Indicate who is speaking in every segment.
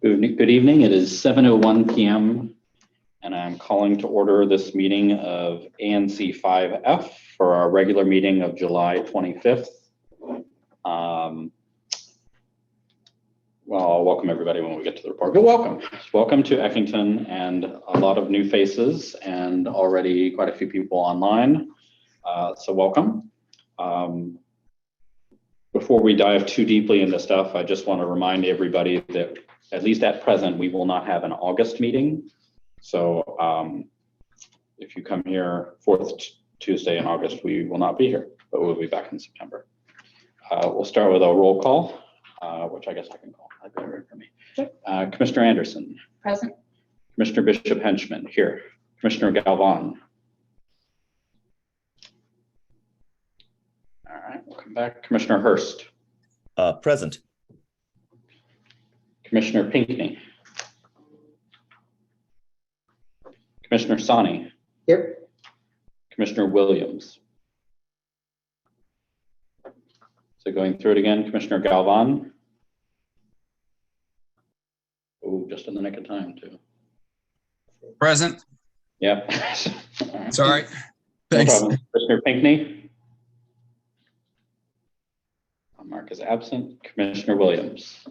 Speaker 1: Good evening. It is 7:01 p.m. and I'm calling to order this meeting of ANC 5F for our regular meeting of July 25th. Well, I'll welcome everybody when we get to the report, but welcome. Welcome to Eckington, and a lot of new faces and already quite a few people online. So welcome. Before we dive too deeply into stuff, I just want to remind everybody that at least at present, we will not have an August meeting. So if you come here fourth Tuesday in August, we will not be here, but we'll be back in September. We'll start with a roll call, which I guess I can call. I've got it for me. Sure. Commissioner Anderson.
Speaker 2: Present.
Speaker 1: Commissioner Bishop Henchman, here. Commissioner Galvan. All right, welcome back. Commissioner Hurst.
Speaker 3: Present.
Speaker 1: Commissioner Pinckney. Commissioner Sani.
Speaker 4: Here.
Speaker 1: Commissioner Williams. So going through it again, Commissioner Galvan. Oh, just in the nick of time too.
Speaker 5: Present.
Speaker 1: Yep.
Speaker 5: Sorry.
Speaker 1: No
Speaker 5: Thanks.
Speaker 1: problem. Commissioner Pinckney. Mark is absent. Commissioner Williams.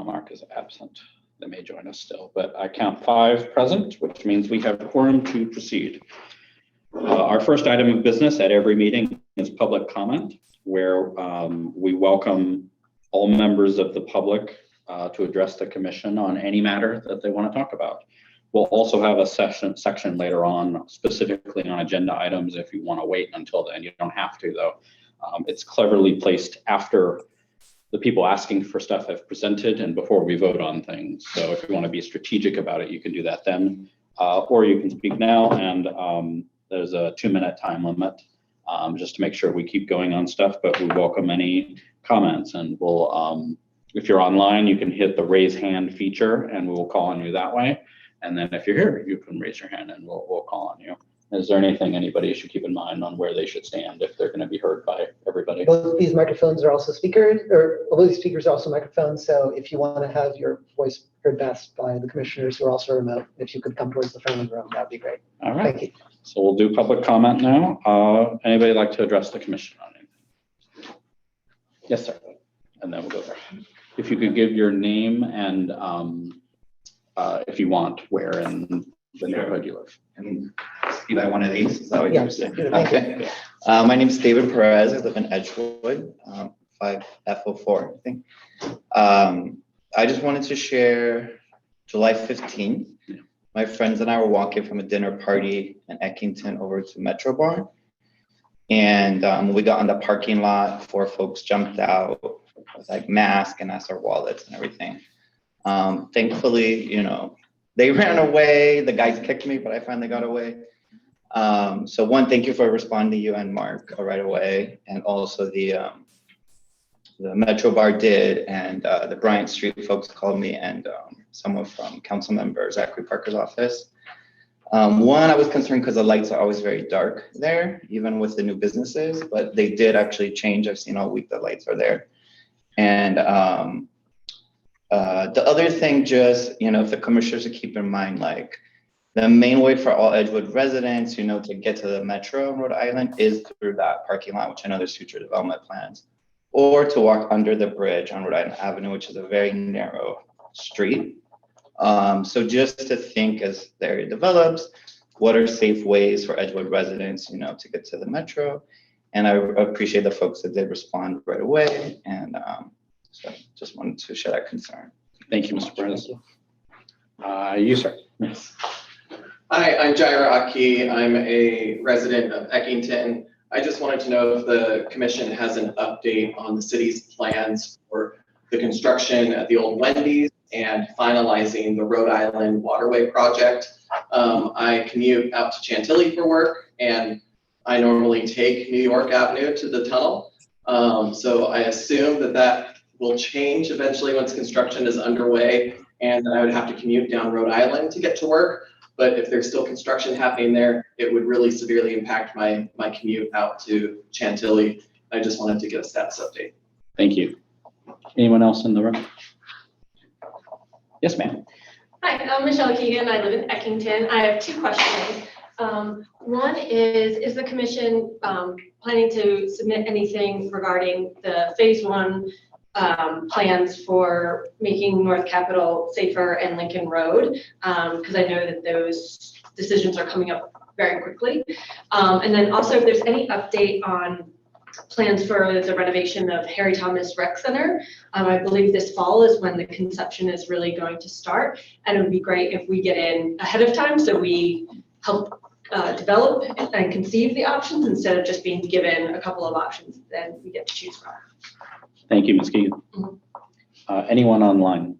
Speaker 1: Mark is absent. They may join us still, but I count 5 present, which means we have quorum to proceed. Our first item of business at every meeting is public comment, where we welcome all members of the public to address the commission on any matter that they want to talk about. We'll also have a section later on specifically on agenda items if you want to wait until then. You don't have to, though. It's cleverly placed after the people asking for stuff have presented and before we vote on things. So if you want to be strategic about it, you can do that then, or you can speak now, and there's a 2-minute time limit just to make sure we keep going on stuff, but we welcome any comments, and we'll, if you're online, you can hit the raise hand feature and we will call on you that way. And then if you're here, you can raise your hand and we'll call on you. Is there anything anybody should keep in mind on where they should stand if they're going to be heard by everybody?
Speaker 4: Both these microphones are also speakers, or both these speakers are also microphones. So if you want to have your voice heard best by the commissioners who are also remote, if you could come towards the front of the room, that'd be great.
Speaker 1: All right.
Speaker 4: Thank you.
Speaker 1: So we'll do public comment now. Anybody like to address the commission on anything? Yes, sir. And then we'll go there. If you could give your name and if you want, where in the neighborhood you live.
Speaker 6: And speak by one of these. Is that what
Speaker 4: Yeah,
Speaker 6: you're saying?
Speaker 4: thank you.
Speaker 6: Okay. My name is David Perez. I live in Edgewood, 5F04, I think. I just wanted to share July 15th. My friends and I were walking from a dinner party in Eckington over to Metro Bar. And when we got on the parking lot, 4 folks jumped out with like masks and asked our wallets and everything. Thankfully, you know, they ran away. The guys kicked me, but I finally got away. So one, thank you for responding, you and Mark, right away. And also the Metro Bar did, and the Bryant Street folks called me, and someone from council member Zachary Parker's office. One, I was concerned because the lights are always very dark there, even with the new businesses, but they did actually change. I've seen all week the lights are there. And the other thing, just, you know, if the commissioners to keep in mind, like the main way for all Edgewood residents, you know, to get to the metro in Rhode Island is through that parking lot, which I know there's future development plans, or to walk under the bridge on Rhode Island Avenue, which is a very narrow street. So just to think as the area develops, what are safe ways for Edgewood residents, you know, to get to the metro? And I appreciate the folks that did respond right away. And so just wanted to share that concern.
Speaker 1: Thank you, Mr. Perez. You, sir. Yes.
Speaker 7: Hi, I'm Jaira Aki. I'm a resident of Eckington. I just wanted to know if the commission has an update on the city's plans for the construction at the old Wendy's and finalizing the Rhode Island Waterway project. I commute out to Chantilly for work, and I normally take New York Avenue to the tunnel. So I assume that will change eventually once construction is underway, and I would have to commute down Rhode Island to get to work. But if there's still construction happening there, it would really severely impact my commute out to Chantilly. I just wanted to get a status update.
Speaker 1: Thank you. Anyone else in the room? Yes, ma'am.
Speaker 2: Hi, I'm Michelle Keegan. I live in Eckington. I have two questions. One is the commission planning to submit anything regarding the phase one plans for making North Capitol safer and Lincoln Road? Because I know that those decisions are coming up very quickly. And then also if there's any update on plans for the renovation of Harry Thomas Rec Center. I believe this fall is when the conception is really going to start. And it would be great if we get in ahead of time so we help develop and conceive the options instead of just being given a couple of options that we get to choose from.
Speaker 1: Thank you, Ms. Keegan. Anyone online?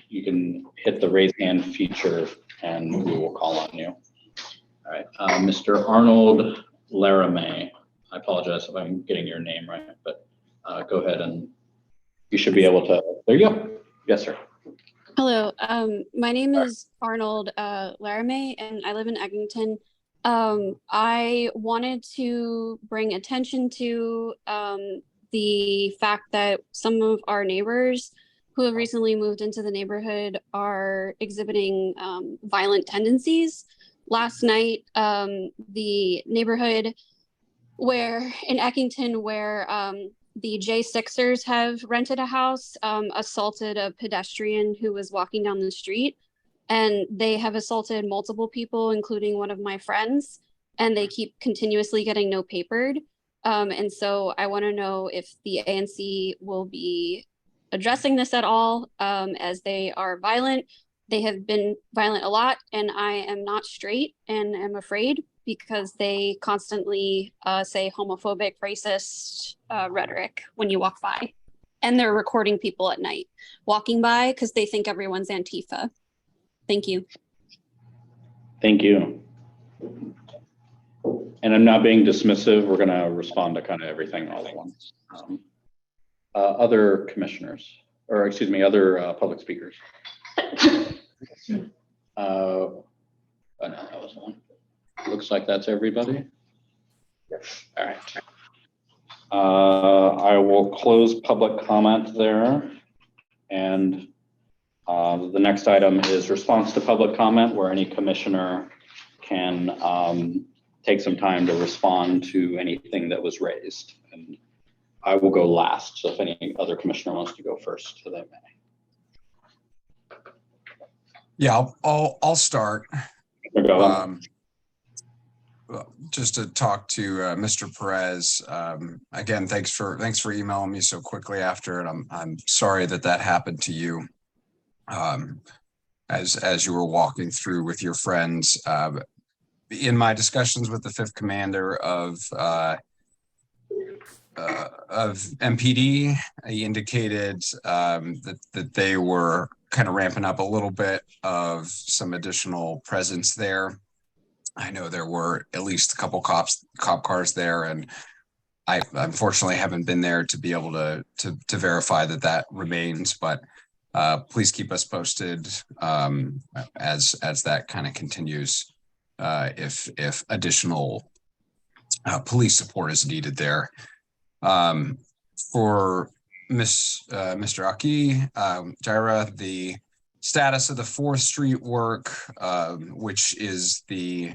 Speaker 1: You can hit the raise hand feature and we will call on you. All right, Mr. Arnold Laramie. I apologize if I'm getting your name right, but go ahead and you should be able to, there you go. Yes, sir.
Speaker 3: Hello, my name is Arnold Laramie and I live in Eckington. I wanted to bring attention to the fact that some of our neighbors who have recently moved into the neighborhood are exhibiting violent tendencies. Last night, the neighborhood in Eckington where the J6ers have rented a house, assaulted a pedestrian who was walking down the street, and they have assaulted multiple people, including one of my friends, and they keep continuously getting no papered. And so I want to know if the ANC will be addressing this at all, as they are violent. They have been violent a lot, and I am not straight and am afraid because they constantly say homophobic, racist rhetoric when you walk by. And they're recording people at night walking by because they think everyone's Antifa. Thank you.
Speaker 1: Thank you. And I'm not being dismissive. We're going to respond to kind of everything all at once. Other commissioners, or excuse me, other public speakers. Oh, no, that was one. Looks like that's everybody. All right. I will close public comment there. And the next item is response to public comment, where any commissioner can take some time to respond to anything that was raised. And I will go last. So if any other commissioner wants to go first, so they may.
Speaker 5: Yeah, I'll start. Just to talk to Mr. Perez. Again, thanks for emailing me so quickly after it. I'm sorry that happened to you. As you were walking through with your friends. In my discussions with the fifth commander of MPD, he indicated that they were kind of ramping up a little bit of some additional presence there. I know there were at least a couple cop cars there, and I unfortunately haven't been there to be able to verify that remains, but please keep us posted as that kind of continues, if additional police support is needed there. For Mr. Aki, Jaira, the status of the 4th Street work, which is the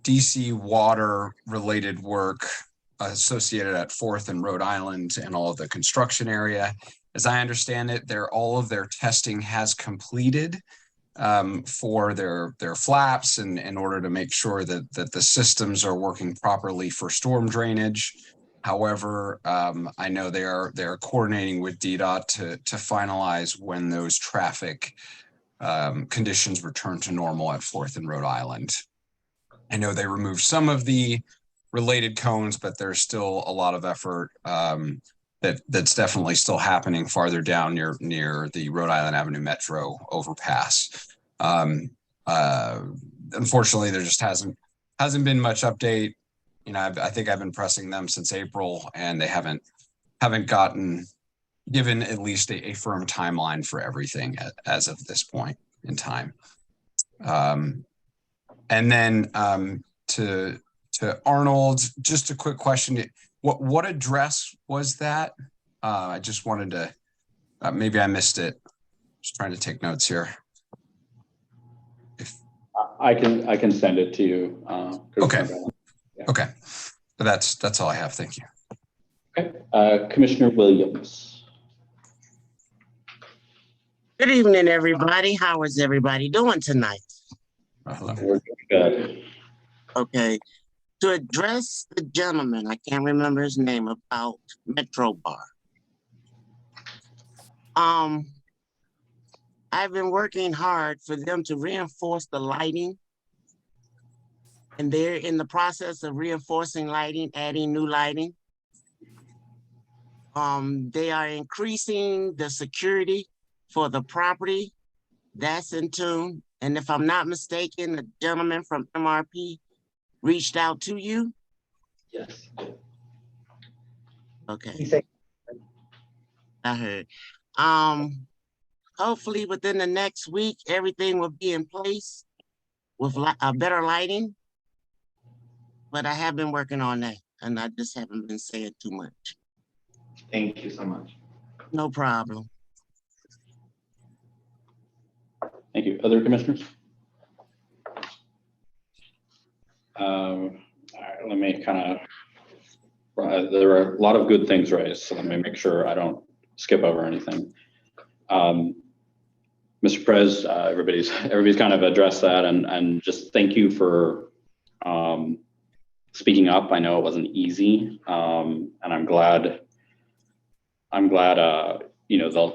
Speaker 5: DC water related work associated at 4th and Rhode Island and all of the construction area. As I understand it, all of their testing has completed for their flaps and in order to make sure that the systems are working properly for storm drainage. However, I know they are coordinating with DDOT to finalize when those traffic conditions return to normal at 4th and Rhode Island. I know they removed some of the related cones, but there's still a lot of effort that's definitely still happening farther down near the Rhode Island Avenue Metro overpass. Unfortunately, there just hasn't been much update. You know, I think I've been pressing them since April, and they haven't given at least a firm timeline for everything as of this point in time. And then to to Arnold. Just a quick question. What address was that? I just wanted to, maybe I missed it. Just trying to take notes here.
Speaker 1: I can send it to you.
Speaker 5: Okay.
Speaker 1: Yeah.
Speaker 5: Okay. That's all I have. Thank you.
Speaker 1: Okay. Commissioner Williams.
Speaker 8: Good evening, everybody. How is everybody doing tonight?
Speaker 5: Hello.
Speaker 1: We're good.
Speaker 8: Okay. To address the gentleman, I can't remember his name, about Metro Bar. I've been working hard for them to reinforce the lighting. And they're in the process of reinforcing lighting, adding new lighting. They are increasing the security for the property. That's in tune. And if I'm not mistaken, the gentleman from MRP reached out to you.
Speaker 4: Yes.
Speaker 8: Okay, I heard. Hopefully within the next week, everything will be in place with better lighting. But I have been working on that, and I just haven't been saying too much.
Speaker 6: Thank you so much.
Speaker 8: No problem.
Speaker 1: Thank you. Other commissioners? All right, let me kind of, there are a lot of good things raised, so let me make sure I don't skip over anything. Mr. Perez, everybody's kind of addressed that, and just thank you for speaking up. I know it wasn't easy, and I'm glad the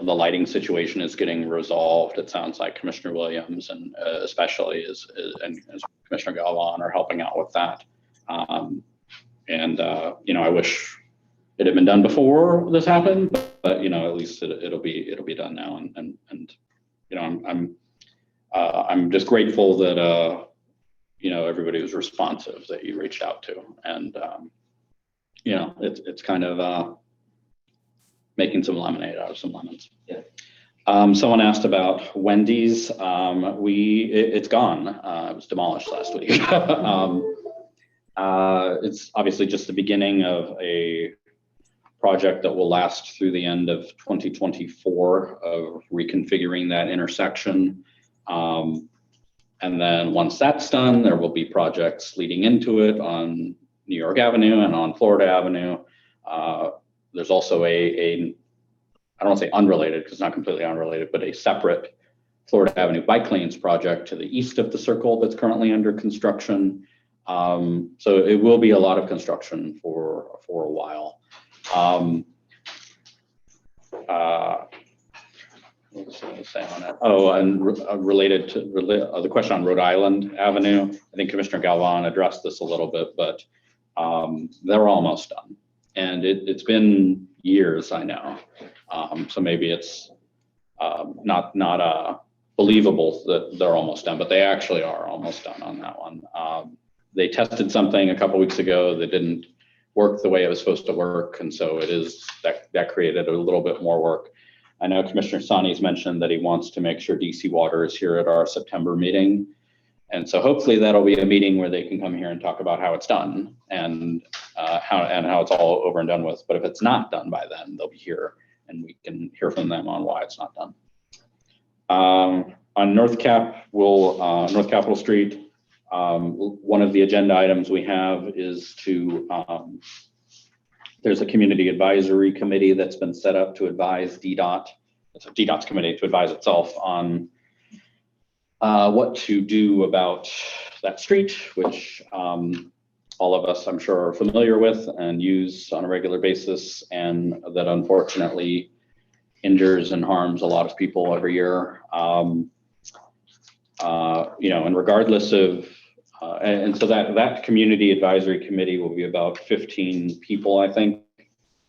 Speaker 1: lighting situation is getting resolved. It sounds like Commissioner Williams and especially and Commissioner Galvan are helping out with that. I wish it had been done before this happened, but at least it'll be done now. I'm just grateful that everybody was responsive that you reached out to, and it's kind of making some lemonade out of some lemons.
Speaker 6: Yeah.
Speaker 1: Someone asked about Wendy's. It's gone. It was demolished last week. It's obviously just the beginning of a project that will last through the end of 2024 of reconfiguring that intersection. And then once that's done, there will be projects leading into it on New York Avenue and on Florida Avenue. There's also I don't want to say unrelated because it's not completely unrelated, but a separate Florida Avenue bike lanes project to the east of the circle that's currently under construction. So it will be a lot of construction for a while. What was I going to say on that? Oh, and related to the question on Rhode Island Avenue, I think Commissioner Galvan addressed this a little bit, but they're almost done. And it's been years, I know. So maybe it's not believable that they're almost done, but they actually are almost done on that one. They tested something a couple weeks ago that didn't work the way it was supposed to work, and so that created a little bit more work. I know Commissioner Sani's mentioned that he wants to make sure DC Water is here at our September meeting. And so hopefully that'll be a meeting where they can come here and talk about how it's done and how it's all over and done with. But if it's not done by then, they'll be here and we can hear from them on why it's not done. On North Capitol Street, one of the agenda items we have is there's a community advisory committee that's been set up to advise DDOT. It's a DDOT's committee to advise itself on what to do about that street, which all of us, I'm sure, are familiar with and use on a regular basis, and that unfortunately injures and harms a lot of people every year. And regardless of, and so that community advisory committee will be about 15 people, I think,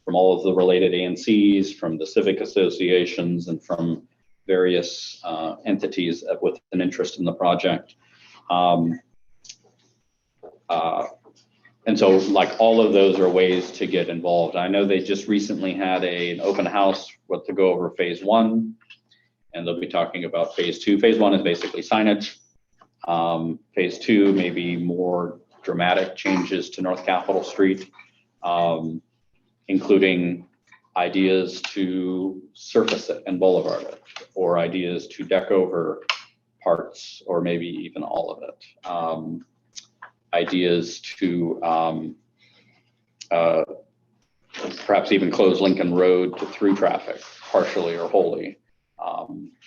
Speaker 1: from all of the related ANCs, from the civic associations, and from various entities with an interest in the project. And so like all of those are ways to get involved. I know they just recently had an open house to go over phase 1, and they'll be talking about phase 2. Phase 1 is basically signage. Phase 2 may be more dramatic changes to North Capitol Street, including ideas to surface it and boulevard it, or ideas to deck over parts, or maybe even all of it. Ideas to perhaps even close Lincoln Road to through traffic, partially or wholly,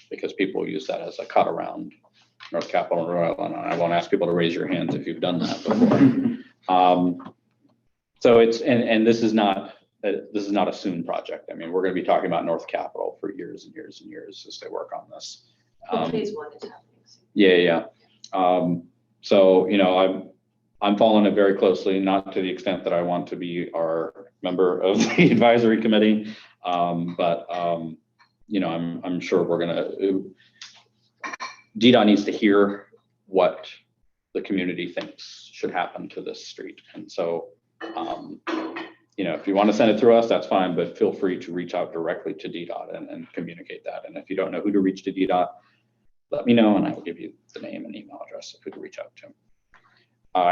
Speaker 1: because people use that as a cut around North Capitol and Rhode Island. I won't ask people to raise your hands if you've done that before. So it's, and this is not a soon project. I mean, we're going to be talking about North Capitol for years and years and years as they work on this.
Speaker 2: Phase one is happening.
Speaker 1: Yeah. So, you know, I'm following it very closely, not to the extent that I want to be our member of the advisory committee, but you know, I'm sure we're gonna. DDOT needs to hear what the community thinks should happen to this street, and so, you know, if you want to send it through us, that's fine, but feel free to reach out directly to DDOT and communicate that. And if you don't know who to reach to DDOT, let me know, and I will give you the name and email address of who to reach out to.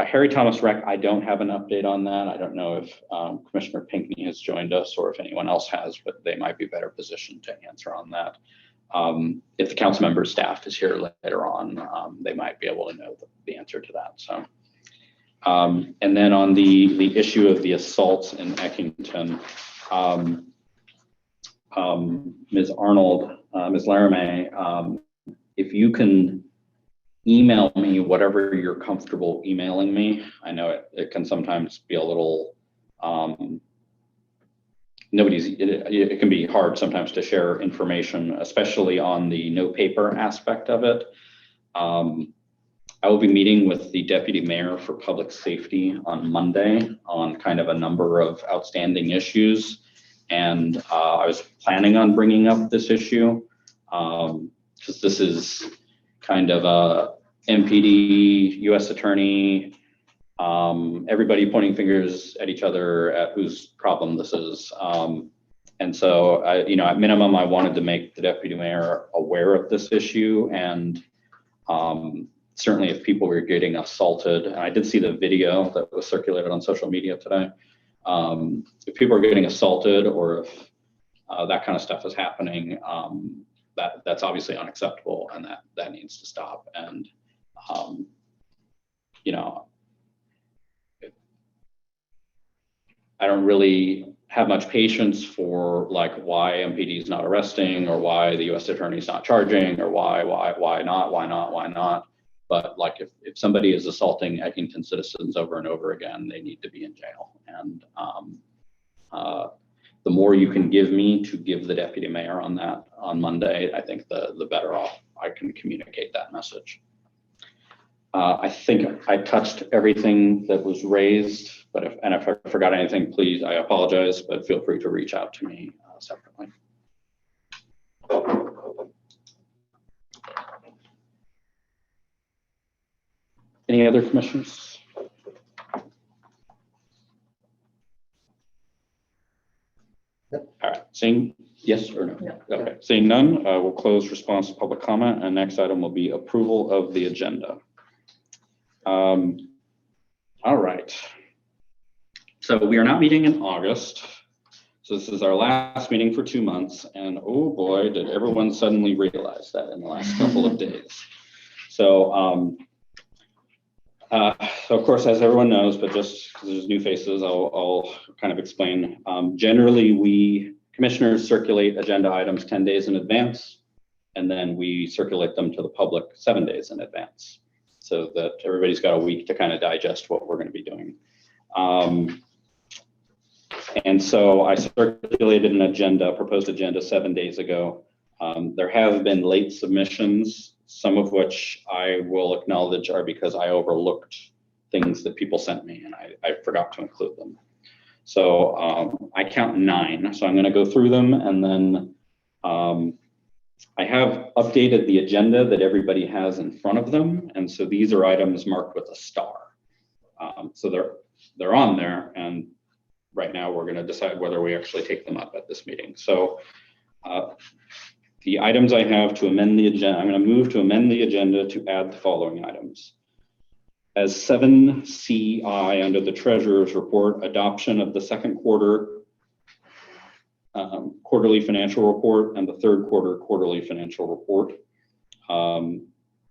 Speaker 1: Harry Thomas Rec, I don't have an update on that. I don't know if Commissioner Pinckney has joined us or if anyone else has, but they might be better positioned to answer on that. If the council member staff is here later on, they might be able to know the answer to that. So, and then on the issue of the assaults in Eckington, Ms. Arnold, Ms. Laramie, if you can email me whatever you're comfortable emailing me. I know it can sometimes be a little, it can be hard sometimes to share information, especially on the no paper aspect of it. I will be meeting with the deputy mayor for public safety on Monday on kind of a number of outstanding issues. And I was planning on bringing up this issue because this is kind of a MPD, U.S. attorney, everybody pointing fingers at each other at whose problem this is. And so, you know, at minimum, I wanted to make the deputy mayor aware of this issue. And certainly if people were getting assaulted, and I did see the video that was circulated on social media today, if people are getting assaulted or if that kind of stuff is happening, that's obviously unacceptable, and that needs to stop. And you know, I don't really have much patience for like why MPD is not arresting, or why the U.S. attorney is not charging, or why not. But like if somebody is assaulting Eckington citizens over and over again, they need to be in jail. And the more you can give me to give the deputy mayor on that on Monday, I think the better off I can communicate that message. I think I touched everything that was raised, but if I forgot anything, please, I apologize, but feel free to reach out to me separately. Any other commissioners?
Speaker 4: Yep.
Speaker 1: All right, seeing yes or no?
Speaker 2: No.
Speaker 1: Okay, seeing none, we'll close response to public comment, and next item will be approval of the agenda. All right. So we are not meeting in August. So this is our last meeting for 2 months, and oh boy, did everyone suddenly realize that in the last couple of days. So, so of course, as everyone knows, but just because there's new faces, I'll kind of explain. Generally, we commissioners circulate agenda items 10 days in advance, and then we circulate them to the public 7 days in advance, so that everybody's got a week to kind of digest what we're going to be doing. And so I circulated an agenda, proposed agenda 7 days ago. There have been late submissions, some of which I will acknowledge are because I overlooked things that people sent me and I forgot to include them. So I count 9. So I'm going to go through them, and then I have updated the agenda that everybody has in front of them. And so these are items marked with a star. So they're on there, and right now we're going to decide whether we actually take them up at this meeting. So the items I have to amend the agenda, I'm going to move to amend the agenda to add the following items. as 7CI under the treasurer's report, adoption of the second quarter quarterly financial report and the third quarter quarterly financial report.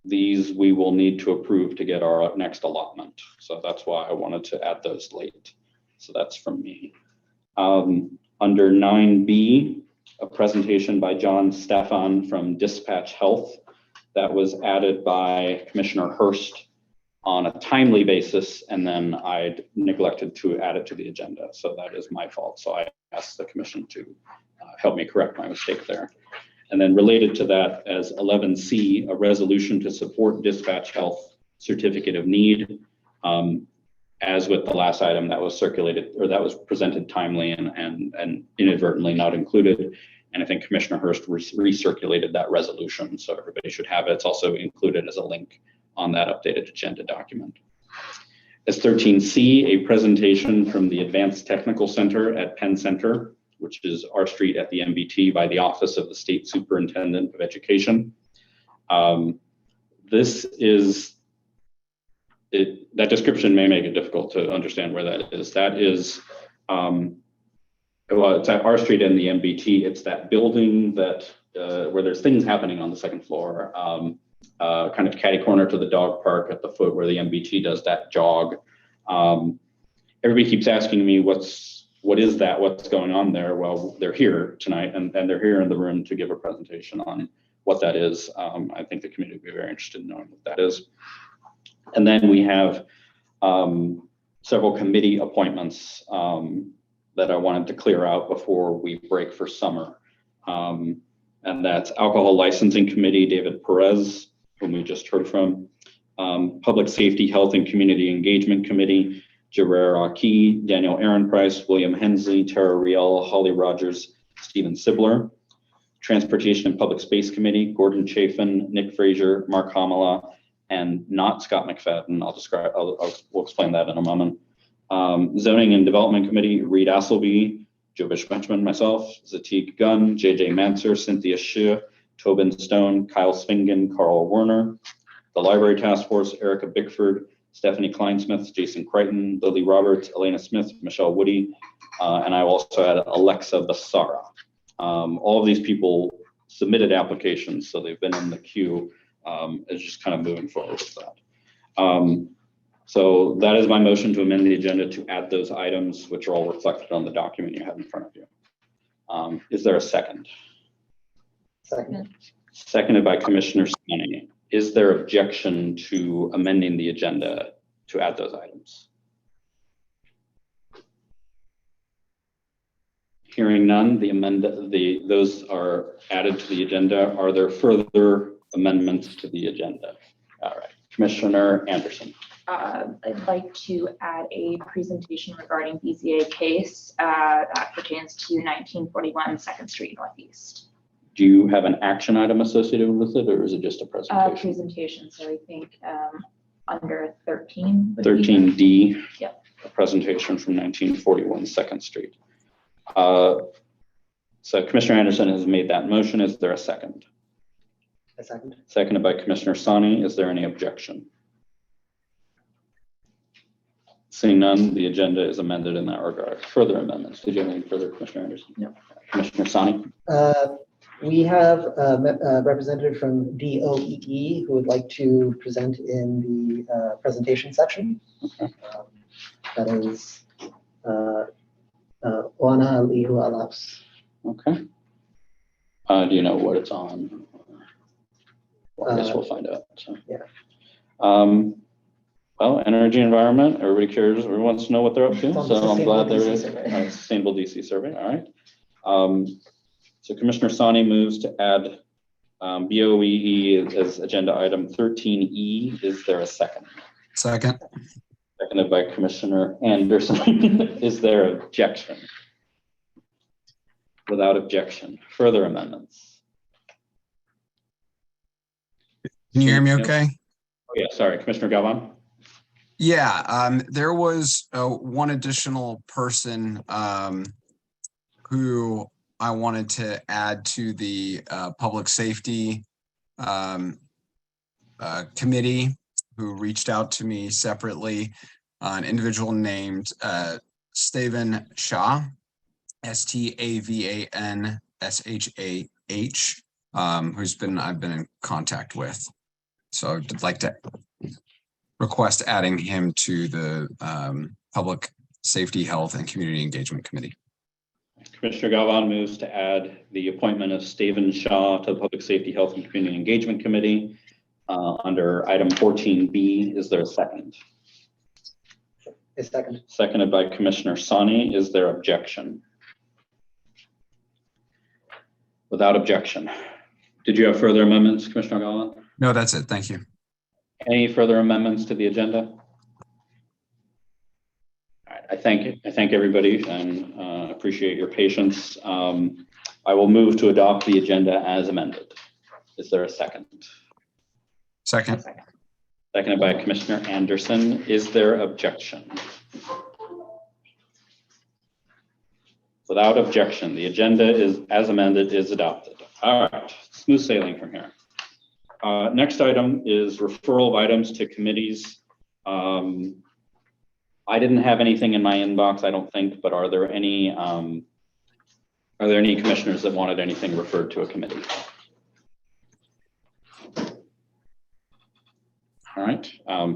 Speaker 1: These we will need to approve to get our next allotment. So that's why I wanted to add those late. So that's from me. Under 9B, a presentation by John Stefan from Dispatch Health that was added by Commissioner Hurst on a timely basis, and then I neglected to add it to the agenda. So that is my fault. So I asked the commission to help me correct my mistake there. And then related to that as 11C, a resolution to support Dispatch Health Certificate of Need. As with the last item that was circulated or that was presented timely and inadvertently not included. And I think Commissioner Hurst recirculated that resolution, so everybody should have it. It's also included as a link on that updated agenda document. As 13C, a presentation from the Advanced Technical Center at Penn Center, which is our street at the MBT by the Office of the State Superintendent of Education. That description may make it difficult to understand where that is. That is, well, it's at our street in the MBT. It's that building that where there's things happening on the second floor, kind of catty corner to the dog park at the foot where the MBT does that jog. Everybody keeps asking me, what is that? What's going on there? Well, they're here tonight, and they're here in the room to give a presentation on what that is. I think the community would be very interested in knowing what that is. And then we have several committee appointments that I wanted to clear out before we break for summer. And that's Alcohol Licensing Committee, David Perez, whom we just heard from. Public Safety, Health and Community Engagement Committee, Jarer Aki, Daniel Aaron Price, William Hensley, Tara Riel, Holly Rogers, Stephen Sibler. Transportation and Public Space Committee, Gordon Chafin, Nick Frazier, Mark Hamala, and not Scott McFadden. We'll explain that in a moment. Zoning and Development Committee, Reed Asselby, Jovish Benjamin, myself, Zatik Gunn, JJ Manser, Cynthia Shea, Tobin Stone, Kyle Svingen, Carl Werner. The Library Task Force, Erica Bickford, Stephanie Kleinsmith, Jason Crichton, Lily Roberts, Elena Smith, Michelle Woody, and I also had Alexa Basara. All of these people submitted applications, so they've been in the queue. It's just kind of moving forward with that. So that is my motion to amend the agenda to add those items, which are all reflected on the document you have in front of you. Is there a second?
Speaker 4: Second.
Speaker 1: Seconded by Commissioner Sani. Is there objection to amending the agenda to add those items? Hearing none, those are added to the agenda. Are there further amendments to the agenda? All right, Commissioner Anderson.
Speaker 9: I'd like to add a presentation regarding BZA case that pertains to 1941 2nd Street Northeast.
Speaker 1: Do you have an action item associated with it, or is it just a presentation?
Speaker 9: Presentation, so I think under 13.
Speaker 1: 13D.
Speaker 9: Yep.
Speaker 1: A presentation from 1941 2nd Street. So Commissioner Anderson has made that motion. Is there a second?
Speaker 4: A second.
Speaker 1: Seconded by Commissioner Sani. Is there any objection? Seeing none, the agenda is amended in that regard. Further amendments. Did you have any further, Commissioner Anderson?
Speaker 9: No.
Speaker 1: Commissioner Sani?
Speaker 4: We have a representative from DOEE who would like to present in the presentation section.
Speaker 1: Okay.
Speaker 4: That is Oana Lihu Alaps.
Speaker 1: Okay. Do you know what it's on? Well, I guess we'll find out. So.
Speaker 4: Yeah.
Speaker 1: Well, energy environment, everybody cares, everyone wants to know what they're up to.
Speaker 4: It's on
Speaker 1: So
Speaker 4: the
Speaker 1: I'm glad there
Speaker 4: Sustainable DC
Speaker 1: is a sustainable DC survey. All right. So Commissioner Sani moves to add BOEE as agenda item 13E. Is there a second?
Speaker 5: Second.
Speaker 1: Seconded by Commissioner Anderson. Is there objection? Without objection. Further amendments?
Speaker 5: Can you hear me okay?
Speaker 1: Oh, yeah, sorry, Commissioner Galvan.
Speaker 5: Yeah, there was one additional person who I wanted to add to the public safety committee. who reached out to me separately, an individual named Steven Shah, STAVANSHAH, I've been in contact with. So I'd like to request adding him to the Public Safety, Health, and Community Engagement Committee.
Speaker 1: Commissioner Galvan moves to add the appointment of Steven Shaw to the Public Safety, Health, and Community Engagement Committee under item 14B. Is there a second?
Speaker 4: A second.
Speaker 1: Seconded by Commissioner Sani. Is there objection? Without objection. Did you have further amendments, Commissioner Galvan?
Speaker 5: No, that's it. Thank you.
Speaker 1: Any further amendments to the agenda? All right, I thank everybody and appreciate your patience. I will move to adopt the agenda as amended. Is there a second?
Speaker 5: Second.
Speaker 1: Seconded by Commissioner Anderson. Is there objection? Without objection, the agenda is as amended is adopted. All right, smooth sailing from here. Next item is referral of items to committees. I didn't have anything in my inbox, I don't think, but are there any commissioners that wanted anything referred to a committee? All right,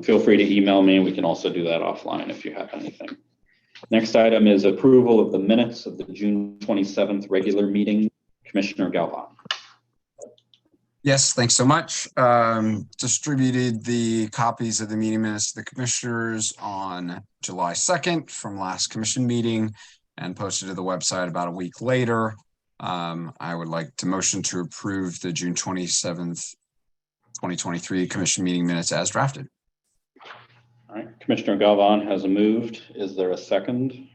Speaker 1: feel free to email me. We can also do that offline if you have anything. Next item is approval of the minutes of the June 27th regular meeting. Commissioner Galvan.
Speaker 5: Yes, thanks so much. Distributed the copies of the meeting minutes to the commissioners on July 2nd from last commission meeting and posted to the website about a week later. I would like to motion to approve the June 27th, 2023 commission meeting minutes as drafted.
Speaker 1: All right, Commissioner Galvan has moved. Is there a second?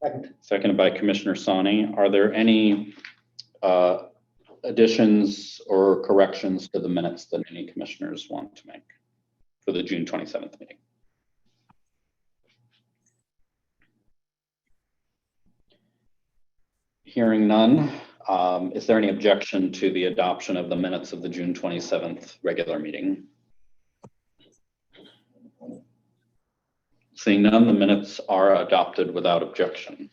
Speaker 4: Second.
Speaker 1: Seconded by Commissioner Sani. Are there any additions or corrections to the minutes that any commissioners want to make for the June 27th meeting? Hearing none, is there any objection to the adoption of the minutes of the June 27th regular meeting? Seeing none, the minutes are adopted without objection.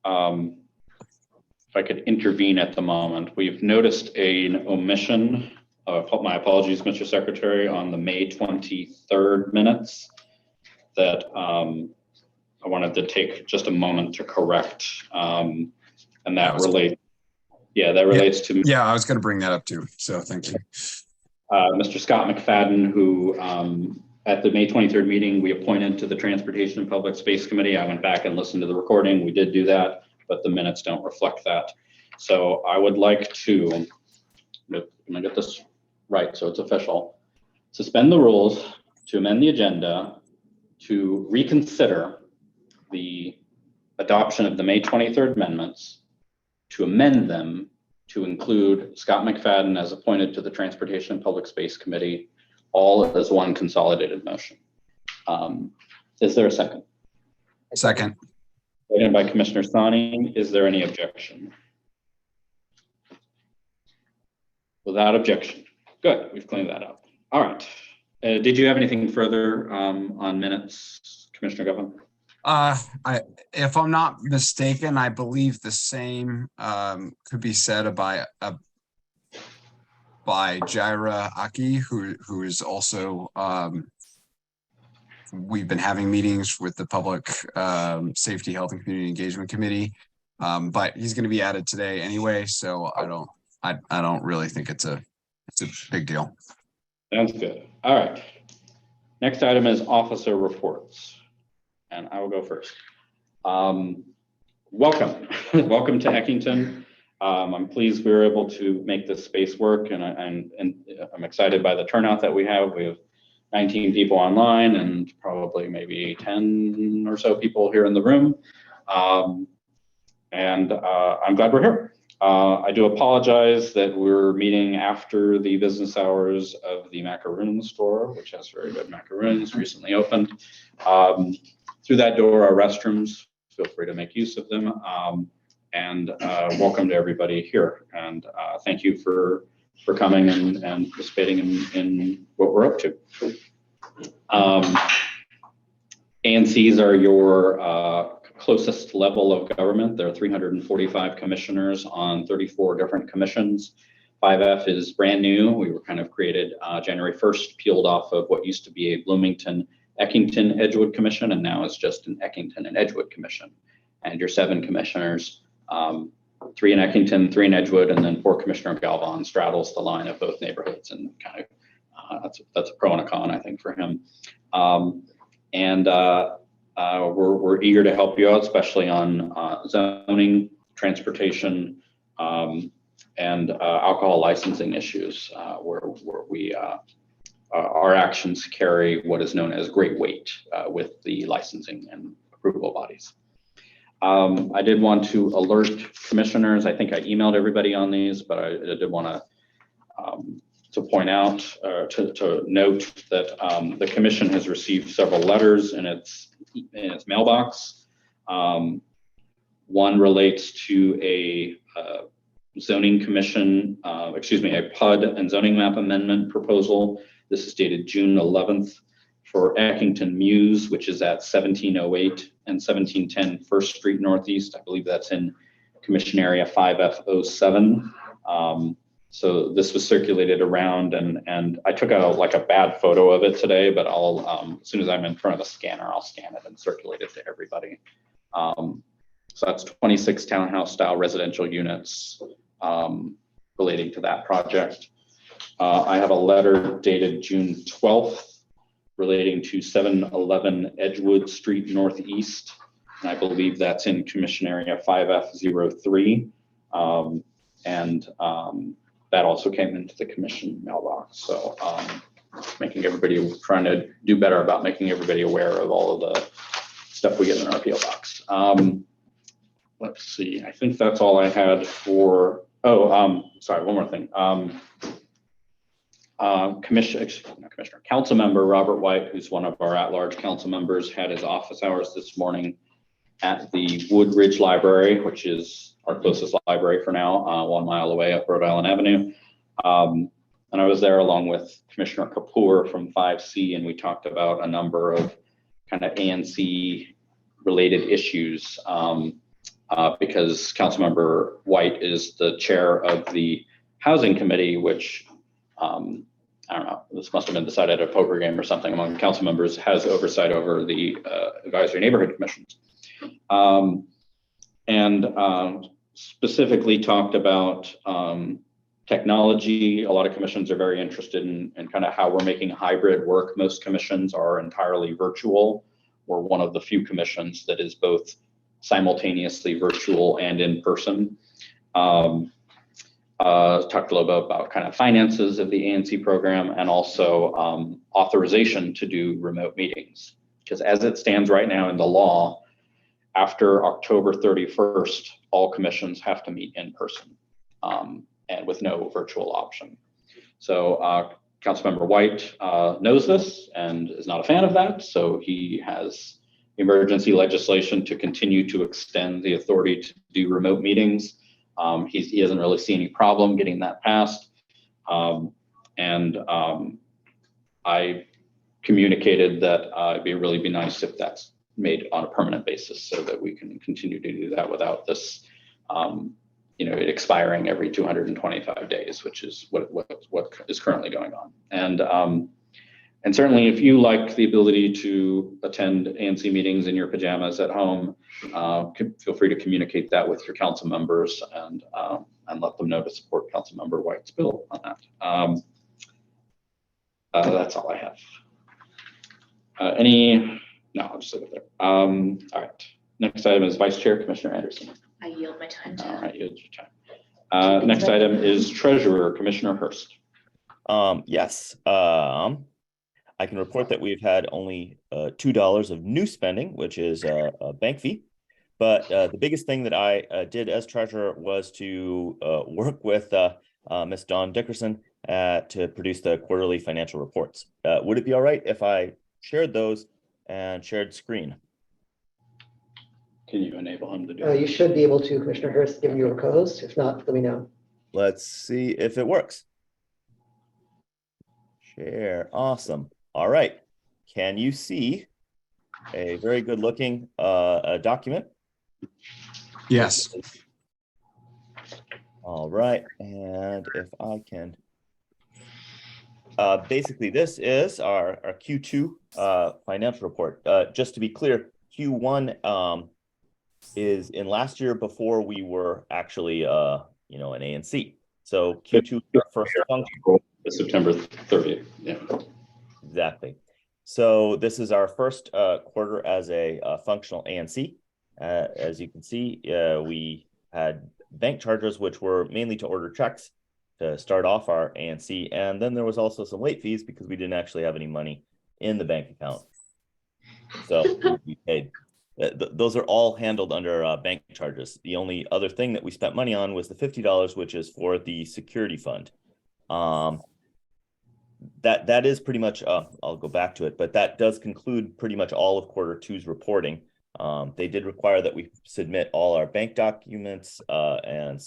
Speaker 1: If I could intervene at the moment, we've noticed an omission, my apologies, Mr. Secretary, on the May 23rd minutes that I wanted to take just a moment to correct. And that relates, to.
Speaker 5: Yeah, I was going to bring that up too. So thank you.
Speaker 1: Mr. Scott McFadden, who at the May 23rd meeting, we appointed to the Transportation and Public Space Committee. I went back and listened to the recording. We did do that, but the minutes don't reflect that. So I would like to, I'm gonna get this right so it's official, suspend the rules to amend the agenda to reconsider the adoption of the May 23rd amendments, to amend them to include Scott McFadden as appointed to the Transportation and Public Space Committee, all as one consolidated motion. Is there a second?
Speaker 5: Second.
Speaker 1: Seconded by Commissioner Sani. Is there any objection? Without objection. Good, we've cleaned that up. All right. Did you have anything further on minutes, Commissioner Govan?
Speaker 5: If I'm not mistaken, I believe the same could be said by Jaira Aki, who is also we've been having meetings with the Public Safety, Health, and Community Engagement Committee, but he's going to be added today anyway. So I don't really think it's a big deal.
Speaker 1: Sounds good. All right. Next item is officer reports, and I will go first. Welcome, welcome to Eckington. I'm pleased we were able to make this space work, and I'm excited by the turnout that we have. We have 19 people online and probably maybe 10 or so people here in the room. I'm glad we're here. I do apologize that we're meeting after the business hours of the macaroon store, which has very good macaroons, recently opened. Through that door are restrooms. Feel free to make use of them. Welcome to everybody here. And thank you for coming and participating in what we're up to. ANCs are your closest level of government. There are 345 commissioners on 34 different commissions. 5F is brand new. We were kind of created January 1st, peeled off of what used to be a Bloomington, Eckington, Edgewood Commission, and now it's just an Eckington and Edgewood Commission. And your 7 commissioners, 3 in Eckington, 3 in Edgewood, and then poor Commissioner Galvan straddles the line of both neighborhoods, and kind of that's a pro and a con, I think, for him. We're eager to help you out, especially on zoning, transportation, and alcohol licensing issues, where we our actions carry what is known as great weight with the licensing and approval bodies. I did want to alert commissioners. I think I emailed everybody on these, but I did want to point out, to note that the commission has received several letters in its mailbox. One relates to a zoning commission, a PUD and zoning map amendment proposal. This is dated June 11th for Eckington Muse, which is at 1708 and 1710 First Street Northeast. I believe that's in Commission Area 5F07. So this was circulated around, and I took a bad photo of it today, but I'll, as soon as I'm in front of the scanner, I'll scan it and circulate it to everybody. So that's 26 townhouse style residential units relating to that project. I have a letter dated June 12th relating to 711 Edgewood Street Northeast, and I believe that's in Commission Area 5F03. That also came into the commission mailbox. So making everybody, trying to do better about making everybody aware of all of the stuff we get in our PO box. Let's see, I think that's all I had for, sorry, one more thing. Council member Robert White, who's one of our at-large council members, had his office hours this morning at the Woodridge Library, which is our closest library for now, 1 mile away up Rhode Island Avenue. And I was there along with Commissioner Kapoor from 5C, and we talked about a number of kind of ANC related issues, because Councilmember White is the chair of the Housing Committee, which I don't know, this must have been decided at a poker game or something among council members, has oversight over the advisory neighborhood commissions. Specifically talked about technology. A lot of commissions are very interested in kind of how we're making hybrid work. Most commissions are entirely virtual. We're one of the few commissions that is both simultaneously virtual and in person. Talked a little bit about kind of finances of the ANC program, and also authorization to do remote meetings. Because as it stands right now in the law, after October 31st, all commissions have to meet in person, and with no virtual option. So Councilmember White knows this and is not a fan of that. So he has emergency legislation to continue to extend the authority to do remote meetings. He doesn't really see any problem getting that passed. I communicated that it'd really be nice if that's made on a permanent basis, so that we can continue to do that without this, it expiring every 225 days, which is what is currently going on. And certainly, if you like the ability to attend ANC meetings in your pajamas at home, feel free to communicate that with your council members, and let them know to support Councilmember White's bill on that. That's all I have. No, I'll just leave it there. All right. Next item is Vice Chair Commissioner Anderson.
Speaker 9: I yield my time to.
Speaker 1: All right, yield your time. Next item is Treasurer Commissioner Hurst.
Speaker 10: Yes. I can report that we've had only $2 of new spending, which is a bank fee. But the biggest thing that I did as treasurer was to work with Ms. Dawn Dickerson to produce the quarterly financial reports. Would it be all right if I shared those and shared screen?
Speaker 1: Can you enable him to do that?
Speaker 4: You should be able to, Commissioner Hurst, given your co-host. If not, let me know.
Speaker 10: Let's see if it works. share. Awesome. All right. Can you see a very good looking document?
Speaker 5: Yes.
Speaker 10: All right. And if I can, basically this is our Q2 financial report. Just to be clear, Q1 is in last year before we were actually an ANC. So Q2 first function.
Speaker 1: September 30th. Yeah.
Speaker 10: Exactly. So this is our first quarter as a functional ANC. As you can see, we had bank charges, which were mainly to order checks to start off our ANC. And then there was also some late fees because we didn't actually have any money in the bank account. So we paid. Those are all handled under bank charges. The only other thing that we spent money on was the $50, which is for the security fund. That is pretty much, I'll go back to it, but that does conclude pretty much all of Q2's reporting. They did require that we submit all our bank documents and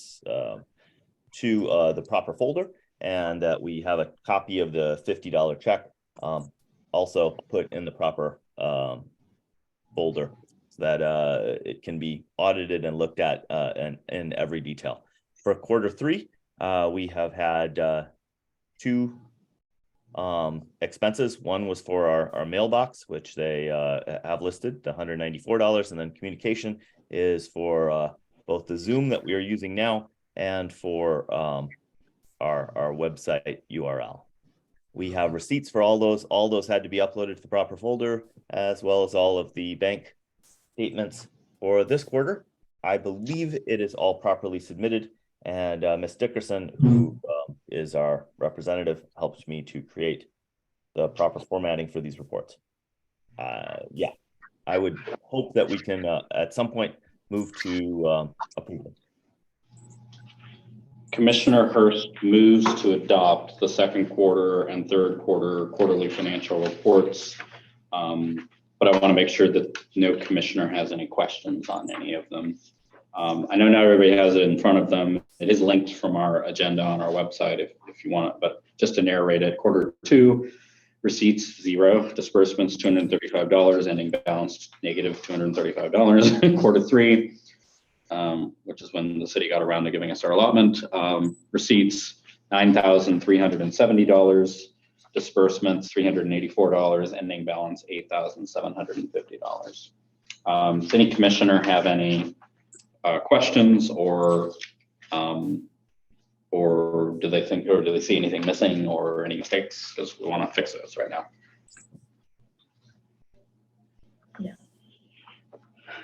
Speaker 10: to the proper folder, and that we have a copy of the $50 check also put in the proper folder so that it can be audited and looked at in every detail. For Q3, we have had two expenses. One was for our mailbox, which they have listed the $194, and then communication is for both the Zoom that we are using now and for our website URL. We have receipts for all those. All those had to be uploaded to the proper folder, as well as all of the bank statements for this quarter. I believe it is all properly submitted, and Ms. Dickerson, who is our representative, helped me to create the proper formatting for these reports. Yeah, I would hope that we can at some point move to approval.
Speaker 1: Commissioner Hurst moves to adopt the second quarter and third quarter quarterly financial reports. But I want to make sure that no commissioner has any questions on any of them. I know not everybody has it in front of them. It is linked from our agenda on our website if you want it, but just to narrate it, Q2, receipts, $0, disbursements, $235, ending balance, negative $235. Q3, which is when the city got around to giving us our allotment, receipts, $9,370, disbursements, $384, ending balance, $8,750. Does any commissioner have any questions or do they think, or do they see anything missing or any mistakes? Because we want to fix those right now.
Speaker 9: Yeah.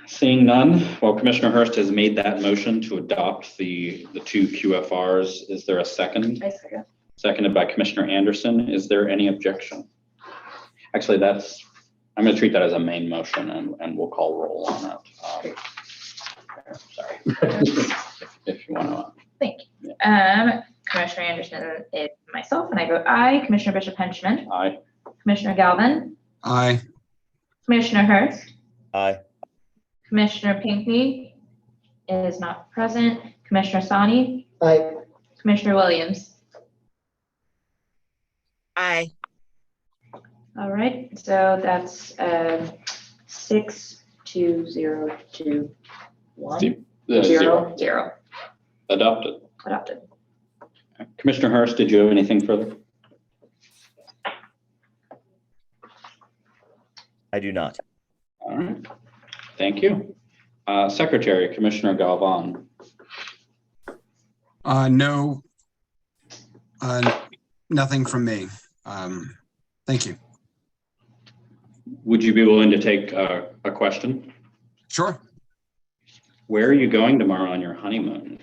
Speaker 1: Seeing none, well, Commissioner Hurst has made that motion to adopt the two QFRs. Is there a second?
Speaker 9: I second.
Speaker 1: Seconded by Commissioner Anderson. Is there any objection? Actually, I'm going to treat that as a main motion and we'll call roll on that. Sorry. if you want to.
Speaker 9: Thank you. Yeah. Commissioner Anderson is myself, and I vote aye. Commissioner Bishop Henchman.
Speaker 1: Aye.
Speaker 9: Commissioner Galvin.
Speaker 5: Aye.
Speaker 9: Commissioner Hurst.
Speaker 10: Aye.
Speaker 9: Commissioner Pinckney is not present. Commissioner Sani.
Speaker 4: Aye.
Speaker 9: Commissioner Williams.
Speaker 8: Aye.
Speaker 9: All right, so that's 6-2-0-2-1.
Speaker 1: Zero.
Speaker 9: 0.
Speaker 1: Adopted.
Speaker 9: Adopted.
Speaker 1: Commissioner Hurst, did you have anything further?
Speaker 10: I do not.
Speaker 1: All right. Thank you. Secretary, Commissioner Galvan.
Speaker 5: No, nothing from me. Thank you.
Speaker 1: Would you be willing to take a question?
Speaker 5: Sure.
Speaker 1: Where are you going tomorrow on your honeymoon?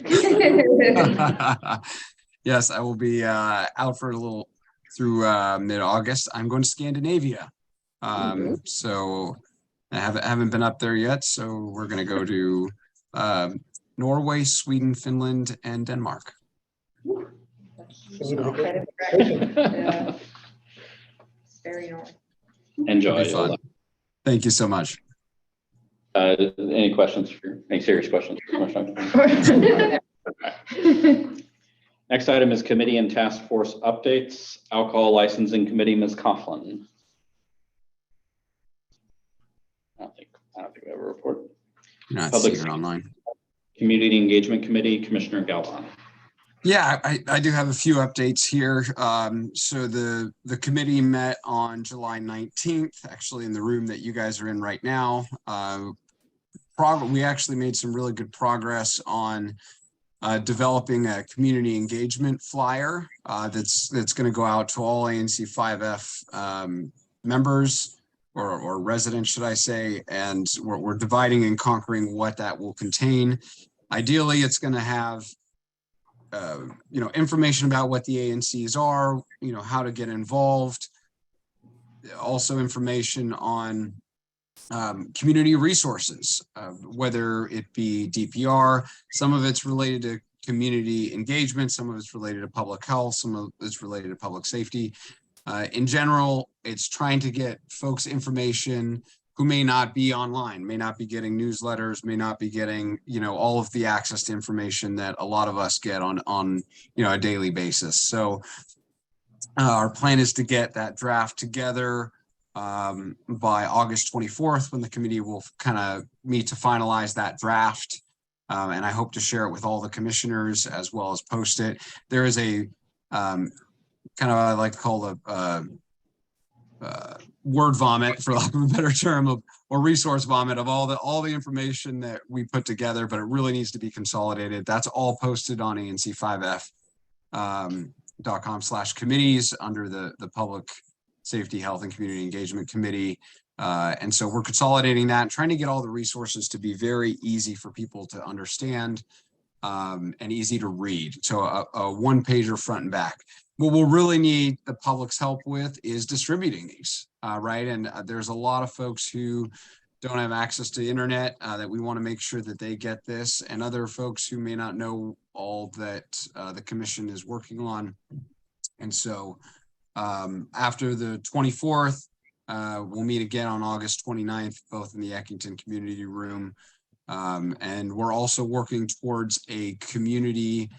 Speaker 5: Yes, I will be out for a little through mid-August. I'm going to Scandinavia. So I haven't been up there yet. So we're going to go to Norway, Sweden, Finland, and Denmark.
Speaker 9: Yeah. It's very normal.
Speaker 1: Enjoy.
Speaker 5: It'll be fun. Thank you so much.
Speaker 1: Any questions? Any serious questions? Next item is committee and task force updates. Alcohol licensing committee, Ms. Coughlin. I don't think we have a report.
Speaker 5: Not
Speaker 1: Public
Speaker 5: seeing it online.
Speaker 1: Community Engagement Committee, Commissioner Galvin.
Speaker 5: Yeah, I do have a few updates here. So the committee met on July 19th, actually in the room that you guys are in right now. We actually made some really good progress on developing a community engagement flyer that's going to go out to all ANC 5F members or residents, should I say, and we're dividing and conquering what that will contain. Ideally, it's going to have information about what the ANCs are, how to get involved, also information on community resources, whether it be DPR. Some of it's related to community engagement, some of it's related to public health, some of it's related to public safety. In general, it's trying to get folks information who may not be online, may not be getting newsletters, may not be getting, all of the access to information that a lot of us get on a daily basis. So our plan is to get that draft together by August 24th, when the committee will kind of meet to finalize that draft. And I hope to share it with all the commissioners as well as post it. There is a kind of, I like to call a word vomit, for lack of a better term, or resource vomit of all the information that we put together, but it really needs to be consolidated. That's all posted on ANC5F.com/committees under the Public Safety, Health, and Community Engagement Committee. And so we're consolidating that and trying to get all the resources to be very easy for people to understand and easy to read. So a one-pager front and back. What we'll really need the public's help with is distributing these, right? And there's a lot of folks who don't have access to the internet that we want to make sure that they get this, and other folks who may not know all that the commission is working on. And so after the 24th, we'll meet again on August 29th, both in the Eckington Community Room. And we're also working towards a community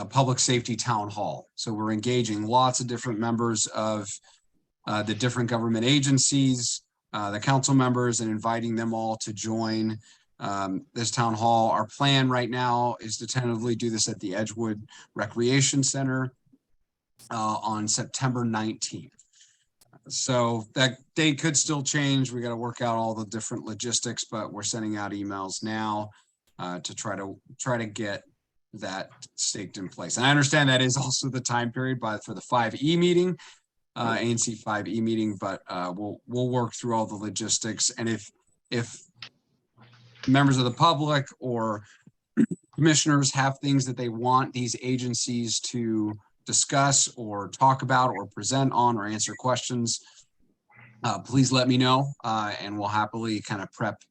Speaker 5: public safety town hall. So we're engaging lots of different members of the different government agencies, the council members, and inviting them all to join this town hall. Our plan right now is to tentatively do this at the Edgewood Recreation Center on September 19th. So that date could still change. We got to work out all the different logistics, but we're sending out emails now to try to get that staked in place. And I understand that is also the time period for the 5E meeting, ANC 5E meeting, but we'll work through all the logistics. And if members of the public or commissioners have things that they want these agencies to discuss or talk about or present on or answer questions, please let me know, and we'll happily kind of prep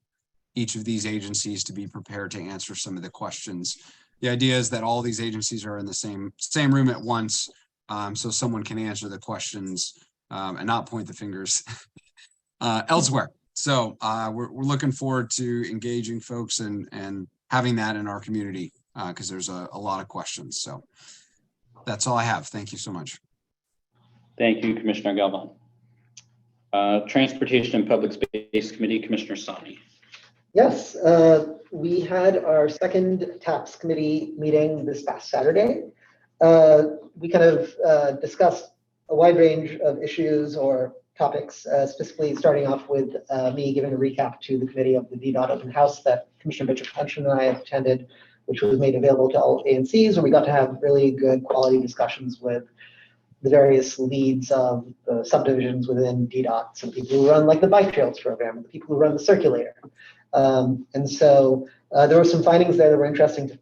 Speaker 5: each of these agencies to be prepared to answer some of the questions. The idea is that all these agencies are in the same room at once, so someone can answer the questions and not point the fingers elsewhere. So we're looking forward to engaging folks and having that in our community because there's a lot of questions. So that's all I have. Thank you so much.
Speaker 1: Thank you, Commissioner Galvin. Transportation and Public Space Committee, Commissioner Sani.
Speaker 4: Yes, we had our second TAPS committee meeting this past Saturday. We kind of discussed a wide range of issues or topics, specifically starting off with me giving a recap to the committee of the DDOT open house that Commissioner Bishop Pension and I attended, which was made available to all ANCs, and we got to have really good quality discussions with the various leads of the subdivisions within DDOT, some people who run like the bike trails program, the people who run the circulator. And so there were some findings there that were interesting.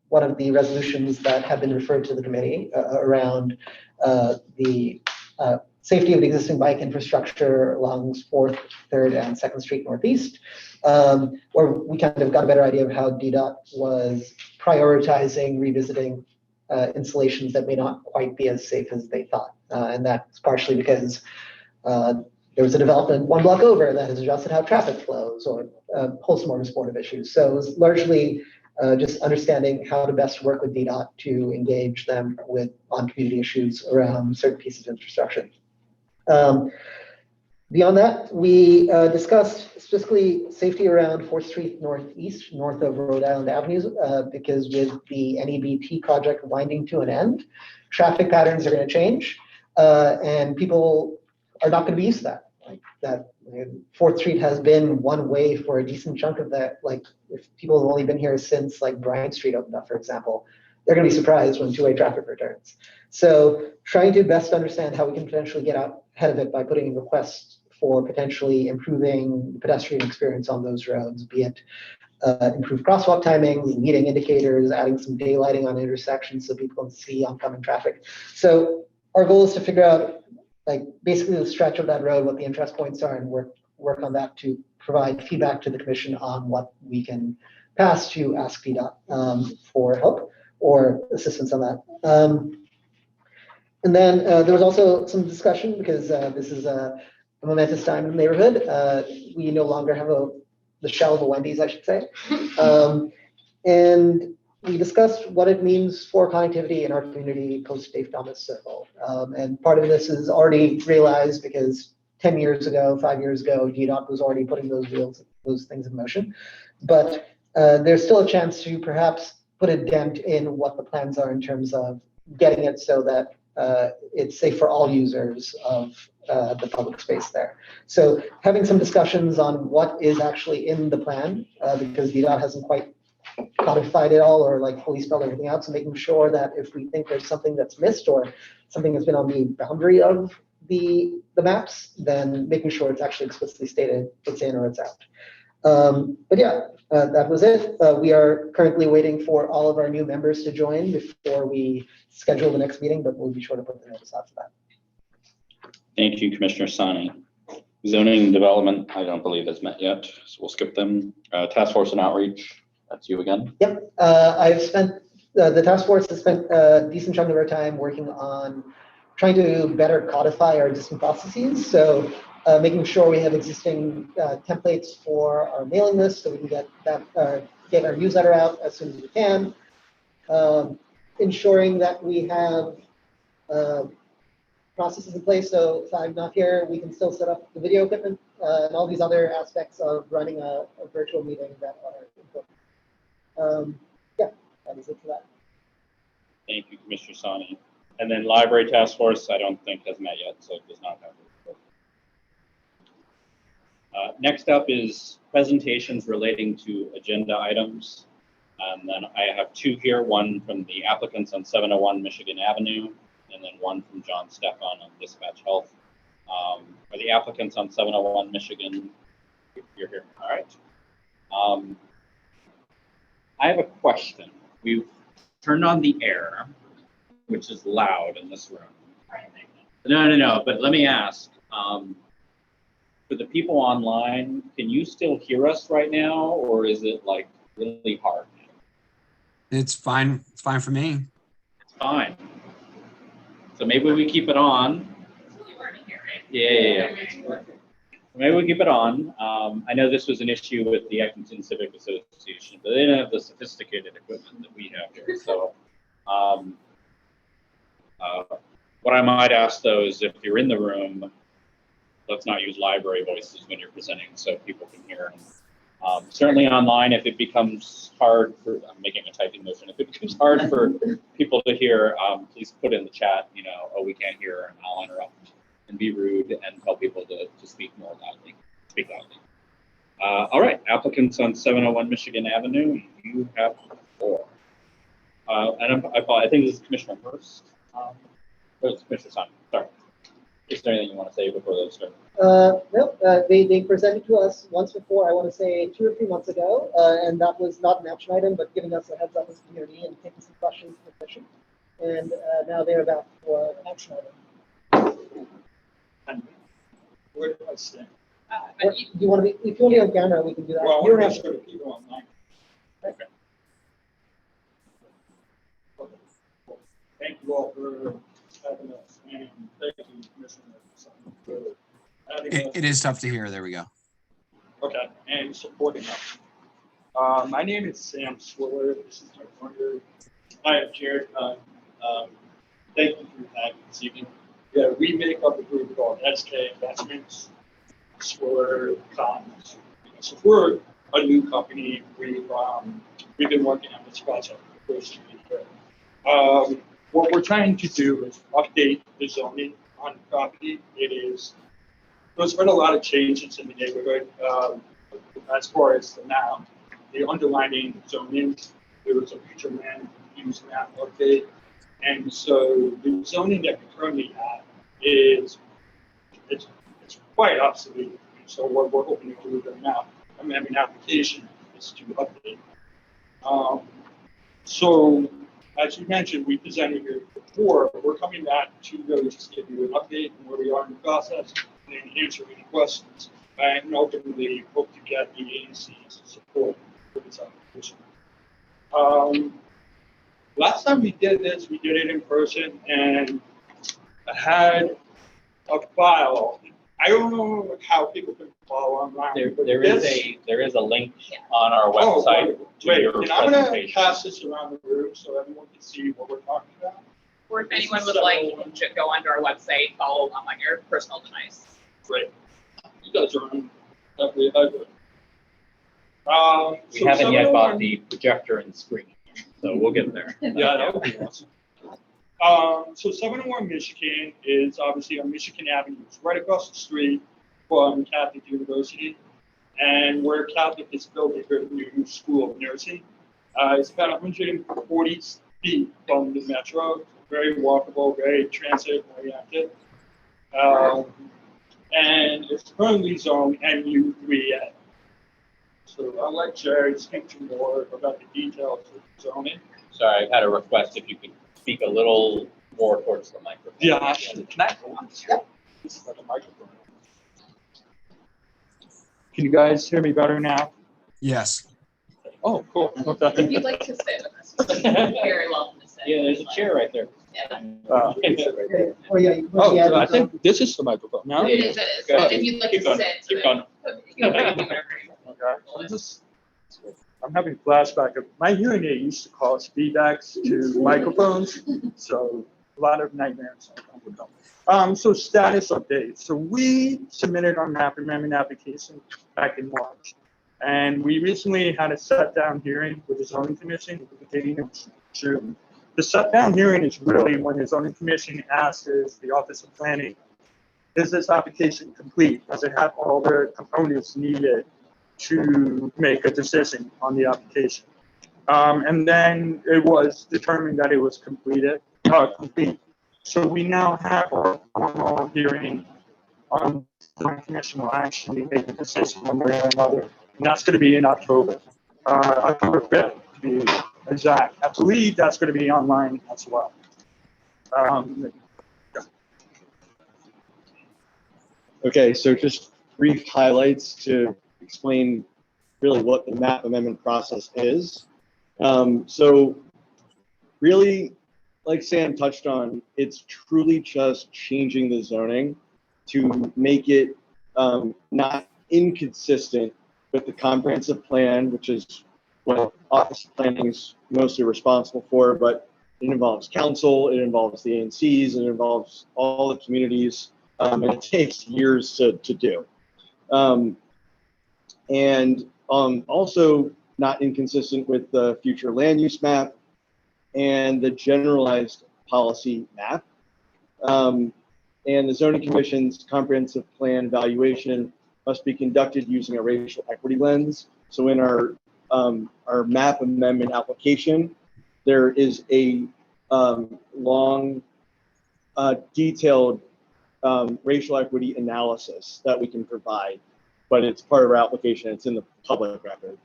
Speaker 4: One of the resolutions that have been referred to the committee around the safety of the existing bike infrastructure along 4th, 3rd, and 2nd Street Northeast, where we kind of got a better idea of how DDOT was prioritizing revisiting installations that may not quite be as safe as they thought. And that's partially because there was a development one block over that has adjusted how traffic flows or a whole smorgasbord of issues. So it was largely just understanding how to best work with DDOT to engage them on community issues around certain pieces of infrastructure. Beyond that, we discussed specifically safety around 4th Street Northeast, north of Rhode Island Avenue, because with the NEBP project winding to an end, traffic patterns are going to change, and people are not going to be used to that. Like that, 4th Street has been one way for a decent chunk of that. Like if people have only been here since like Bryant Street opened up, for example, they're going to be surprised when two-way traffic returns. So trying to best understand how we can potentially get out ahead of it by putting in requests for potentially improving the pedestrian experience on those roads, be it improved crosswalk timing, leading indicators, adding some daylighting on intersections so people can see oncoming traffic. So our goal is to figure out like basically the stretch of that road, what the interest points are, and work on that to provide feedback to the commission on what we can pass to ask PDOT for help or assistance on that. And then there was also some discussion because this is a momentous time in the neighborhood. We no longer have the shell of a Wendy's, I should say. And we discussed what it means for connectivity in our community post Dave Thomas Circle. And part of this is already realized because 10 years ago, 5 years ago, DDOT was already putting those things in motion. But there's still a chance to perhaps put a dent in what the plans are in terms of getting it so that it's safe for all users of the public space there. So having some discussions on what is actually in the plan, because DDOT hasn't quite codified it all or like fully spelled everything out. So making sure that if we think there's something that's missed or something that's been on the boundary of the maps, then making sure it's actually explicitly stated it's in or it's out. But yeah, that was it. We are currently waiting for all of our new members to join before we schedule the next meeting, but we'll be sure to put the notice out for that.
Speaker 1: Thank you, Commissioner Sani. Zoning development, I don't believe has met yet, so we'll skip them. Task force and outreach, that's you again.
Speaker 4: Yep, I've spent, the task force has spent a decent chunk of our time working on trying to better codify our existing processes. So making sure we have existing templates for our mailing list so we can get our newsletter out as soon as we can. Ensuring that we have processes in place so if I'm not here, we can still set up the video equipment and all these other aspects of running a virtual meeting that are important. Yeah, that is it for that.
Speaker 1: Thank you, Commissioner Sani. And then library task force, I don't think has met yet, so it does not have. Next up is presentations relating to agenda items. And then I have two here, one from the applicants on 701 Michigan Avenue, and then one from John Stefan on Dispatch Health. For the applicants on 701 Michigan, you're here, all right. I have a question. We've turned on the air, which is loud in this room. No, but let me ask. For the people online, can you still hear us right now, or is it like really hard?
Speaker 5: It's fine. It's fine for me.
Speaker 1: It's fine. So maybe we keep it on. Yeah. Maybe we keep it on. I know this was an issue with the Eckington Civic Association, but they didn't have the sophisticated equipment that we have here. So what I might ask though is if you're in the room, let's not use library voices when you're presenting so people can hear. Certainly online, if it becomes hard for, I'm making a typing motion, if it becomes hard for people to hear, please put in the chat, oh, we can't hear, and I'll interrupt and be rude and tell people to speak more loudly, speak loudly. All right, applicants on 701 Michigan Avenue, you have the floor. And I think this is Commissioner Hurst. It's Commissioner Simon, sorry. Is there anything you want to say before those start?
Speaker 4: No, they presented to us once before, I want to say 2 or 3 months ago, and that was not an action item, but giving us a heads up as a community and taking some questions from the commission. And now they're back for an action item.
Speaker 11: Where do I stand?
Speaker 4: Do you want to be, if you want to be on camera, we can do that.
Speaker 11: Well,
Speaker 4: You don't
Speaker 11: I
Speaker 4: have
Speaker 11: want to keep it online.
Speaker 1: Okay.
Speaker 11: Thank you all for having us, and thank you, Commissioner, for having us.
Speaker 5: It is tough to hear. There we go.
Speaker 11: Okay, and supporting us. My name is Sam Swiller. This is my partner. Hi, I'm Jared. Thank you for your time this evening. Yeah, we make up a group called SK Investments, Swiller, Cons. So we're a new company. We've been working on this project for the first year. What we're trying to do is update the zoning on the property. There's been a lot of changes in the neighborhood as far as the map, the underlining zoning. There was a future land use map update. And so the zoning that we currently have it's quite obsolete. So what we're hoping to do with the map amendment application is to update. So as you mentioned, we presented here before, we're coming back to really just give you an update on where we are in the process and answer any questions. And ultimately hope to get the ANC's support for this application. Last time we did this, we did it in person, and I had a file. I don't know how people can follow online.
Speaker 1: There is a link on our website to
Speaker 11: Great.
Speaker 1: your
Speaker 11: And I'm gonna
Speaker 1: presentation.
Speaker 11: pass this around the room so everyone can see what we're talking about.
Speaker 12: Or if anyone would like, you can go onto our website, follow along on your personal device.
Speaker 11: Great. You guys are on every
Speaker 1: We haven't yet bought the projector and screen, so we'll get there.
Speaker 11: Yeah, that would be awesome. So 701 Michigan is obviously on Michigan Avenue. It's right across the street from Catholic University, and where Catholic is building their new school of nursing. It's about 140 feet from the metro, very walkable, very transit oriented. And it's currently zoned NU3A. So I'll let Jared speak to more about the details of the zoning.
Speaker 1: Sorry, I've had a request if you could speak a little more towards the microphone.
Speaker 11: Yeah, can I go on? This is like a microphone. Can you guys hear me better now?
Speaker 5: Yes.
Speaker 11: Oh, cool.
Speaker 12: If you'd like to sit with us, you're very welcome to sit.
Speaker 1: Yeah, there's a chair right there.
Speaker 12: Yeah.
Speaker 4: Oh, yeah.
Speaker 11: Oh, I think this is the microphone. No?
Speaker 12: It is.
Speaker 1: Go ahead.
Speaker 12: If you'd like
Speaker 1: Keep
Speaker 12: to
Speaker 1: going.
Speaker 12: sit.
Speaker 1: Keep
Speaker 12: so
Speaker 1: going.
Speaker 12: that you can do whatever you want.
Speaker 11: Okay. I'm having flashback of my hearing aid used to cause feedbacks to microphones, so a lot of nightmares. So status update. So we submitted our map amendment application back in March, and we recently had a sit-down hearing with the zoning commission at the beginning of June. The sit-down hearing is really when the zoning commission asks the Office of Planning, is this application complete? Does it have all the components needed to make a decision on the application? And then it was determined that it was complete. So we now have our formal hearing on the commission will actually make a decision one way or another. And that's going to be in October, October 5th to be exact. I believe that's going to be online as well.
Speaker 13: Okay, so just brief highlights to explain really what the map amendment process is. So really, like Sam touched on, it's truly just changing the zoning to make it not inconsistent with the comprehensive plan, which is what Office of Planning is mostly responsible for, but it involves council, it involves the ANCs, it involves all the communities, and it takes years to do. And also not inconsistent with the future land use map and the generalized policy map. And the zoning commission's comprehensive plan evaluation must be conducted using a racial equity lens. So in our map amendment application, there is a long, detailed racial equity analysis that we can provide, but it's part of our application. It's in the public record.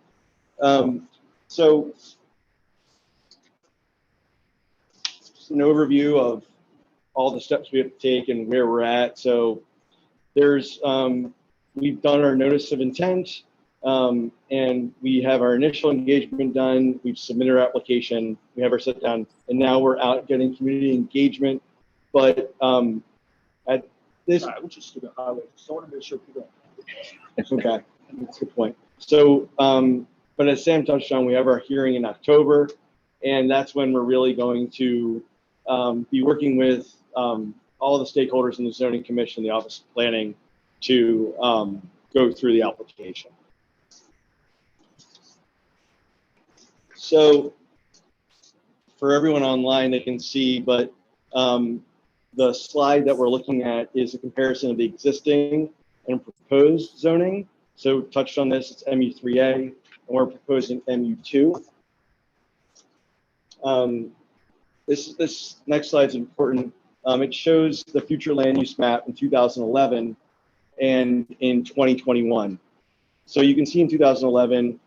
Speaker 13: So just an overview of all the steps we have to take and where we're at. So there's, we've done our notice of intent, and we have our initial engagement done. We've submitted our application, we have our sit down, and now we're out getting community engagement. But at this,
Speaker 11: I was just going to highlight, so I want to make sure people.
Speaker 13: okay, that's a good point. So But as Sam touched on, we have our hearing in October, and that's when we're really going to be working with all the stakeholders in the Zoning Commission, the Office of Planning, to go through the application. So for everyone online, they can see, but the slide that we're looking at is a comparison of the existing and proposed zoning. So touched on this, it's MU3A, and we're proposing MU2. This next slide is important. It shows the future land use map in 2011 and in 2021. So you can see in 2011,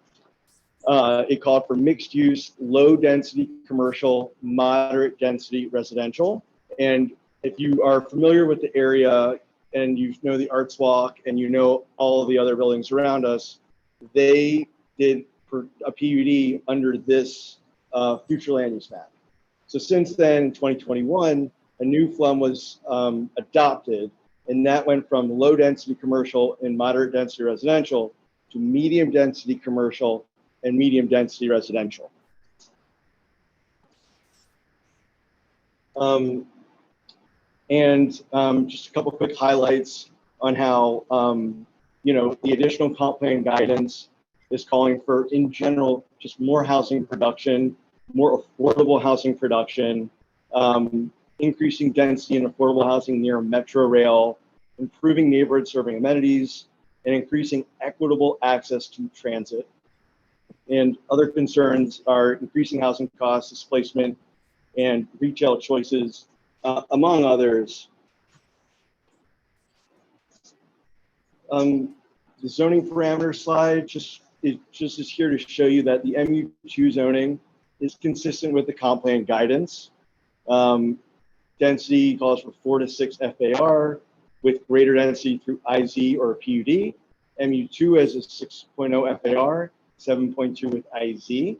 Speaker 13: it called for mixed use, low density commercial, moderate density residential. And if you are familiar with the area and you know the Arts Walk and you know all of the other buildings around us, they did a PUD under this future land use map. So since then, in 2021, a new FLUM was adopted, and that went from low density commercial and moderate density residential to medium density commercial and medium density residential. Just a couple quick highlights on how, the additional comp plan guidance is calling for, in general, just more housing production, more affordable housing production, increasing density and affordable housing near metro rail, improving neighborhood serving amenities, and increasing equitable access to transit. And other concerns are increasing housing costs, displacement, and retail choices, among others. The zoning parameter slide just is here to show you that the MU2 zoning is consistent with the comp plan guidance. Density calls for 4 to 6 FAR with greater density through IZ or PUD. MU2 has a 6.0 FAR, 7.2 with IZ.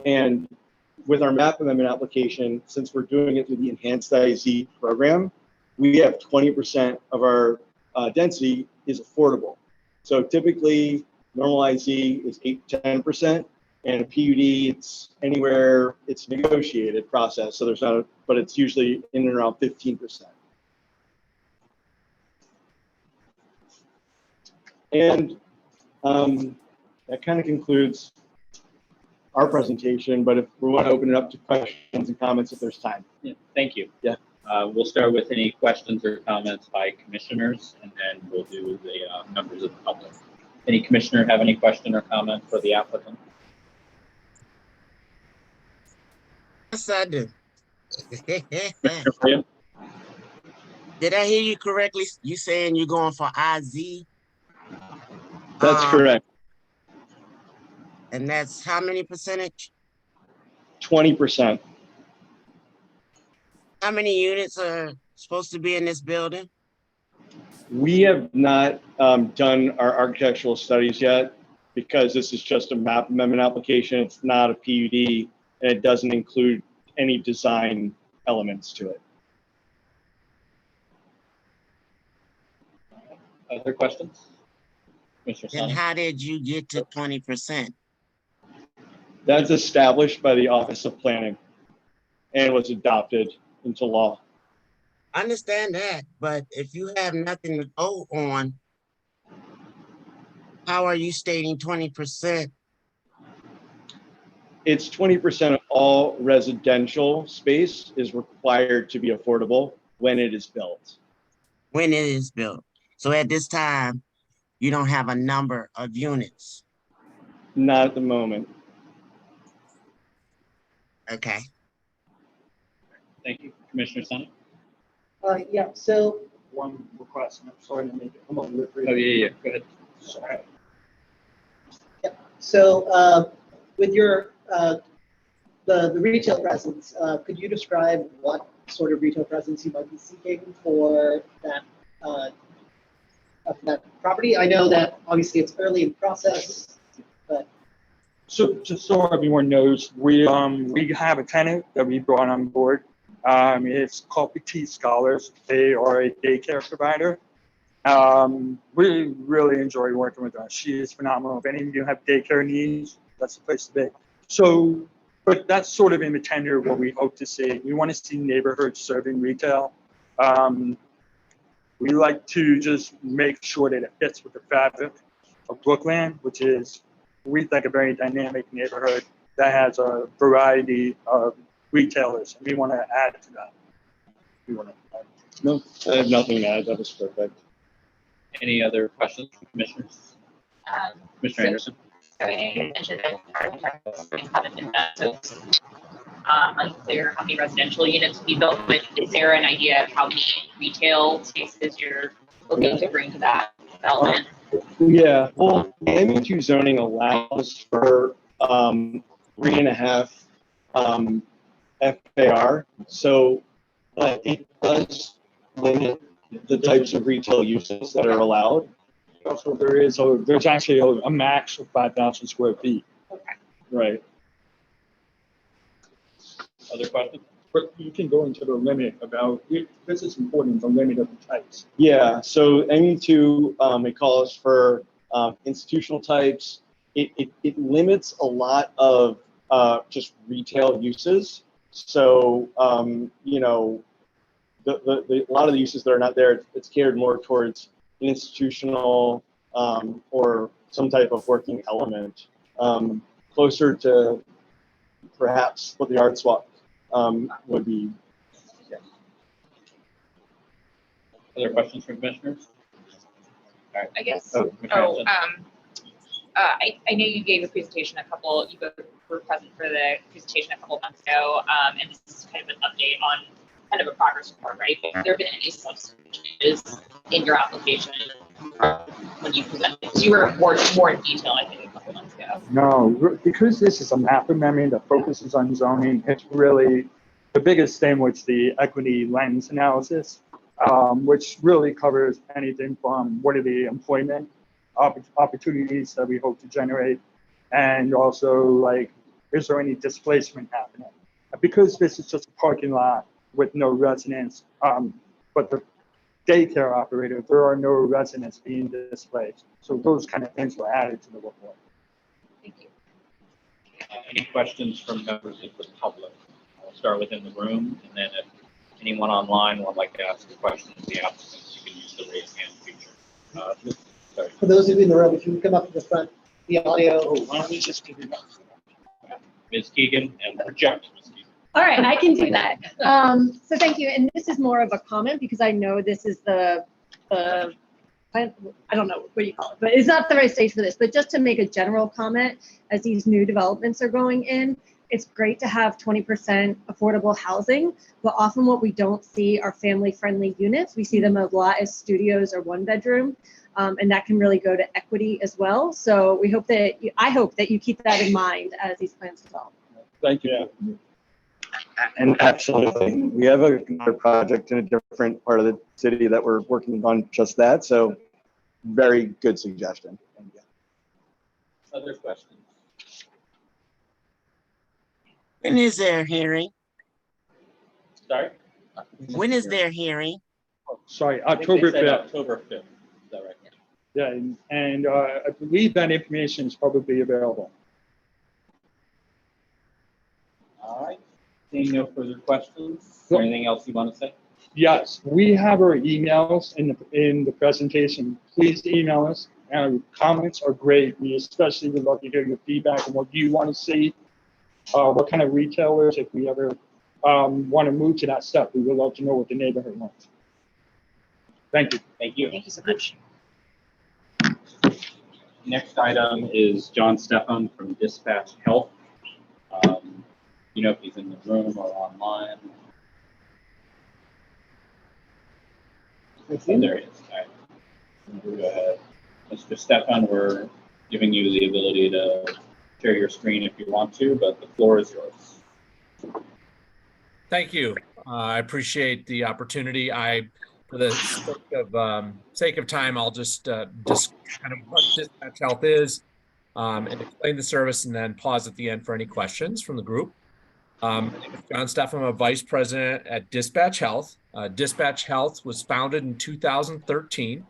Speaker 13: And with our map amendment application, since we're doing it through the enhanced IZ program, we have 20% of our density is affordable. So typically, normal IZ is 8 to 10%, and a PUD, it's anywhere, it's a negotiated process. So there's not a, but it's usually in and around 15%. And that kind of concludes our presentation, but if we want to open it up to questions and comments if there's time.
Speaker 1: Yeah, thank you.
Speaker 13: Yeah.
Speaker 1: We'll start with any questions or comments by commissioners, and then we'll do the members of the public. Any commissioner have any question or comment for the applicant?
Speaker 8: Yes, I do.
Speaker 1: Commissioner Freya?
Speaker 8: Did I hear you correctly? You saying you're going for IZ?
Speaker 13: That's correct.
Speaker 8: And that's how many percentage?
Speaker 13: 20%.
Speaker 8: How many units are supposed to be in this building?
Speaker 13: We have not done our architectural studies yet because this is just a map amendment application. It's not a PUD, and it doesn't include any design elements to it.
Speaker 1: Other questions? Mr.
Speaker 8: And how did you get to 20%?
Speaker 13: That's established by the Office of Planning and was adopted into law.
Speaker 8: I understand that, but if you have nothing to go on, how are you stating 20%?
Speaker 13: It's 20% of all residential space is required to be affordable when it is built.
Speaker 8: When it is built. So at this time, you don't have a number of units.
Speaker 13: Not at the moment.
Speaker 8: Okay.
Speaker 1: Thank you. Commissioner Sonnet?
Speaker 4: Yeah, so
Speaker 11: One request, and I'm sorry to make it a little bit.
Speaker 1: Oh, yeah, go ahead.
Speaker 11: Sorry.
Speaker 4: So with your the retail presence, could you describe what sort of retail presence you might be seeking for that property? I know that obviously it's early in the process, but
Speaker 11: So just so everyone knows, we have a tenant that we brought on board. It's called Petite Scholars. They are a daycare provider. We really enjoy working with her. She is phenomenal. If any of you have daycare needs, that's the place to be. So, but that's sort of in the tenure of what we hope to see. We want to see neighborhoods serving retail. We like to just make sure that it fits with the fabric of Brookland, which is, we think, a very dynamic neighborhood that has a variety of retailers. We want to add to that.
Speaker 13: No, I have nothing to add. That was perfect.
Speaker 1: Any other questions from commissioners? Commissioner Anderson?
Speaker 12: So I know you mentioned that haven't been done, so it's unclear how many residential units will be built, but is there an idea of how many retail spaces you're looking to bring to that development?
Speaker 13: Yeah, well, the MU2 zoning allows for 3.5 FAR, so it does limit the types of retail uses that are allowed.
Speaker 11: Also, there's actually a max of 5,000 square feet.
Speaker 12: Okay.
Speaker 13: Right.
Speaker 1: Other questions?
Speaker 11: But you can go into the limit about, this is important, the limit of the types.
Speaker 13: Yeah, so MU2, it calls for institutional types. It limits a lot of just retail uses. So, you know, a lot of the uses that are not there, it's geared more towards an institutional or some type of working element, closer to perhaps what the art swap would be. Yeah.
Speaker 1: Other questions from commissioners? All right.
Speaker 12: I guess.
Speaker 1: Oh,
Speaker 12: I know you gave a presentation you both were present for the presentation a couple months ago, and this is kind of an update on kind of a progress report, right? Have there been any substantive changes in your application when you presented? Because you were more in detail, I think, a couple months ago.
Speaker 11: No, because this is a map amendment that focuses on zoning, it's really, the biggest thing was the equity lens analysis, which really covers anything from what are the employment opportunities that we hope to generate, and also, like, is there any displacement happening? Because this is just a parking lot with no residents, but the daycare operator, there are no residents being displaced. So those kind of things were added to the report.
Speaker 12: Thank you.
Speaker 1: Any questions from members of the public? I'll start within the room, and then if anyone online would like to ask a question of the applicants, you can use the raise hand feature. Sorry.
Speaker 4: For those of you in the room, if you can come up to the front, the audio.
Speaker 1: Why don't we just give you Ms. Keegan and project Ms. Keegan.
Speaker 2: All right, I can do that. So thank you. And this is more of a comment because I know this is I don't know what you call it, but it's not the right stage for this. But just to make a general comment, as these new developments are going in, it's great to have 20% affordable housing, but often what we don't see are family-friendly units. We see them a lot as studios or one-bedroom. And that can really go to equity as well. So we hope that I hope that you keep that in mind as these plans develop.
Speaker 13: Thank you. And absolutely, we have another project in a different part of the city that we're working on just that. So very good suggestion.
Speaker 1: Other questions?
Speaker 8: When is their hearing?
Speaker 1: Sorry?
Speaker 8: When is their hearing?
Speaker 11: Sorry,
Speaker 1: I think they
Speaker 11: October
Speaker 1: said
Speaker 11: 5th.
Speaker 1: October 5th. Is that right?
Speaker 11: Yeah, and I believe that information is probably available.
Speaker 1: All right. Seeing no further questions, is there anything else you want to say?
Speaker 11: Yes, we have our emails in the presentation. Please email us. Comments are great. We especially would love to hear your feedback on what you want to see. What kind of retailers, if we ever want to move to that step, we would love to know what the neighborhood wants. Thank you.
Speaker 1: Thank you.
Speaker 12: Thank you so much.
Speaker 1: Next item is John Stefan from Dispatch Health. You know if he's in the room or online. Oh, there he is. All right. Go ahead. Mr. Stefan, we're giving you the ability to share your screen if you want to, but the floor is yours.
Speaker 14: Thank you. I appreciate the opportunity. For the sake of time, I'll just kind of what Dispatch Health is and explain the service, and then pause at the end for any questions from the group. My name is John Stefan. I'm a vice president at Dispatch Health. Dispatch Health was founded in 2013.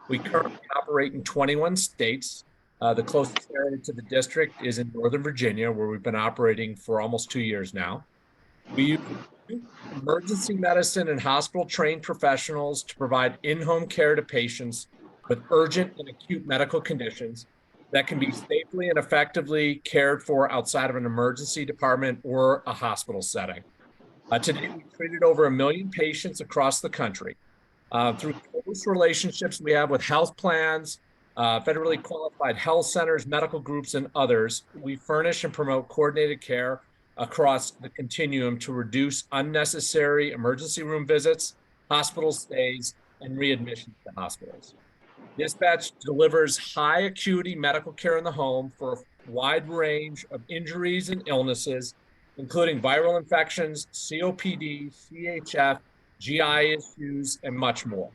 Speaker 14: We currently operate in 21 states. The closest area to the district is in Northern Virginia, where we've been operating for almost 2 years now. We use emergency medicine and hospital-trained professionals to provide in-home care to patients with urgent and acute medical conditions that can be safely and effectively cared for outside of an emergency department or a hospital setting. Today, we've treated over 1 million patients across the country. Through close relationships we have with health plans, federally qualified health centers, medical groups, and others, we furnish and promote coordinated care across the continuum to reduce unnecessary emergency room visits, hospital stays, and readmissions to hospitals. Dispatch delivers high acuity medical care in the home for a wide range of injuries and illnesses, including viral infections, COPD, CHF, GI issues, and much more.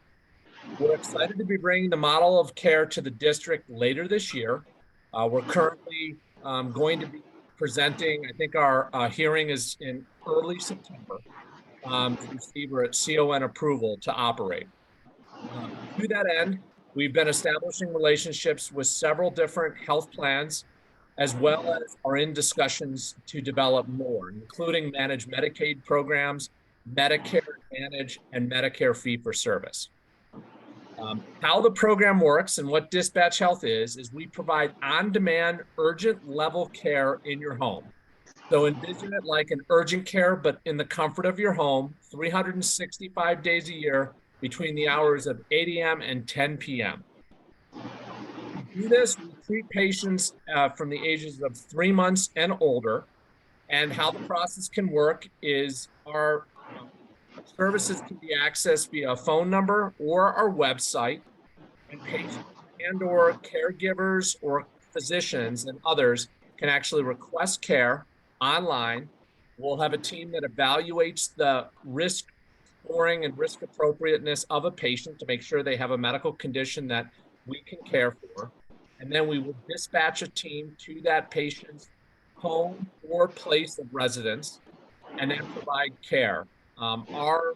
Speaker 14: We're excited to be bringing the model of care to the district later this year. We're currently going to be presenting, I think our hearing is in early September, to receive our CON approval to operate. To that end, we've been establishing relationships with several different health plans, as well as are in discussions to develop more, including managed Medicaid programs, Medicare Advantage, and Medicare fee-for-service. How the program works and what Dispatch Health is we provide on-demand urgent level care in your home. So envision it like an urgent care, but in the comfort of your home, 365 days a year between the hours of 8 a.m. and 10 p.m. To do this, we treat patients from the ages of 3 months and older. And how the process can work is our services can be accessed via a phone number or our website, and patients and or caregivers or physicians and others can actually request care online. We'll have a team that evaluates the risk scoring and risk appropriateness of a patient to make sure they have a medical condition that we can care for. And then we will dispatch a team to that patient's home or place of residence and then provide care. Our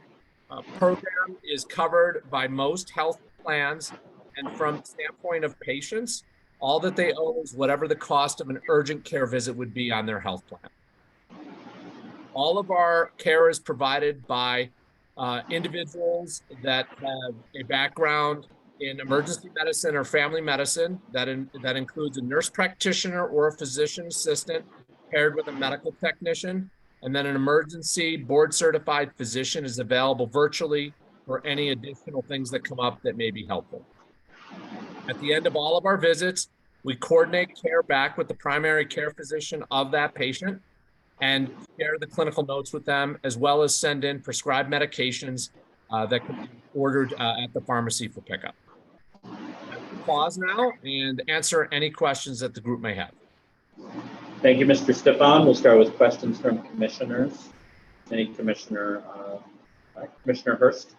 Speaker 14: program is covered by most health plans, and from the standpoint of patients, all that they owe is whatever the cost of an urgent care visit would be on their health plan. All of our care is provided by individuals that have a background in emergency medicine or family medicine. That includes a nurse practitioner or a physician assistant paired with a medical technician. And then an emergency board certified physician is available virtually for any additional things that come up that may be helpful. At the end of all of our visits, we coordinate care back with the primary care physician of that patient and share the clinical notes with them, as well as send in prescribed medications that can be ordered at the pharmacy for pickup. I'll pause now and answer any questions that the group may have.
Speaker 1: Thank you, Mr. Stefan. We'll start with questions from commissioners. Any commissioner, Commissioner Hurst?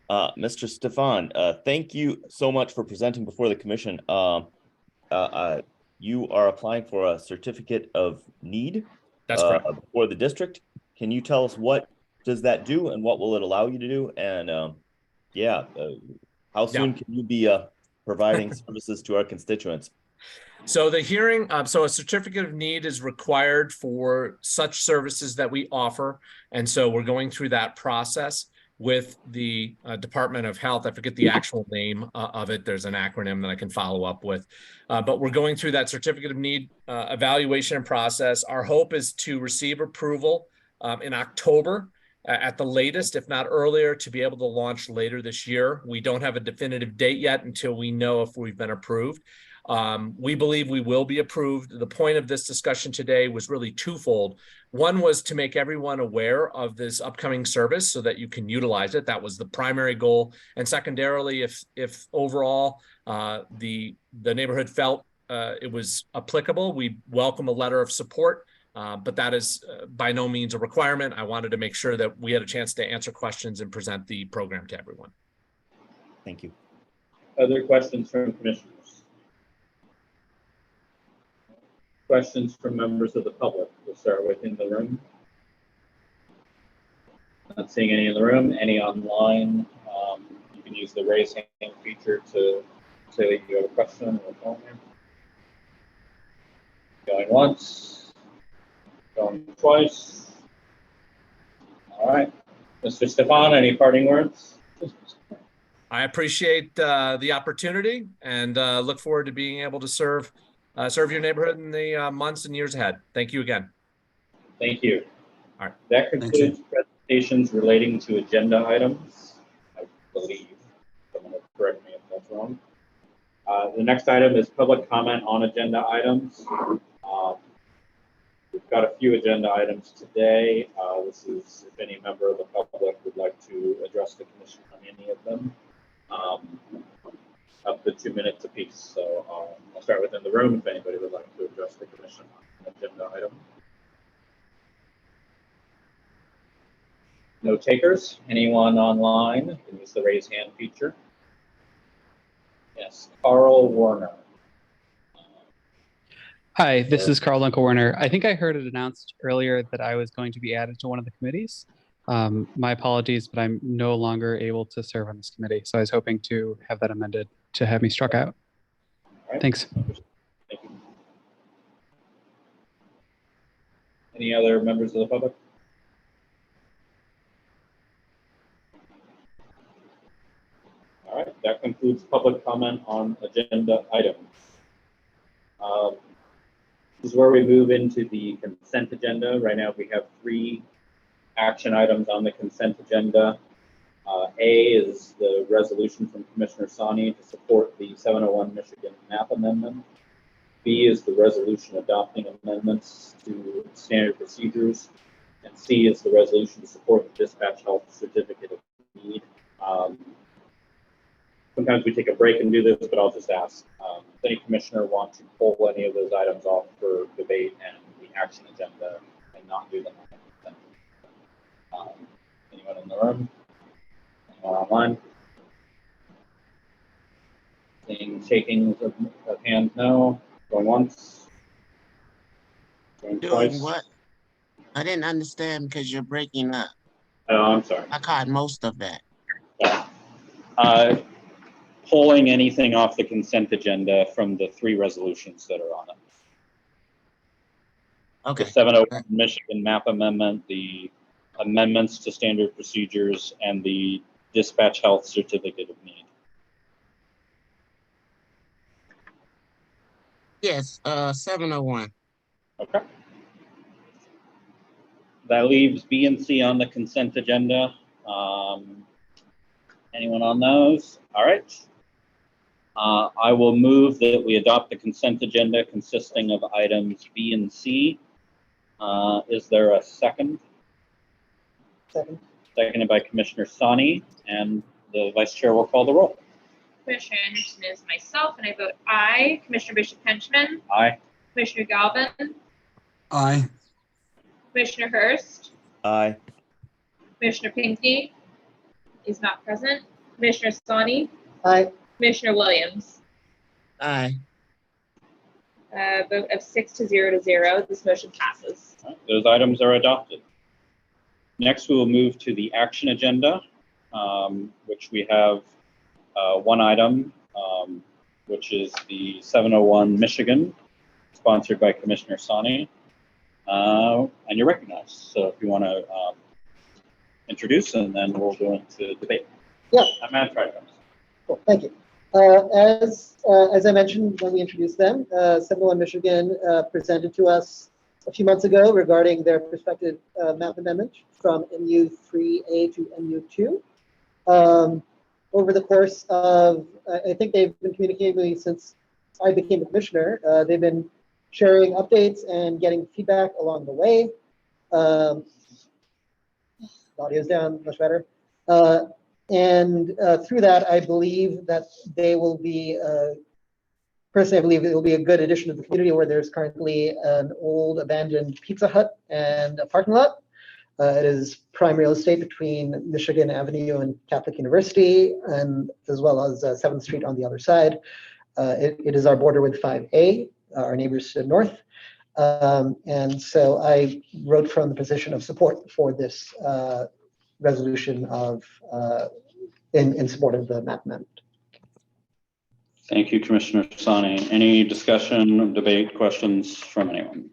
Speaker 10: Mr. Stefan, thank you so much for presenting before the commission. You are applying for a certificate of need.
Speaker 14: That's correct.
Speaker 10: For the district. Can you tell us what does that do and what will it allow you to do? And how soon can you be providing services to our constituents?
Speaker 14: So the hearing, so a certificate of need is required for such services that we offer. And so we're going through that process with the Department of Health. I forget the actual name of it. There's an acronym that I can follow up with. But we're going through that certificate of need evaluation process. Our hope is to receive approval in October at the latest, if not earlier, to be able to launch later this year. We don't have a definitive date yet until we know if we've been approved. We believe we will be approved. The point of this discussion today was really twofold. One was to make everyone aware of this upcoming service so that you can utilize it. That was the primary goal. And secondarily, if overall the neighborhood felt it was applicable, we welcome a letter of support. But that is by no means a requirement. I wanted to make sure that we had a chance to answer questions and present the program to everyone.
Speaker 10: Thank you.
Speaker 1: Other questions from commissioners? Questions from members of the public? We'll start with in the room. Not seeing any in the room. Any online? You can use the raise hand feature to say that you have a question or comment. Going once, going twice. All right, Mr. Stefan, any parting words?
Speaker 14: I appreciate the opportunity and look forward to being able to serve your neighborhood in the months and years ahead. Thank you again.
Speaker 1: Thank you.
Speaker 14: All right.
Speaker 1: That concludes presentations relating to agenda items, I believe. Someone will correct me if that's wrong. The next item is public comment on agenda items. We've got a few agenda items today. This is if any member of the public would like to address the commission on any of them. Up to 2 minutes apiece. So I'll start within the room if anybody would like to address the commission on an agenda item. No takers? Anyone online can use the raise hand feature. Yes, Carl Warner.
Speaker 15: Hi, this is Carl Dunkel-Werner. I think I heard it announced earlier that I was going to be added to one of the committees. My apologies, but I'm no longer able to serve on this committee. So I was hoping to have that amended to have me struck out.
Speaker 1: Right.
Speaker 15: Thanks.
Speaker 1: Thank you. Any other members of the public? All right, that concludes public comment on agenda items. This is where we move into the consent agenda. Right now we have 3 action items on the consent agenda. A is the resolution from Commissioner Sani to support the 701 Michigan map amendment. B is the resolution adopting amendments to standard procedures. And C is the resolution to support the dispatch health certificate of need. Sometimes we take a break and do this, but I'll just ask, does any commissioner want to pull any of those items off for debate and the action agenda and not do them on consent? Anyone in the room? Anyone online? Seeing shakings of hands, no. Going once. Going
Speaker 8: Doing
Speaker 1: twice.
Speaker 8: what? I didn't understand because you're breaking up.
Speaker 1: Oh, I'm sorry.
Speaker 8: I caught most of that.
Speaker 1: Yeah. Pulling anything off the consent agenda from the 3 resolutions that are on it.
Speaker 8: Okay.
Speaker 1: The 701 Michigan map amendment, the amendments to standard procedures, and the dispatch health certificate of need.
Speaker 8: Yes, 701.
Speaker 1: Okay. That leaves B and C on the consent agenda. Anyone on those? All right. I will move that we adopt the consent agenda consisting of items B and C. Is there a second?
Speaker 4: Second.
Speaker 1: Seconded by Commissioner Sani, and the Vice Chair will call the roll.
Speaker 12: Commissioner Anderson is myself, and I vote aye. Commissioner Bishop Henchman,
Speaker 1: Aye.
Speaker 12: Commissioner Galvin,
Speaker 5: Aye.
Speaker 12: Commissioner Hurst,
Speaker 10: Aye.
Speaker 12: Commissioner Pinckney is not present. Commissioner Sani,
Speaker 4: Aye.
Speaker 12: Commissioner Williams.
Speaker 8: Aye.
Speaker 12: Vote of 6 to 0. This motion passes.
Speaker 1: All right, those items are adopted. Next, we will move to the action agenda, which we have one item, which is the 701 Michigan, sponsored by Commissioner Sani. And you're recognized. So if you want to introduce, and then we'll go into debate.
Speaker 4: Yeah.
Speaker 1: I'm Matt Triton.
Speaker 4: Cool. Thank you. As I mentioned when we introduced them, 701 Michigan presented to us a few months ago regarding their prospective map amendment from MU3A to MU2. Over the course of, I think they've been communicating with me since I became a commissioner. They've been sharing updates and getting feedback along the way. Audio's down, much better. And through that, I believe that they will be, personally, I believe it will be a good addition to the community where there's currently an old abandoned Pizza Hut and a parking lot. It is prime real estate between Michigan Avenue and Catholic University, and as well as 7th Street on the other side. It is our border with 5A, our neighbors to the north. And so I wrote from the position of support for this resolution of in support of the map amendment.
Speaker 1: Thank you, Commissioner Sani. Any discussion, debate, questions from anyone?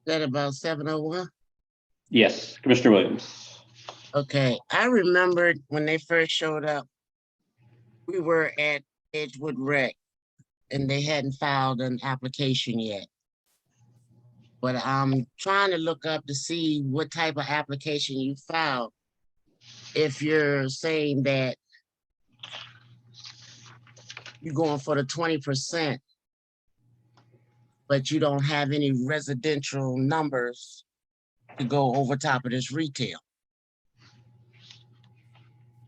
Speaker 8: That about 7:01?
Speaker 1: Yes, Commissioner Williams.
Speaker 8: Okay, I remembered when they first showed up, we were at Edgewood Rec and they hadn't filed an application yet. But I'm trying to look up to see what type of application you filed. If you're saying that you're going for the 20%, but you don't have any residential numbers to go over top of this retail.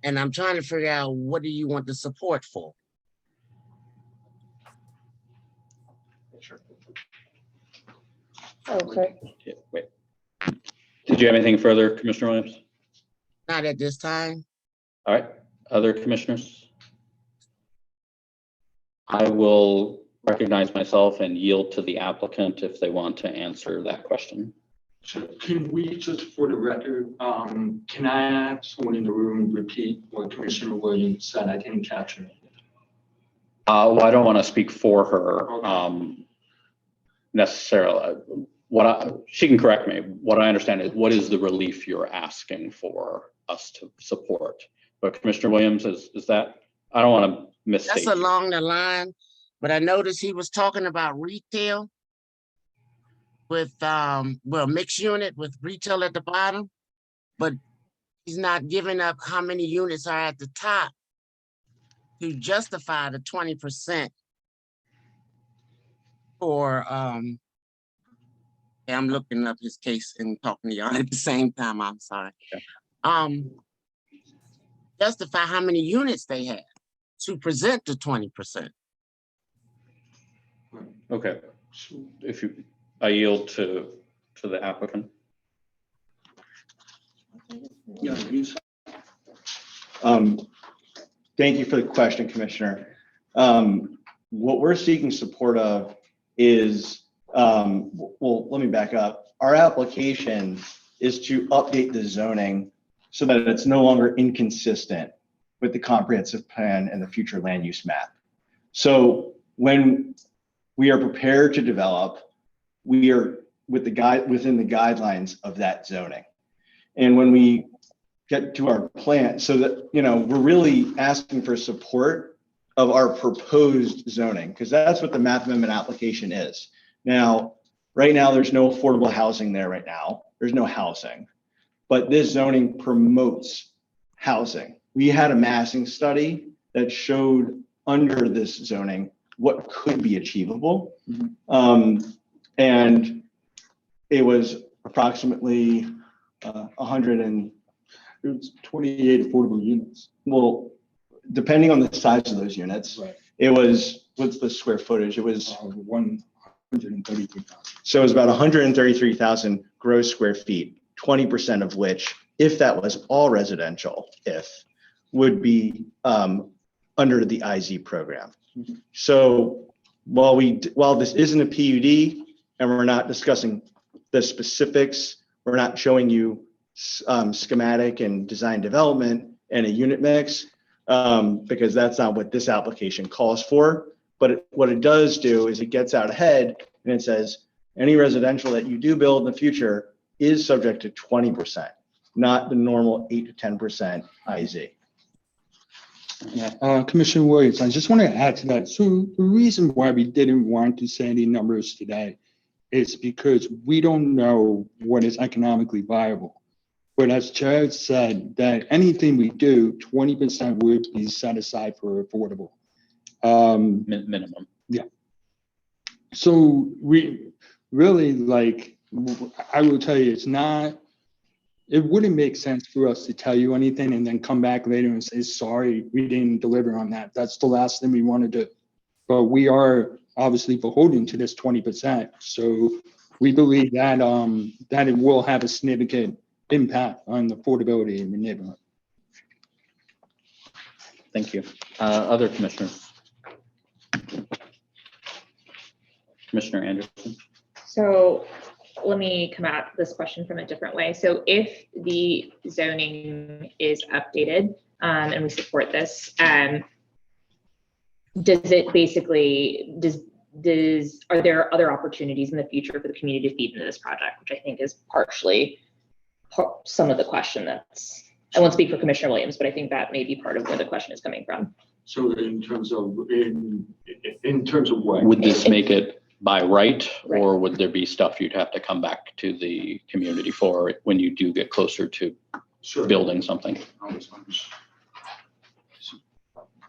Speaker 8: And I'm trying to figure out, what do you want the support for?
Speaker 9: Okay.
Speaker 1: Yeah, wait. Did you have anything further, Commissioner Williams?
Speaker 8: Not at this time.
Speaker 1: All right, other commissioners? I will recognize myself and yield to the applicant if they want to answer that question.
Speaker 11: So can we, just for the record, can I have someone in the room repeat what Commissioner Williams said? I didn't capture it.
Speaker 1: Well, I don't want to speak for her necessarily. She can correct me. What I understand is, what is the relief you're asking for us to support? But Commissioner Williams, is that, I don't want to misstate.
Speaker 8: That's along the line, but I noticed he was talking about retail with, well, mixed unit with retail at the bottom, but he's not giving up how many units are at the top to justify the 20% for, I'm looking up his case and talking to y'all at the same time, I'm sorry. Okay. Justify how many units they have to present the 20%.
Speaker 1: Okay, if you, I yield to the applicant.
Speaker 13: Yeah, thank you for the question, Commissioner. What we're seeking support of is, well, let me back up. Our application is to update the zoning so that it's no longer inconsistent with the comprehensive plan and the future land use map. So when we are prepared to develop, we are within the guidelines of that zoning. And when we get to our plan, so that, we're really asking for support of our proposed zoning, because that's what the map amendment application is. Now, right now, there's no affordable housing there right now. There's no housing, but this zoning promotes housing. We had a massing study that showed under this zoning what could be achievable. And it was approximately 128 affordable units. Well, depending on the size of those units, right. It was, what's the square footage? It was 133,000. So it was about 133,000 gross square feet, 20% of which, if that was all residential, would be under the IZ program. Mm-hmm. So while this isn't a PUD and we're not discussing the specifics, we're not showing you schematic and design development and a unit mix, because that's not what this application calls for. But what it does do is it gets out ahead and it says any residential that you do build in the future is subject to 20%, not the normal 8 to 10% IZ.
Speaker 11: Yeah, Commissioner Williams, I just want to add to that. So the reason why we didn't want to say any numbers today is because we don't know what is economically viable. But as Jared said, that anything we do, 20% would be set aside for affordable.
Speaker 1: Minimum.
Speaker 11: Yeah. So we really, I will tell you, it wouldn't make sense for us to tell you anything and then come back later and say, sorry, we didn't deliver on that. That's the last thing we want to do. But we are obviously beholden to this 20%. So we believe that that it will have a significant impact on the affordability in the neighborhood.
Speaker 1: Thank you. Other commissioners? Commissioner Anderson.
Speaker 9: So let me come at this question from a different way. So if the zoning is updated and we support this, does it basically, are there other opportunities in the future for the community to feed into this project, which I think is partially some of the question that's, I won't speak for Commissioner Williams, but I think that may be part of where the question is coming from.
Speaker 11: So in terms of what?
Speaker 1: Would this make it by right, or would there be stuff you'd have to come back to the community for when you do get closer to building something?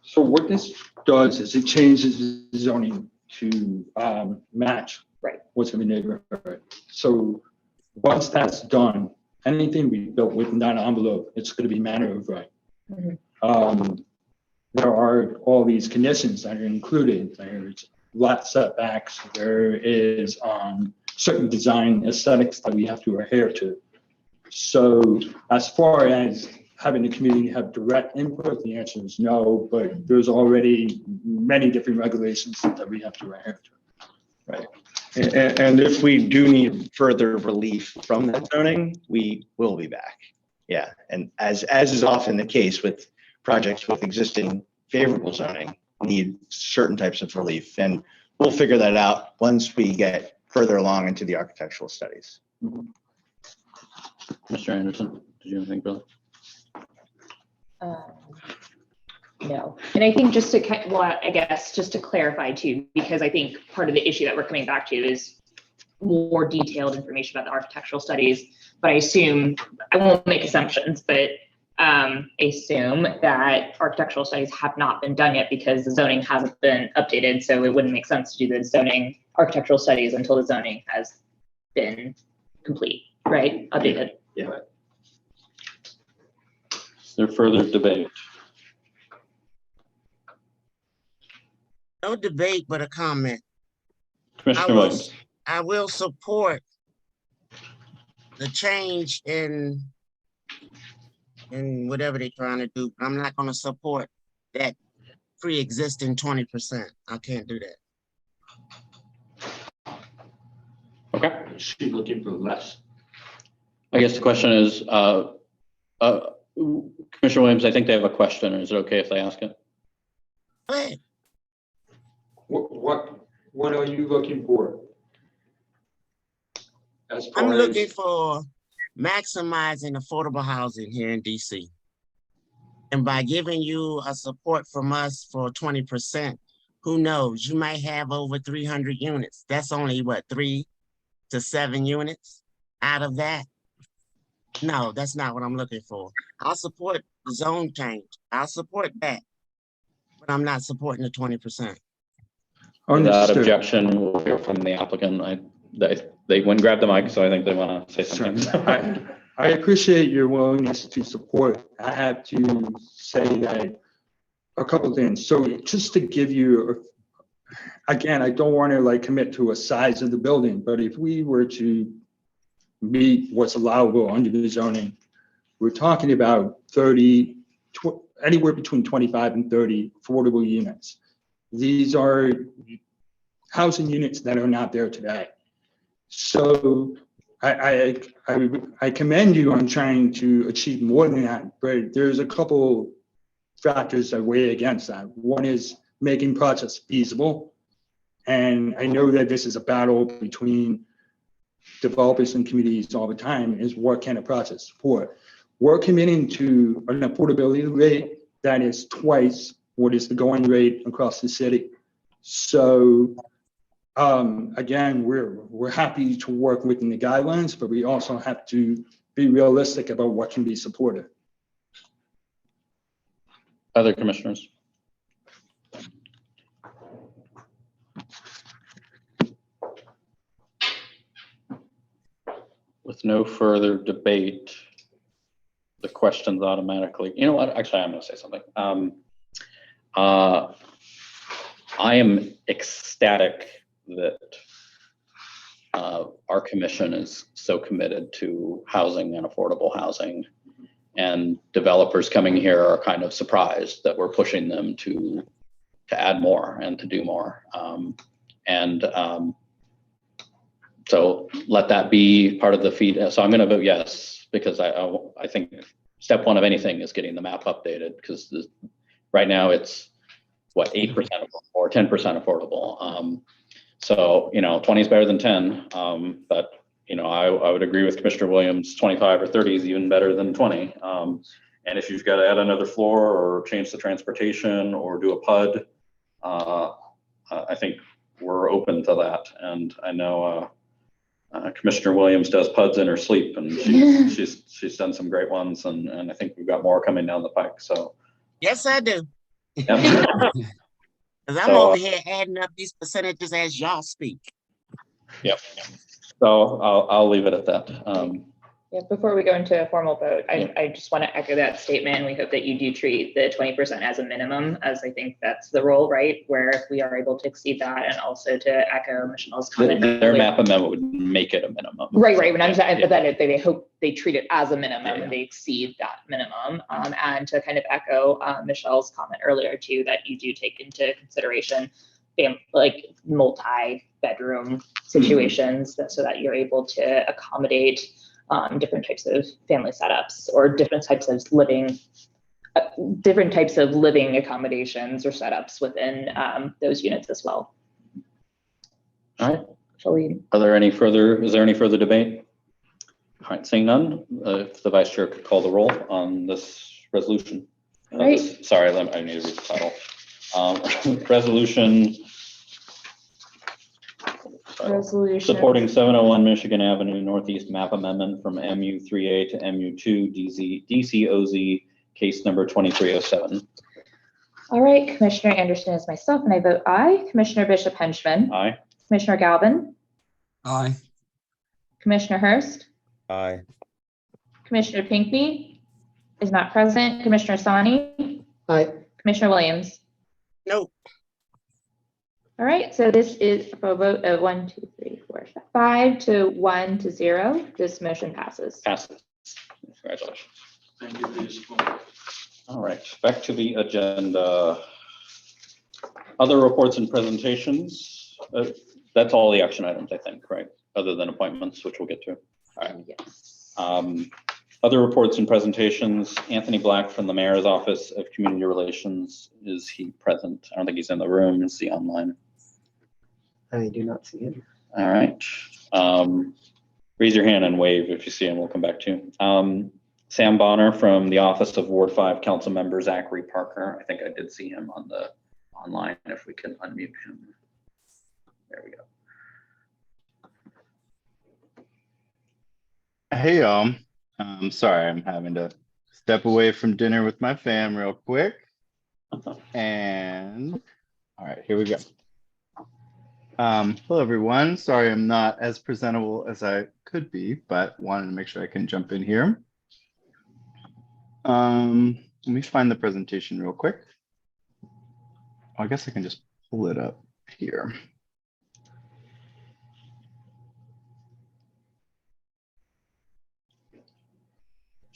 Speaker 11: So what this does is it changes the zoning to match what's in the neighborhood. So once that's done, anything we built within that envelope, it's going to be matter of right. There are all these conditions that are included. There's lot setbacks. There is certain design aesthetics that we have to adhere to. So as far as having the community have direct input, the answer is no, but there's already many different regulations that we have to adhere to.
Speaker 6: Right. And if we do need further relief from that zoning, we will be back. Yeah, and as is often the case with projects with existing favorable zoning, need certain types of relief, and we'll figure that out once we get further along into the architectural studies.
Speaker 1: Mr. Anderson, did you have anything, Bill?
Speaker 9: No, and I think just to well, I guess just to clarify too, because I think part of the issue that we're coming back to is more detailed information about the architectural studies. But I assume, I won't make assumptions, but assume that architectural studies have not been done yet because the zoning hasn't been updated. So it wouldn't make sense to do the zoning architectural studies until the zoning has been complete, right? Updated.
Speaker 6: Yeah.
Speaker 1: Is there further debate?
Speaker 8: No debate, but a comment.
Speaker 1: Commissioner Williams.
Speaker 8: I will support the change in whatever they're trying to do. I'm not going to support that pre-existing 20%. I can't do that.
Speaker 1: Okay.
Speaker 11: She's looking for less.
Speaker 1: I guess the question is, Commissioner Williams, I think they have a question. Is it okay if they ask it?
Speaker 8: Go ahead.
Speaker 11: What are you looking for?
Speaker 8: I'm looking for maximizing affordable housing here in DC. And by giving you a support from us for 20%, who knows, you might have over 300 units. That's only what, 3 to 7 units out of that? No, that's not what I'm looking for. I'll support the zone change. I'll support that, but I'm not supporting the 20%.
Speaker 1: Without objection, we'll hear from the applicant. They went and grabbed the mic, so I think they want to say something.
Speaker 11: I appreciate your willingness to support. I have to say that a couple of things. So just to give you, again, I don't want to like commit to a size of the building, but if we were to meet what's allowable under the zoning, we're talking about anywhere between 25 and 30 affordable units. These are housing units that are not there today. So I commend you on trying to achieve more than that, but there's a couple factors that weigh against that. One is making projects feasible. And I know that this is a battle between developers and communities all the time, is what can a project support? We're committing to an affordability rate that is twice what is the going rate across the city. So again, we're happy to work within the guidelines, but we also have to be realistic about what can be supported.
Speaker 1: Other commissioners? With no further debate, the questions automatically, you know what, actually, I'm gonna say something. I am ecstatic that our commission is so committed to housing and affordable housing, and developers coming here are kind of surprised that we're pushing them to add more and to do more. So let that be part of the feed. So I'm going to vote yes, because I think step one of anything is getting the map updated, because right now it's what, 8% or 10% affordable. So, 20 is better than 10. But, I would agree with Commissioner Williams, 25 or 30 is even better than 20. And if you've got to add another floor or change the transportation or do a PUD, I think we're open to that. And I know Commissioner Williams does PUDs in her sleep, and she's done some great ones, and I think we've got more coming down the pike. So
Speaker 8: Yes, I do.
Speaker 1: yeah.
Speaker 8: Because I'm
Speaker 1: So,
Speaker 8: over here adding up these percentages as y'all speak.
Speaker 1: Yep. So I'll leave it at that.
Speaker 9: Yeah, before we go into a formal vote, I just want to echo that statement. And we hope that you do treat the 20% as a minimum, as I think that's the role, right? Where if we are able to exceed that, and also to echo Michelle's comment.
Speaker 1: Their map amendment would make it a minimum.
Speaker 9: Right. When I'm saying
Speaker 1: Yeah.
Speaker 9: that they hope they treat it as a minimum
Speaker 1: Yeah.
Speaker 9: and they exceed that minimum. And to kind of echo Michelle's comment earlier too, that you do take into consideration like multi-bedroom situations, so that you're able to accommodate different types of family setups or different types of living accommodations or setups within those units as well.
Speaker 1: All right.
Speaker 9: Shall we?
Speaker 1: Is there any further debate? All right, seeing none, if the vice chair could call the roll on this resolution.
Speaker 9: Right.
Speaker 1: Sorry, I need to read the title. Resolution supporting 701 Michigan Avenue Northeast map amendment from MU3A to MU2 DCOZ case number 2307.
Speaker 9: All right, Commissioner Anderson is myself, and I vote aye. Commissioner Bishop Henchman.
Speaker 1: Aye.
Speaker 9: Commissioner Galvin.
Speaker 5: Aye.
Speaker 9: Commissioner Hurst.
Speaker 10: Aye.
Speaker 9: Commissioner Pinkney is not present. Commissioner Sani.
Speaker 4: Aye.
Speaker 9: Commissioner Williams.
Speaker 8: Nope.
Speaker 9: All right, so this is a vote of 1, 2, 3, 4, 5 to 1 to 0. This motion passes.
Speaker 1: Passes. Congratulations.
Speaker 11: Thank you for your support.
Speaker 1: All right, back to the agenda. Other reports and presentations. That's all the action items, I think, right? Other than appointments, which we'll get to. All right.
Speaker 9: Yes.
Speaker 1: Other reports and presentations. Anthony Black from the Mayor's Office of Community Relations. Is he present? I don't think he's in the room. Is he online?
Speaker 4: I do not see him.
Speaker 1: All right. Raise your hand and wave if you see him. We'll come back to you. Sam Bonner from the Office of Ward 5 Council Member Zachary Parker. I think I did see him on the online. If we can unmute him. There we go.
Speaker 6: Hey, y'all. I'm sorry, I'm having to step away from dinner with my fam real quick. And all right, here we go. Hello, everyone. Sorry, I'm not as presentable as I could be, but wanted to make sure I can jump in here. Let me find the presentation real quick. I guess I can just pull it up here.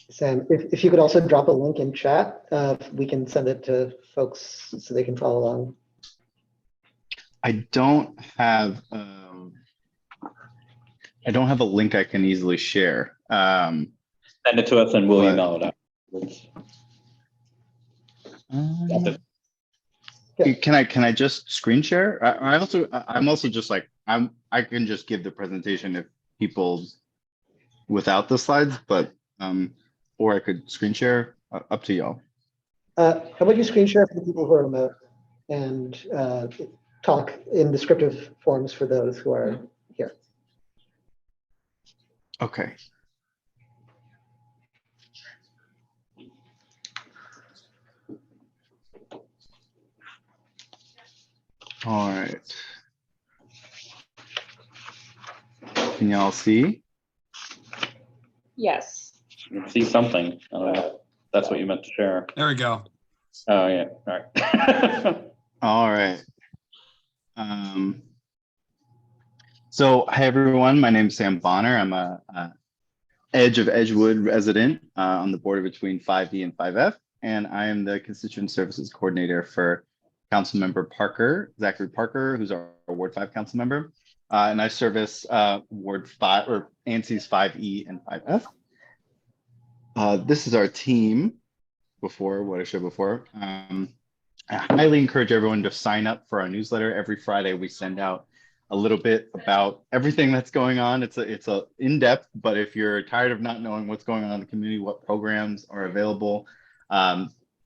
Speaker 4: Sam, if you could also drop a link in chat, we can send it to folks so they can follow along.
Speaker 6: I don't have a link I can easily share.
Speaker 1: Send it to us and we'll email it out.
Speaker 6: Can I just screen share? I'm also just like I can just give the presentation if people without the slides, but or I could screen share. Up to y'all.
Speaker 4: How about you screen share for the people who are remote and talk in descriptive forms for those who are here.
Speaker 6: Okay. All right. Can y'all see?
Speaker 9: Yes.
Speaker 1: You can see something. That's what you meant to share.
Speaker 5: There we go.
Speaker 1: Oh, yeah. All right.
Speaker 6: All right. So, hi, everyone. My name is Sam Bonner. I'm a Edge of Edgewood resident on the border between 5E and 5F, and I am the Constituent Services Coordinator for Councilmember Parker, Zachary Parker, who's our Ward 5 council member. And I service Ward 5 or ANC's 5E and 5F. This is our team before what I showed before.
Speaker 16: I highly encourage everyone to sign up for our newsletter. Every Friday, we send out a little bit about everything that's going on. It's a in-depth, but if you're tired of not knowing what's going on in the community, what programs are available,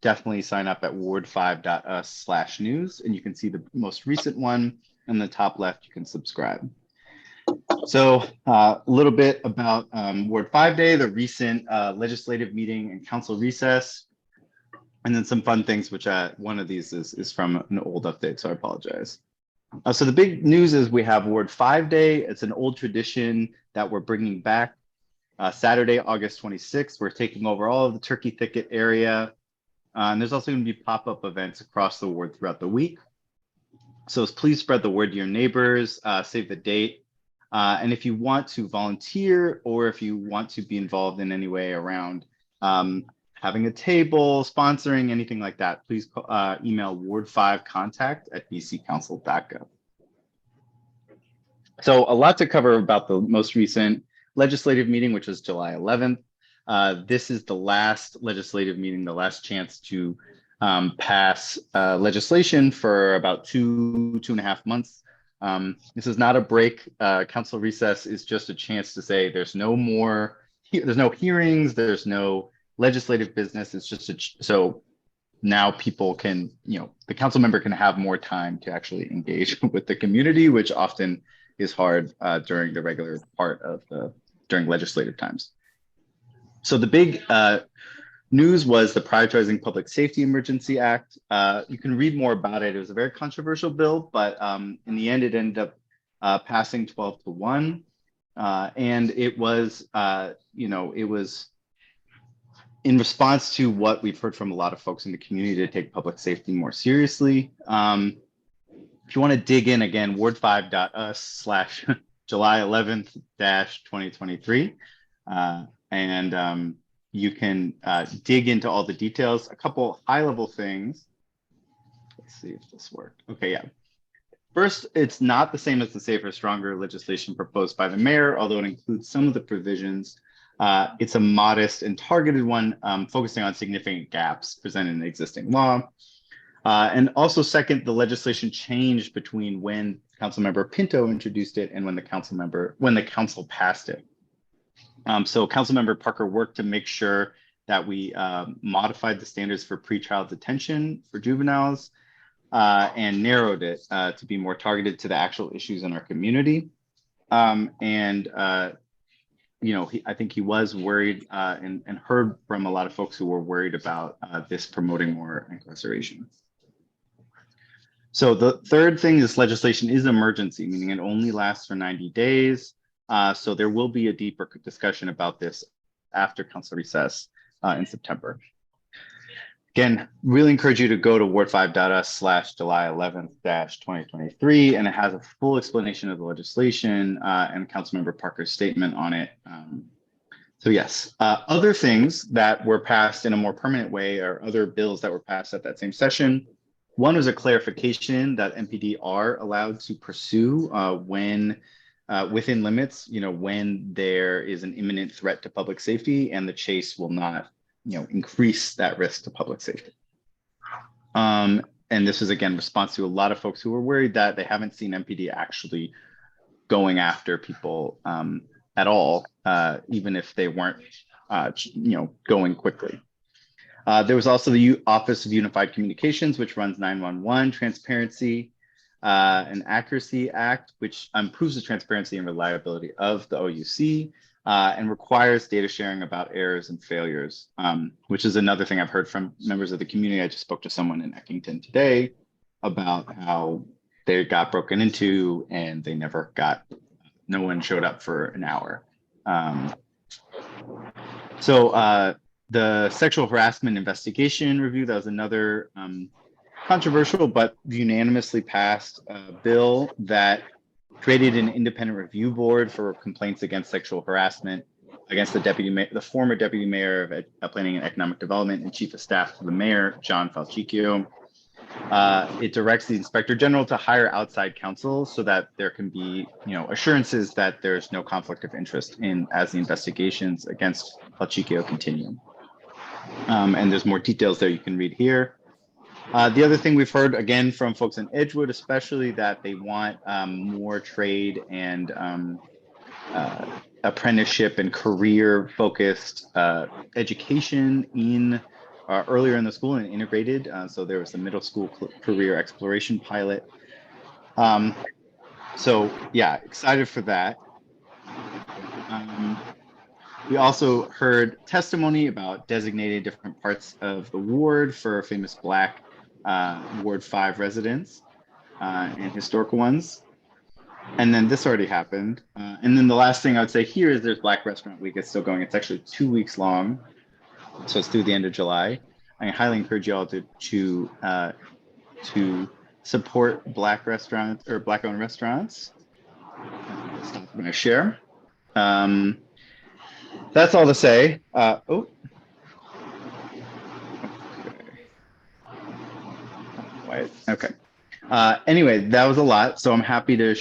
Speaker 16: definitely sign up at ward5.us/news, and you can see the most recent one. In the top left, you can subscribe. So a little bit about Ward 5 Day, the recent legislative meeting and council recess, and then some fun things, which one of these is from an old update, so I apologize. So the big news is we have Ward 5 Day. It's an old tradition that we're bringing back. Saturday, August 26th, we're taking over all of the Turkey Thicket area. And there's also going to be pop-up events across the ward throughout the week. So please spread the word to your neighbors, save the date. And if you want to volunteer or if you want to be involved in any way around having a table, sponsoring, anything like that, please email ward5contact@bccouncil.gov. So a lot to cover about the most recent legislative meeting, which was July 11th. This is the last legislative meeting, the last chance to pass legislation for about two and a half months. This is not a break. Council recess is just a chance to say there's no hearings, there's no legislative business. It's just so now people can, the council member can have more time to actually engage with the community, which often is hard during the regular part of during legislative times. So the big news was the Prioritizing Public Safety Emergency Act. You can read more about it. It was a very controversial bill, but in the end, it ended up passing 12-1. And it was, it was in response to what we've heard from a lot of folks in the community to take public safety more seriously. If you want to dig in again, ward5.us/July 11th-2023. And you can dig into all the details. A couple high-level things. Let's see if this worked. Okay, yeah. First, it's not the same as the Safer, Stronger legislation proposed by the mayor, although it includes some of the provisions. It's a modest and targeted one, focusing on significant gaps presented in the existing law. And also, second, the legislation changed between when Councilmember Pinto introduced it and when the council passed it. So Councilmember Parker worked to make sure that we modified the standards for pretrial detention for juveniles and narrowed it to be more targeted to the actual issues in our community. I think he was worried and heard from a lot of folks who were worried about this promoting more incarceration. So the third thing, this legislation is emergency, meaning it only lasts for 90 days. So there will be a deeper discussion about this after council recess in September. Again, really encourage you to go to ward5.us/July 11th-2023, and it has a full explanation of the legislation and Councilmember Parker's statement on it. So yes, other things that were passed in a more permanent way are other bills that were passed at that same session. One was a clarification that MPD are allowed to pursue when within limits, when there is an imminent threat to public safety and the chase will not, increase that risk to public safety. And this is, again, response to a lot of folks who were worried that they haven't seen MPD actually going after people at all, even if they weren't, going quickly. There was also the Office of Unified Communications, which runs 911, Transparency and Accuracy Act, which improves the transparency and reliability of the OUC and requires data sharing about errors and failures, which is another thing I've heard from members of the community. I just spoke to someone in Eckington today about how they got broken into and they never got, no one showed up for an hour. The sexual harassment investigation review, that was another controversial but unanimously passed bill that created an independent review board for complaints against sexual harassment against the former deputy mayor of Planning and Economic Development and chief of staff to the mayor, John Falchicchio. It directs the inspector general to hire outside counsel so that there can be, assurances that there's no conflict of interest as the investigations against Falchicchio continue. And there's more details there you can read here. The other thing we've heard again from folks in Edgewood, especially, that they want more trade and apprenticeship and career focused education in earlier in the school and integrated. So there was the middle school career exploration pilot. So yeah, excited for that. We also heard testimony about designating different parts of the ward for famous Black Ward 5 residents and historical ones. And then this already happened. And then the last thing I would say here is there's Black Restaurant Week. It's still going. It's actually 2 weeks long. So it's through the end of July. I highly encourage you all to support Black restaurants or Black owned restaurants. I'm going to share. That's all to say. Okay. Anyway, that was a lot. So I'm happy to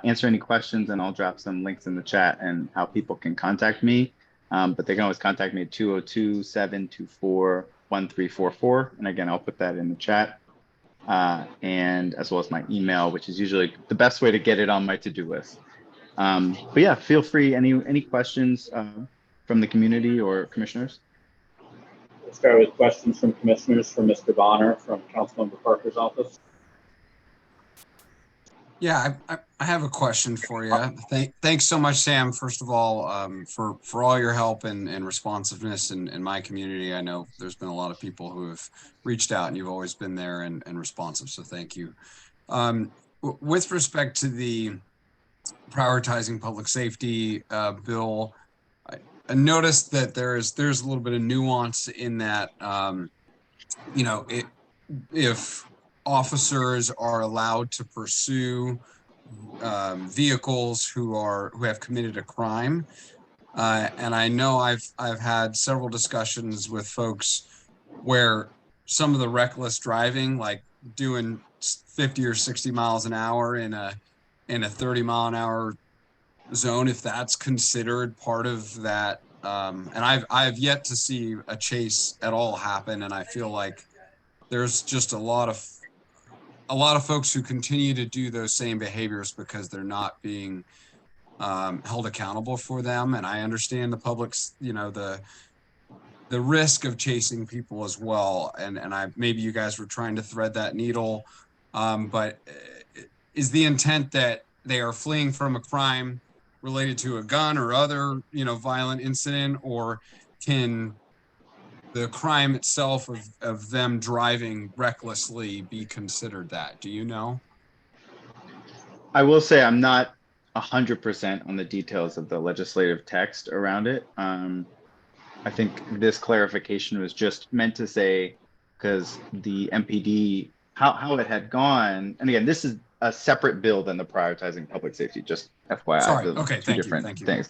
Speaker 16: answer any questions, and I'll drop some links in the chat and how people can contact me. But they can always contact me at 202-724-1344. And again, I'll put that in the chat. And as well as my email, which is usually the best way to get it on my to-do list. But yeah, feel free. Any questions from the community or commissioners?
Speaker 1: Let's start with questions from commissioners for Mr. Bonner from Councilmember Parker's office.
Speaker 5: Yeah, I have a question for you. Thanks so much, Sam, first of all, for all your help and responsiveness in my community. I know there's been a lot of people who have reached out, and you've always been there and responsive, so thank you. With respect to the prioritizing public safety bill, I noticed that there's a little bit of nuance in that, if officers are allowed to pursue vehicles who have committed a crime, and I know I've had several discussions with folks where some of the reckless driving, like doing 50 or 60 miles an hour in a 30-mile-an-hour zone, if that's considered part of that. And I've yet to see a chase at all happen, and I feel like there's just a lot of folks who continue to do those same behaviors because they're not being held accountable for them. And I understand the public's, the risk of chasing people as well. And maybe you guys were trying to thread that needle, but is the intent that they are fleeing from a crime related to a gun or other, violent incident, or can the crime itself of them driving recklessly be considered that? Do you know?
Speaker 16: I will say I'm not 100% on the details of the legislative text around it. I think this clarification was just meant to say, because the MPD, how it had gone, and again, this is a separate bill than the prioritizing public safety, just FYI.
Speaker 5: Sorry. Okay,
Speaker 16: two
Speaker 5: thank
Speaker 16: different
Speaker 5: you.
Speaker 16: things.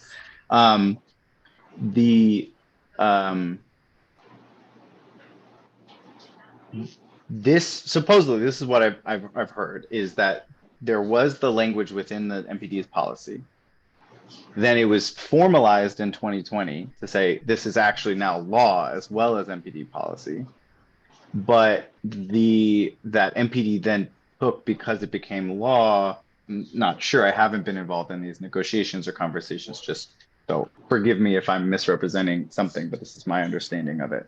Speaker 16: This supposedly, this is what I've heard, is that there was the language within the MPD's policy. Then it was formalized in 2020 to say this is actually now law as well as MPD policy. But that MPD then took, because it became law, I'm not sure, I haven't been involved in these negotiations or conversations, just so forgive me if I'm misrepresenting something, but this is my understanding of it.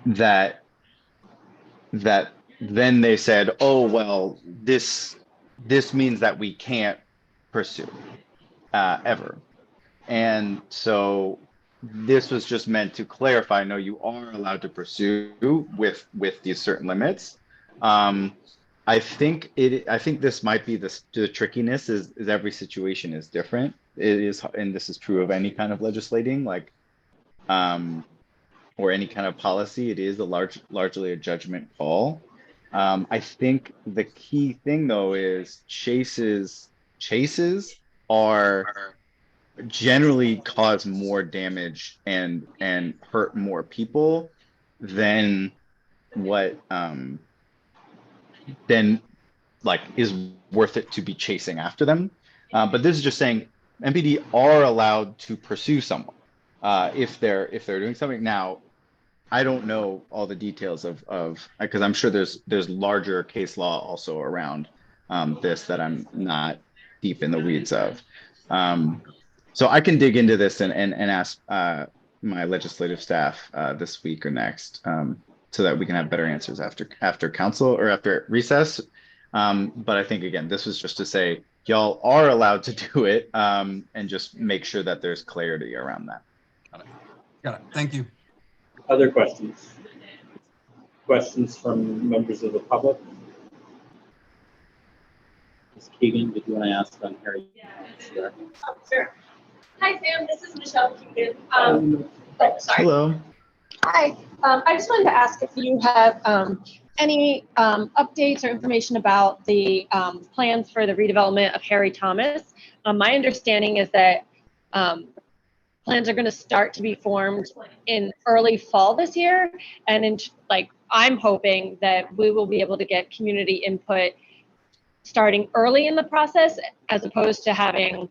Speaker 16: That then they said, oh, well, this means that we can't pursue ever. And so this was just meant to clarify, no, you are allowed to pursue with these certain limits. I think this might be the trickiness is every situation is different. It is, and this is true of any kind of legislating, like or any kind of policy. It is largely a judgment call. I think the key thing though is chases are generally cause more damage and hurt more people than what then like is worth it to be chasing after them. But this is just saying MPD are allowed to pursue someone if they're doing something. Now, I don't know all the details of because I'm sure there's larger case law also around this that I'm not deep in the weeds of. So I can dig into this and ask my legislative staff this week or next so that we can have better answers after council or after recess. But I think, again, this was just to say y'all are allowed to do it and just make sure that there's clarity around that.
Speaker 5: Got it. Thank you.
Speaker 17: Other questions? Questions from members of the public? Ms. Keegan, did you want to ask on Harry?
Speaker 2: Oh, sure. Hi, Sam. This is Michelle Keegan. Sorry.
Speaker 16: Hello.
Speaker 18: Hi. I just wanted to ask if you have any updates or information about the plans for the redevelopment of Harry Thomas. My understanding is that plans are going to start to be formed in early fall this year, and I'm hoping that we will be able to get community input starting early in the process, as opposed to having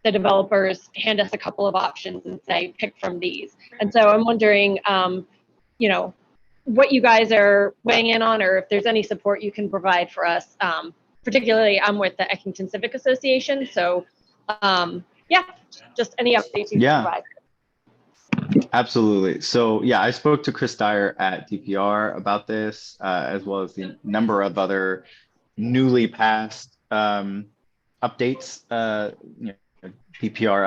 Speaker 18: the developers hand us a couple of options and say, pick from these. And so I'm wondering, what you guys are weighing in on, or if there's any support you can provide for us. Particularly, I'm with the Eckington Civic Association, so just any updates you can provide.
Speaker 16: Absolutely. So yeah, I spoke to Chris Dyer at DPR about this, as well as the number of other newly passed updates, PPR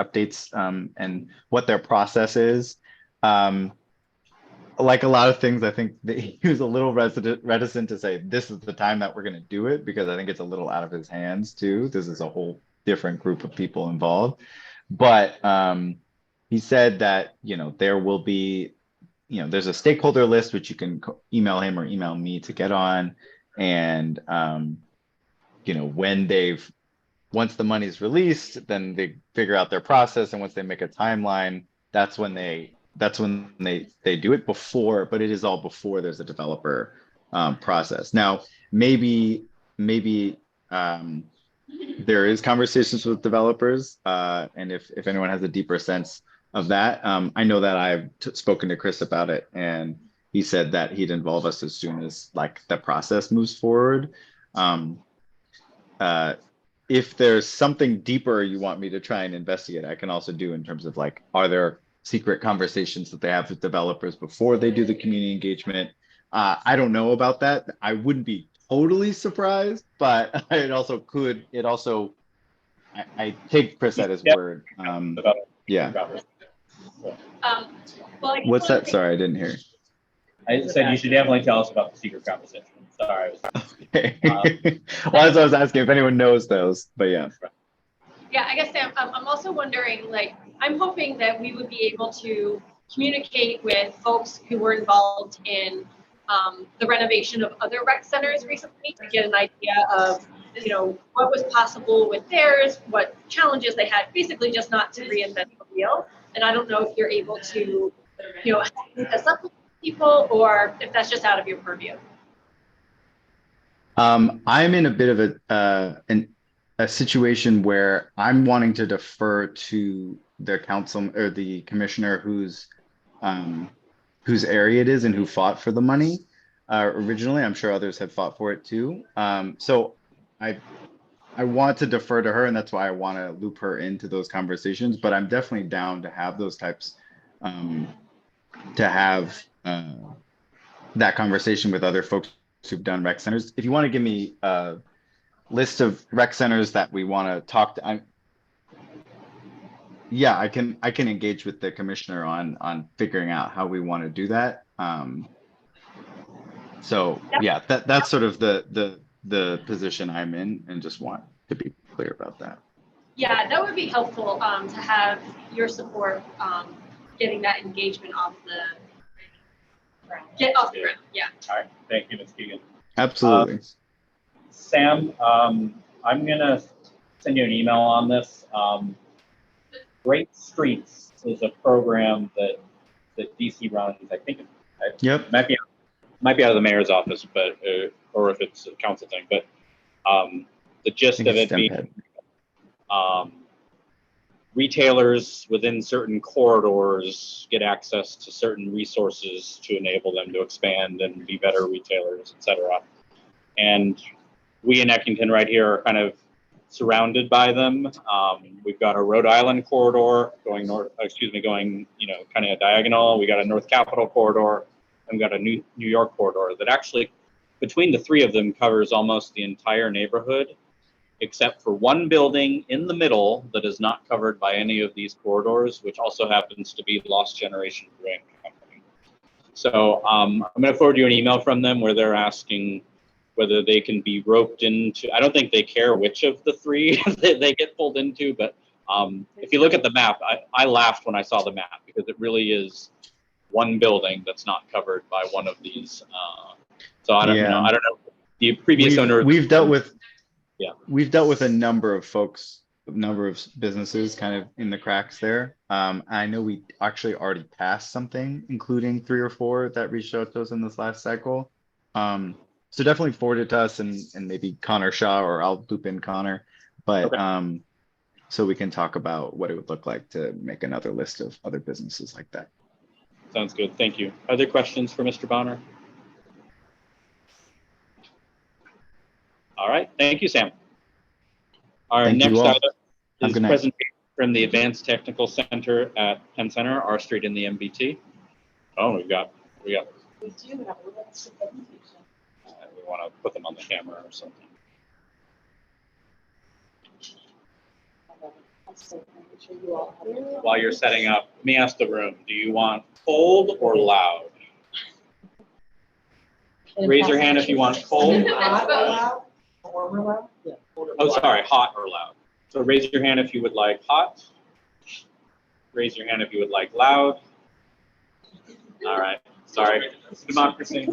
Speaker 16: updates, and what their process is. Like a lot of things, I think that he was a little reticent to say this is the time that we're going to do it, because I think it's a little out of his hands too. This is a whole different group of people involved. But he said that, there will be, there's a stakeholder list, which you can email him or email me to get on. And, once the money's released, then they figure out their process. And once they make a timeline, that's when they do it before, but it is all before there's a developer process. Now, maybe there is conversations with developers, and if anyone has a deeper sense of that, I know that I've spoken to Chris about it, and he said that he'd involve us as soon as the process moves forward. If there's something deeper you want me to try and investigate, I can also do in terms of are there secret conversations that they have with developers before they do the community engagement. I don't know about that. I wouldn't be totally surprised, but I take Chris at his word. Yeah. What's that? Sorry, I didn't hear.
Speaker 17: I said you should definitely tell us about the secret conversation. Sorry.
Speaker 16: Okay. Well, as I was asking if anyone knows those, but yeah.
Speaker 2: Yeah, I guess, Sam, I'm also wondering, I'm hoping that we would be able to communicate with folks who were involved in the renovation of other rec centers recently to get an idea of, what was possible with theirs, what challenges they had, basically just not to reinvent the wheel. And I don't know if you're able to, help this up with people, or if that's just out of your purview.
Speaker 16: I'm in a bit of a situation where I'm wanting to defer to the council or the commissioner whose area it is and who fought for the money originally. I'm sure others have fought for it too. So I want to defer to her, and that's why I want to loop her into those conversations. But I'm definitely down to have those types, to have that conversation with other folks who've done rec centers. If you want to give me a list of rec centers that we want to talk to, I can engage with the commissioner on figuring out how we want to do that. So yeah, that's sort of the position I'm in, and just want to be clear about that.
Speaker 2: Yeah, that would be helpful to have your support getting that engagement off the ground. Yeah.
Speaker 17: All right. Thank you, Ms. Keegan.
Speaker 16: Absolutely.
Speaker 17: Sam, I'm gonna send you an email on this. Great Streets is a program that DC runs. I think it might be out of the mayor's office, but or if it's a council thing. But the gist of it being,
Speaker 19: retailers within certain corridors get access to certain resources to enable them to expand and be better retailers, et cetera. And we in Eckington right here are kind of surrounded by them. We've got a Rhode Island corridor going going, kind of diagonal. We got a North Capitol corridor, and we got a New York corridor that actually, between the three of them, covers almost the entire neighborhood, except for one building in the middle that is not covered by any of these corridors, which also happens to be Lost Generation Brewing Company. So I'm going to forward you an email from them where they're asking whether they can be roped into. I don't think they care which of the three they get pulled into, but if you look at the map, I laughed when I saw the map because it really is one building that's not covered by one of these. So I don't know. The previous owner.
Speaker 16: We've dealt with a number of folks, a number of businesses kind of in the cracks there. I know we actually already passed something, including 3 or 4 that reached out to us in this last cycle. So definitely forward it to us, and maybe Connor Shaw, or I'll loop in Connor, but okay. So we can talk about what it would look like to make another list of other businesses like that.
Speaker 19: Sounds good. Thank you. Other questions for Mr. Bonner? All right. Thank you, Sam. Our next item is presentation from the Advanced Technical Center at Penn Center, R Street in the MBT. Oh, we do have a little presentation. We want to put them on the camera or something. While you're setting up, let me ask the room, do you want cold or loud? Raise your hand if you want cold. Oh, sorry, hot or loud. So raise your hand if you would like hot. Raise your hand if you would like loud. All right, sorry, it's democracy.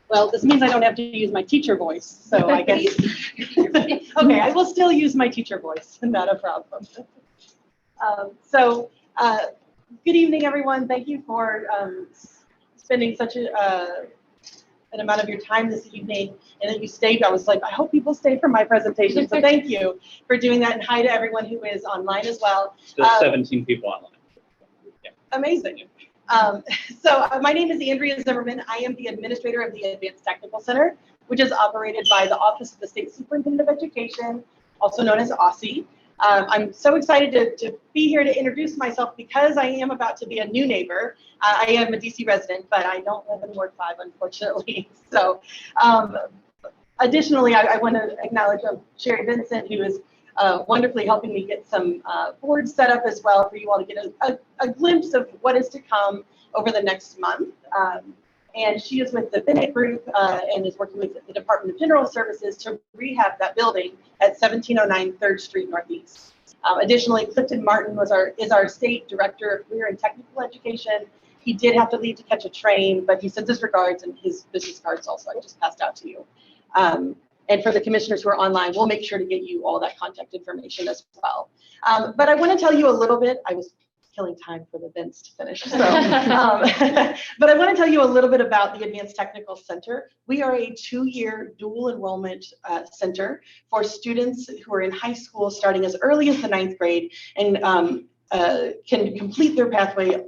Speaker 20: Well, this means I don't have to use my teacher voice, so I guess. Okay, I will still use my teacher voice, not a problem. Good evening, everyone. Thank you for spending such an amount of your time this evening, and that you stayed. I was like, I hope people stay for my presentation, so thank you for doing that, and hi to everyone who is online as well.
Speaker 19: Still 17 people online.
Speaker 20: Yeah. Amazing. My name is Andrea Zimmerman. I am the administrator of the Advanced Technical Center, which is operated by the Office of the State Superintendent of Education, also known as OSSE. I'm so excited to be here to introduce myself because I am about to be a new neighbor. I am a DC resident, but I don't live in Ward 5, unfortunately. So additionally, I want to acknowledge Sherry Vincent, who is wonderfully helping me get some boards set up as well for you all to get a glimpse of what is to come over the next month. And she is with the Bennett Group and is working with the Department of General Services to rehab that building at 1709 3rd Street Northeast. Additionally, Clifton Martin is our State Director of Career and Technical Education. He did have to leave to catch a train, but he sends his regards, and his business cards also I just passed out to you. And for the commissioners who are online, we'll make sure to get you all that contact information as well. But I want to tell you a little bit. I was killing time for the events to finish. So, but I want to tell you a little bit about the Advanced Technical Center. We are a 2-year dual enrollment center for students who are in high school starting as early as the 9th grade and can complete their pathway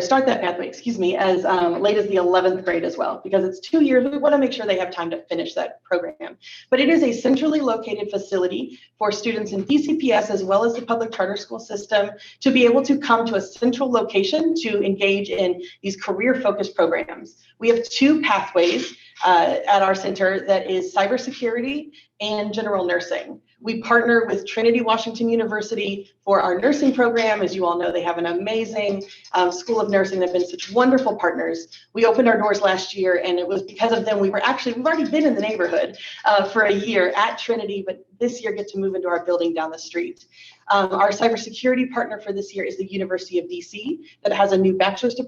Speaker 20: start that pathway, as late as the 11th grade as well, because it's 2 years. We want to make sure they have time to finish that program. But it is a centrally located facility for students in DCPS as well as the public charter school system to be able to come to a central location to engage in these career-focused programs. We have 2 pathways at our center, that is cybersecurity and general nursing. We partner with Trinity Washington University for our nursing program. As you all know, they have an amazing School of Nursing. They've been such wonderful partners. We opened our doors last year, and it was because of them. We've already been in the neighborhood for a year at Trinity, but this year get to move into our building down the street. Our cybersecurity partner for this year is the University of DC, that has a new bachelor's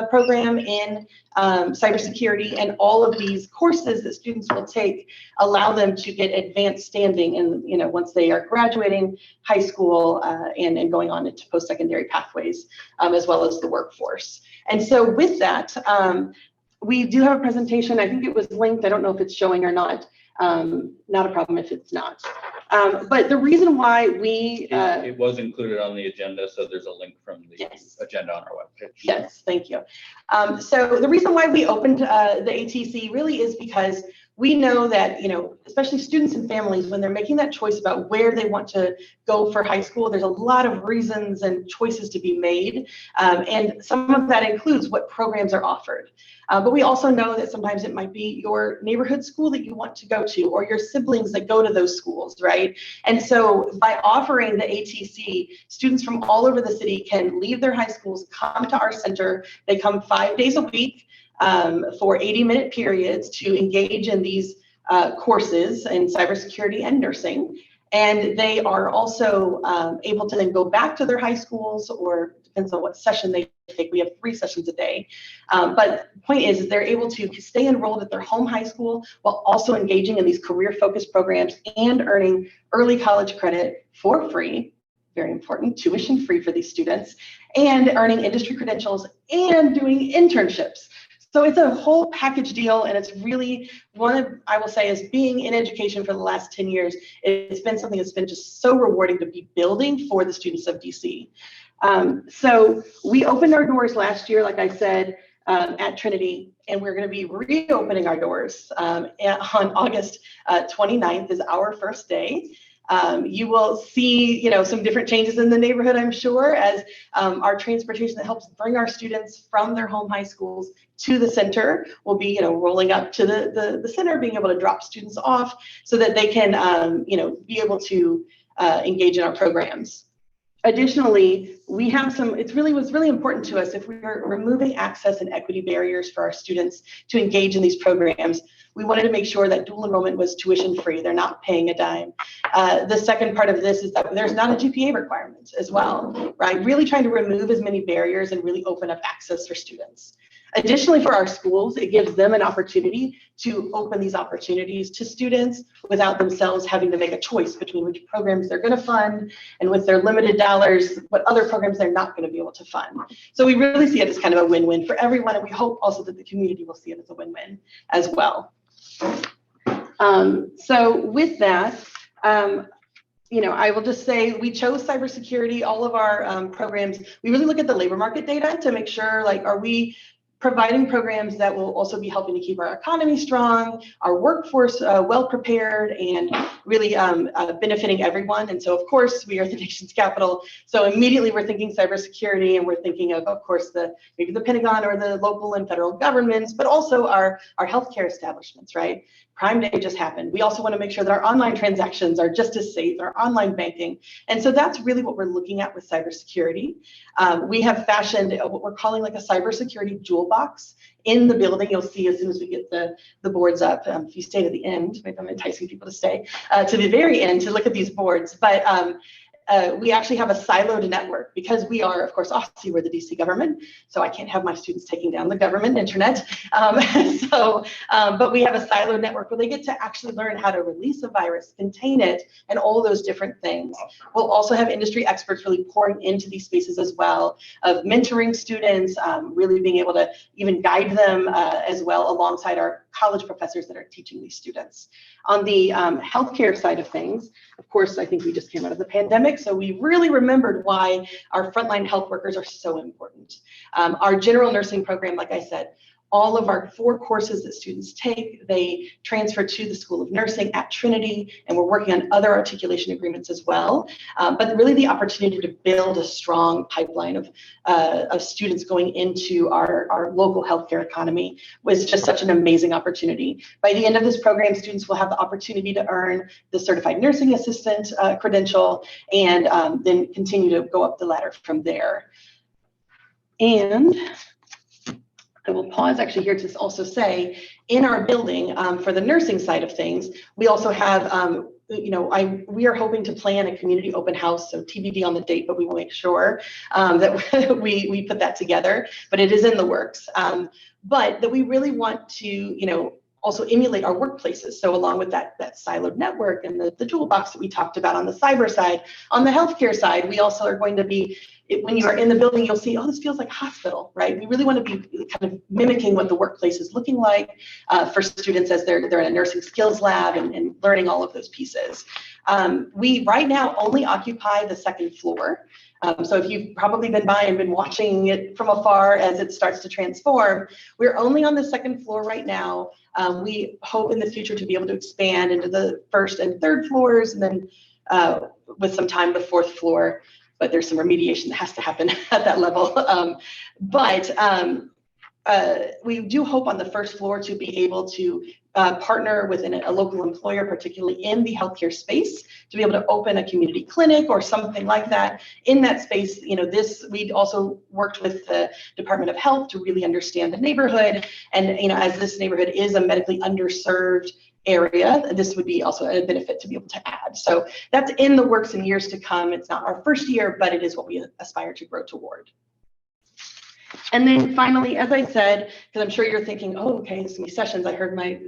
Speaker 20: program in cybersecurity, and all of these courses that students will take allow them to get advanced standing in, once they are graduating high school and going on into post-secondary pathways, as well as the workforce. And so with that, we do have a presentation. I think it was linked. I don't know if it's showing or not. Not a problem if it's not. But the reason why we
Speaker 1: It was included on the agenda, so there's a link from the agenda on our webpage.
Speaker 20: Yes, thank you. So the reason why we opened the ATC really is because we know that, especially students and families, when they're making that choice about where they want to go for high school, there's a lot of reasons and choices to be made. And some of that includes what programs are offered. But we also know that sometimes it might be your neighborhood school that you want to go to, or your siblings that go to those schools, right? And so by offering the ATC, students from all over the city can leave their high schools, come to our center. They come 5 days a week for 80-minute periods to engage in these courses in cybersecurity and nursing. And they are also able to then go back to their high schools, or depends on what session they take. We have 3 sessions a day. But the point is they're able to stay enrolled at their home high school while also engaging in these career-focused programs and earning early college credit for free. Very important, tuition free for these students, and earning industry credentials and doing internships. So it's a whole package deal, and it's really I will say, is being in education for the last 10 years, it's been something that's been just so rewarding to be building for the students of DC. So we opened our doors last year, like I said, at Trinity, and we're going to be reopening our doors on August 29th is our first day. You will see, some different changes in the neighborhood, I'm sure, as our transportation that helps bring our students from their home high schools to the center will be, rolling up to the center, being able to drop students off so that they can, be able to engage in our programs. Additionally, we have was really important to us if we are removing access and equity barriers for our students to engage in these programs. We wanted to make sure that dual enrollment was tuition free. They're not paying a dime. The second part of this is that there's not a GPA requirement as well, right? Really trying to remove as many barriers and really open up access for students. Additionally, for our schools, it gives them an opportunity to open these opportunities to students without themselves having to make a choice between which programs they're going to fund, and with their limited dollars, what other programs they're not going to be able to fund. So we really see it as kind of a win-win for everyone, and we hope also that the community will see it as a win-win as well. So with that, I will just say we chose cybersecurity. All of our programs, we really look at the labor market data to make sure, are we providing programs that will also be helping to keep our economy strong, our workforce well prepared, and really benefiting everyone. And so, of course, we are the nation's capital. So immediately we're thinking cybersecurity, and we're thinking of course, maybe the Pentagon or the local and federal governments, but also our healthcare establishments, right? Prime Day just happened. We also want to make sure that our online transactions are just as safe, our online banking. And so that's really what we're looking at with cybersecurity. We have fashioned what we're calling like a cybersecurity jewel box in the building. You'll see as soon as we get the boards up. If you stay to the end, maybe I'm enticing people to stay to the very end to look at these boards. But we actually have a siloed network because we are, of course, obviously we're the DC government, so I can't have my students taking down the government internet. But we have a siloed network where they get to actually learn how to release a virus, contain it, and all those different things. We'll also have industry experts really pouring into these spaces as well, of mentoring students, really being able to even guide them as well alongside our college professors that are teaching these students. On the healthcare side of things, of course, I think we just came out of the pandemic, so we really remembered why our frontline health workers are so important. Our general nursing program, like I said, all of our 4 courses that students take, they transfer to the School of Nursing at Trinity, and we're working on other articulation agreements as well. But really the opportunity to build a strong pipeline of students going into our local healthcare economy was just such an amazing opportunity. By the end of this program, students will have the opportunity to earn the Certified Nursing Assistant credential, and then continue to go up the ladder from there. And I will pause actually here to also say, in our building, for the nursing side of things, we also have, we are hoping to plan a community open house, so TBD on the date, but we will make sure that we put that together, but it is in the works. But that we really want to, also emulate our workplaces. So along with that siloed network and the jewel box that we talked about on the cyber side, on the healthcare side, we also are going to be when you are in the building, you'll see, oh, this feels like a hospital, right? We really want to be kind of mimicking what the workplace is looking like for students as they're in a nursing skills lab and learning all of those pieces. We right now only occupy the second floor. So if you've probably been by and been watching it from afar as it starts to transform, we're only on the second floor right now. We hope in the future to be able to expand into the first and third floors, and then with some time the fourth floor, but there's some remediation that has to happen at that level. We do hope on the first floor to be able to partner with a local employer, particularly in the healthcare space, to be able to open a community clinic or something like that in that space. We also worked with the Department of Health to really understand the neighborhood. And, as this neighborhood is a medically underserved area, this would be also a benefit to be able to add. So that's in the works in years to come. It's not our first year, but it is what we aspire to grow toward. And then finally, as I said, because I'm sure you're thinking, oh, okay, it's me sessions. I heard my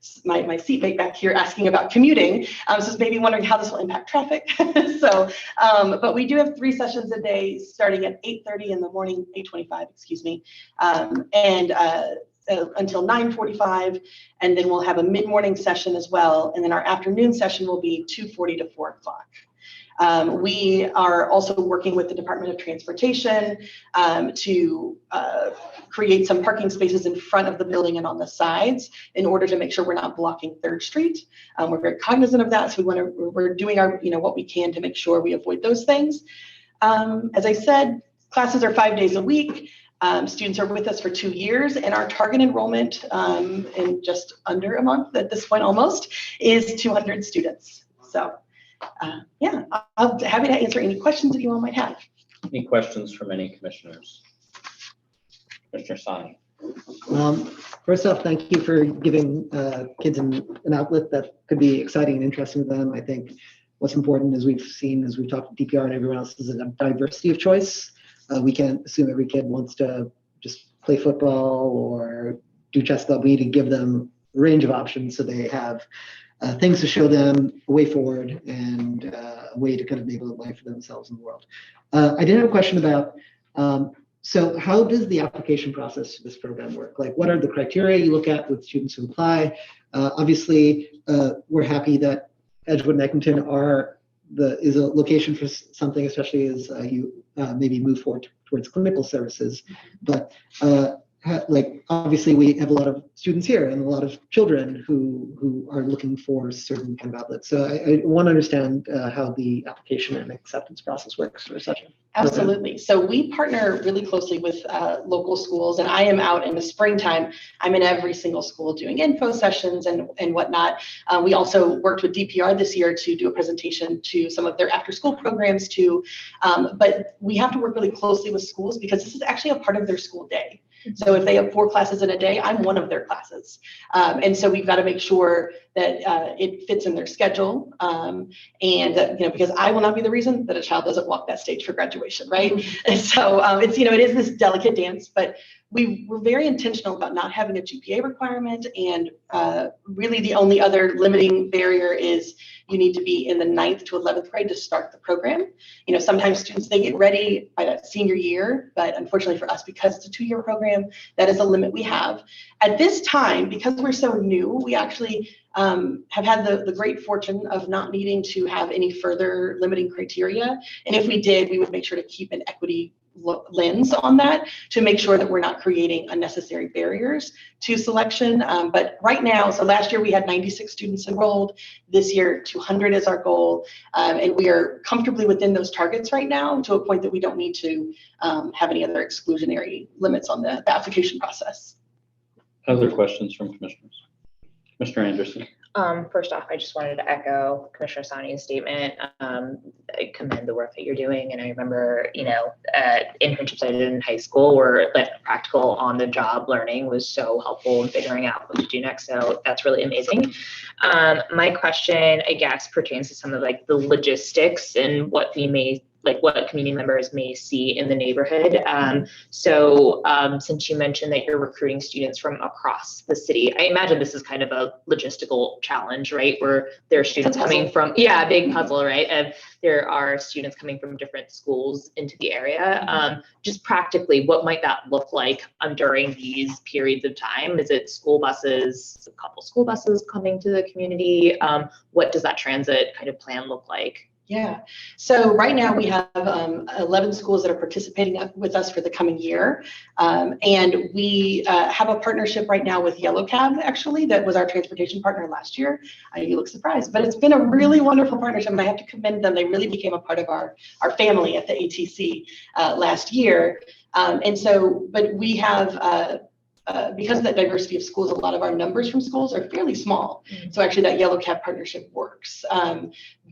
Speaker 20: seatmate back here asking about commuting. So maybe wondering how this will impact traffic. But we do have 3 sessions a day starting at 8:30 in the morning, 8:25, excuse me, until 9:45, and then we'll have a mid-morning session as well. And then our afternoon session will be 2:40 to 4 o'clock. We are also working with the Department of Transportation to create some parking spaces in front of the building and on the sides in order to make sure we're not blocking 3rd Street. We're very cognizant of that, so we're doing our what we can to make sure we avoid those things. As I said, classes are 5 days a week. Students are with us for 2 years, and our target enrollment in just under a month at this point almost is 200 students. So. I'm happy to answer any questions that you all might have.
Speaker 19: Any questions from any commissioners? Commissioner Sani.
Speaker 4: First off, thank you for giving kids an outlet that could be exciting and interesting to them. I think what's important, as we've talked to DPR and everyone else, is a diversity of choice. We can't assume every kid wants to just play football or do chess club. We need to give them a range of options so they have things to show them a way forward and a way to kind of make a life for themselves in the world. I did have a question about, so how does the application process for this program work? Like, what are the criteria you look at with students who apply? Obviously, we're happy that Edgewood and Eckington is a location for something, especially as you maybe move forward towards clinical services. But obviously we have a lot of students here and a lot of children who are looking for certain kind of outlets. So I want to understand how the application and acceptance process works for such a program.
Speaker 20: Absolutely. So we partner really closely with local schools, and I am out in the springtime. I'm in every single school doing info sessions and whatnot. We also worked with DPR this year to do a presentation to some of their after school programs too. But we have to work really closely with schools because this is actually a part of their school day. So if they have 4 classes in a day, I'm one of their classes. And so we've got to make sure that it fits in their schedule. Because I will not be the reason that a child doesn't walk that stage for graduation, right? And so it is this delicate dance, but we're very intentional about not having a GPA requirement. And really the only other limiting barrier is you need to be in the 9th to 11th grade to start the program. Sometimes students, they get ready by that senior year, but unfortunately for us, because it's a 2-year program, that is a limit we have. At this time, because we're so new, we actually have had the great fortune of not needing to have any further limiting criteria. And if we did, we would make sure to keep an equity lens on that to make sure that we're not creating unnecessary barriers to selection. But right now, so last year we had 96 students enrolled. This year, 200 is our goal. And we are comfortably within those targets right now to a point that we don't need to have any other exclusionary limits on the application process.
Speaker 19: Other questions from commissioners? Commissioner Anderson.
Speaker 12: First off, I just wanted to echo Commissioner Sani's statement. I commend the work that you're doing. And I remember, internships I did in high school where practical on-the-job learning was so helpful in figuring out what to do next. So that's really amazing. My question, I guess, pertains to some of the logistics and what we may
Speaker 9: like what community members may see in the neighborhood. So since you mentioned that you're recruiting students from across the city, I imagine this is kind of a logistical challenge, right? Where there are students coming from, yeah, big puzzle, right? And there are students coming from different schools into the area. Just practically, what might that look like during these periods of time? Is it school buses, a couple school buses coming to the community? What does that transit kind of plan look like?
Speaker 20: Yeah, so right now we have 11 schools that are participating with us for the coming year. And we have a partnership right now with Yellow Cab, actually, that was our transportation partner last year. You look surprised, but it's been a really wonderful partnership, and I have to commend them. They really became a part of our family at the ATC last year. And so, but we have, because of that diversity of schools, a lot of our numbers from schools are fairly small. So actually that Yellow Cab partnership works.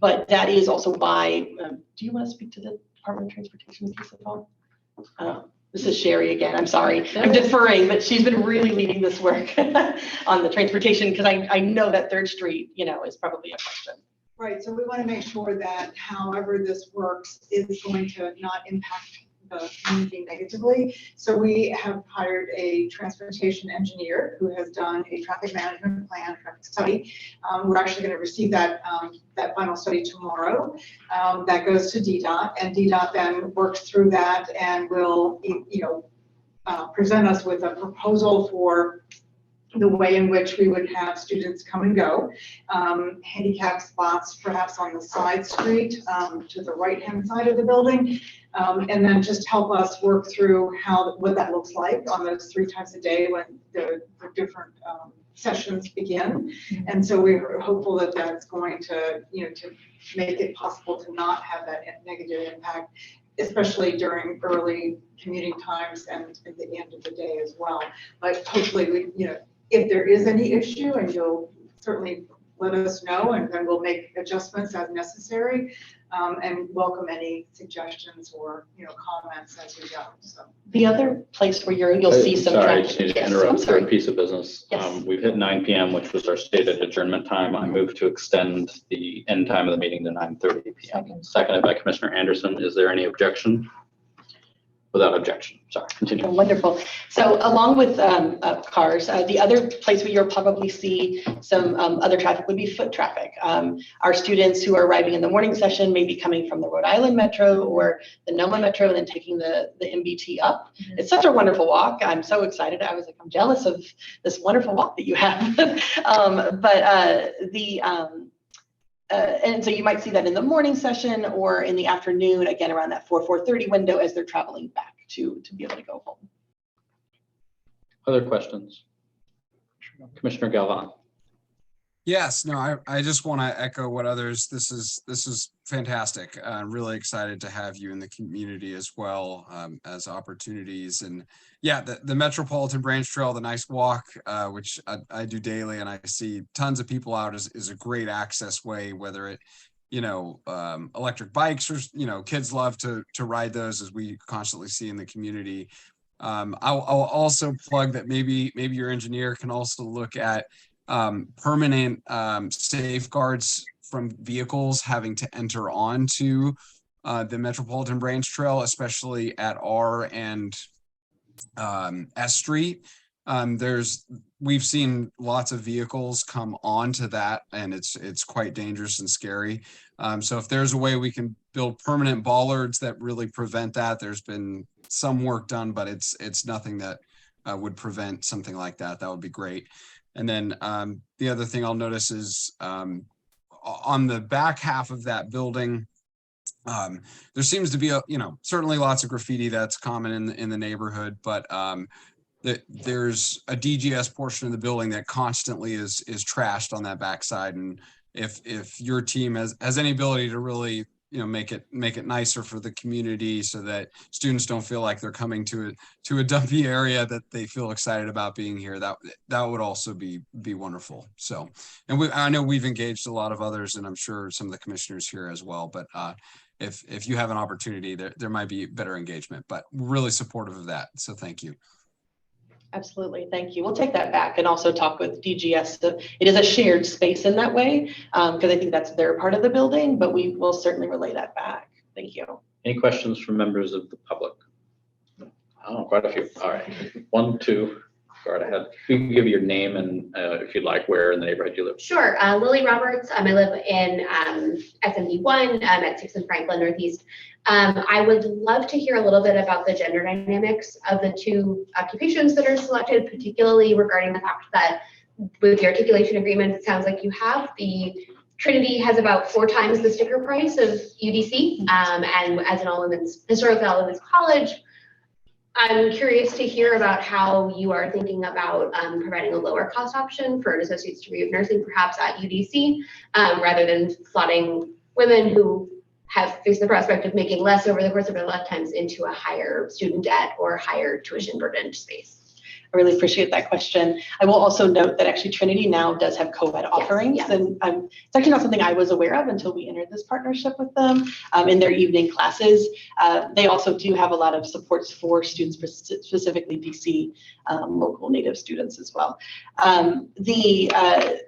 Speaker 20: But that is also why, do you want to speak to the Department of Transportation piece at all? This is Sherry again, I'm sorry. I'm deferring, but she's been really leading this work on the transportation, because I know that 3rd Street, is probably a question.
Speaker 21: Right, so we want to make sure that however this works is going to not impact the community negatively. So we have hired a transportation engineer who has done a traffic management plan, traffic study. We're actually going to receive that final study tomorrow. That goes to DDOT, and DDOT then works through that and will, present us with a proposal for the way in which we would have students come and go. Handicap spots perhaps on the side street to the right-hand side of the building. And then just help us work through what that looks like on those 3 times a day when the different sessions begin. And so we're hopeful that that's going to, to make it possible to not have that negative impact, especially during early commuting times and at the end of the day as well. But hopefully we, if there is any issue, and you'll certainly let us know, and then we'll make adjustments as necessary, and welcome any suggestions or comments as we go. So
Speaker 20: the other place where you'll see some.
Speaker 1: Sorry, I just need to
Speaker 20: Yes,
Speaker 1: interrupt for a piece of business.
Speaker 20: Yes.
Speaker 1: We've hit 9 p.m., which was our stated adjournment time. I move to extend the end time of the meeting to 9:30 p.m. Seconded by Commissioner Anderson. Is there any objection? Without objection. Sorry, continue.
Speaker 20: Wonderful. So along with cars, the other place where you'll probably see some other traffic would be foot traffic. Our students who are arriving in the morning session may be coming from the Rhode Island Metro or the NOMA Metro and then taking the MBT up. It's such a wonderful walk. I'm so excited. I was like, I'm jealous of this wonderful walk that you have. And so you might see that in the morning session or in the afternoon, again, around that 4:30 window as they're traveling back to be able to go home.
Speaker 1: Other questions? Commissioner Galvan.
Speaker 5: Yes, no, I just want to echo what others, this is fantastic. I'm really excited to have you in the community as well, as opportunities. And yeah, the Metropolitan Branch Trail, the nice walk, which I do daily, and I see tons of people out, is a great access way, whether it, electric bikes or, kids love to ride those, as we constantly see in the community. I'll also plug that maybe your engineer can also look at permanent safeguards from vehicles having to enter onto the Metropolitan Branch Trail, especially at R and S Street. We've seen lots of vehicles come onto that, and it's quite dangerous and scary. So if there's a way we can build permanent bollards that really prevent that, there's been some work done, but it's nothing that would prevent something like that. That would be great. And then the other thing I'll notice is on the back half of that building, there seems to be certainly lots of graffiti that's common in the neighborhood, but there's a DGS portion of the building that constantly is trashed on that backside. And if your team has any ability to really make it nicer for the community so that students don't feel like they're coming to a dumpy area, that they feel excited about being here, that would also be wonderful. So, and I know we've engaged a lot of others, and I'm sure some of the commissioners here as well, but if you have an opportunity, there might be better engagement, but really supportive of that. So thank you.
Speaker 20: Absolutely, thank you. We'll take that back and also talk with DGS. It is a shared space in that way, because I think that's their part of the building, but we will certainly relay that back. Thank you.
Speaker 1: Any questions from members of the public? Oh, quite a few. All right. 1, 2, go right ahead. You can give your name and if you'd like, where in the neighborhood you live.
Speaker 7: Sure. Lily Roberts. I live in SMD1 at 6th and Franklin Northeast. I would love to hear a little bit about the gender dynamics of the two occupations that are selected, particularly regarding the fact that with the articulation agreement, it sounds like you have Trinity has about 4 times the sticker price of UDC, and as an all-women's, historically all-women's college, I'm curious to hear about how you are thinking about providing a lower cost option for an associate's degree of nursing, perhaps at UDC, rather than slotting women who have faced the prospect of making less over the course of their lifetimes into a higher student debt or higher tuition burdened space.
Speaker 20: I really appreciate that question. I will also note that actually Trinity now does have co-ed offerings,
Speaker 7: yes.
Speaker 20: and it's actually not something I was aware of until we entered this partnership with them in their evening classes. They also do have a lot of supports for students, specifically DC local Native students as well. The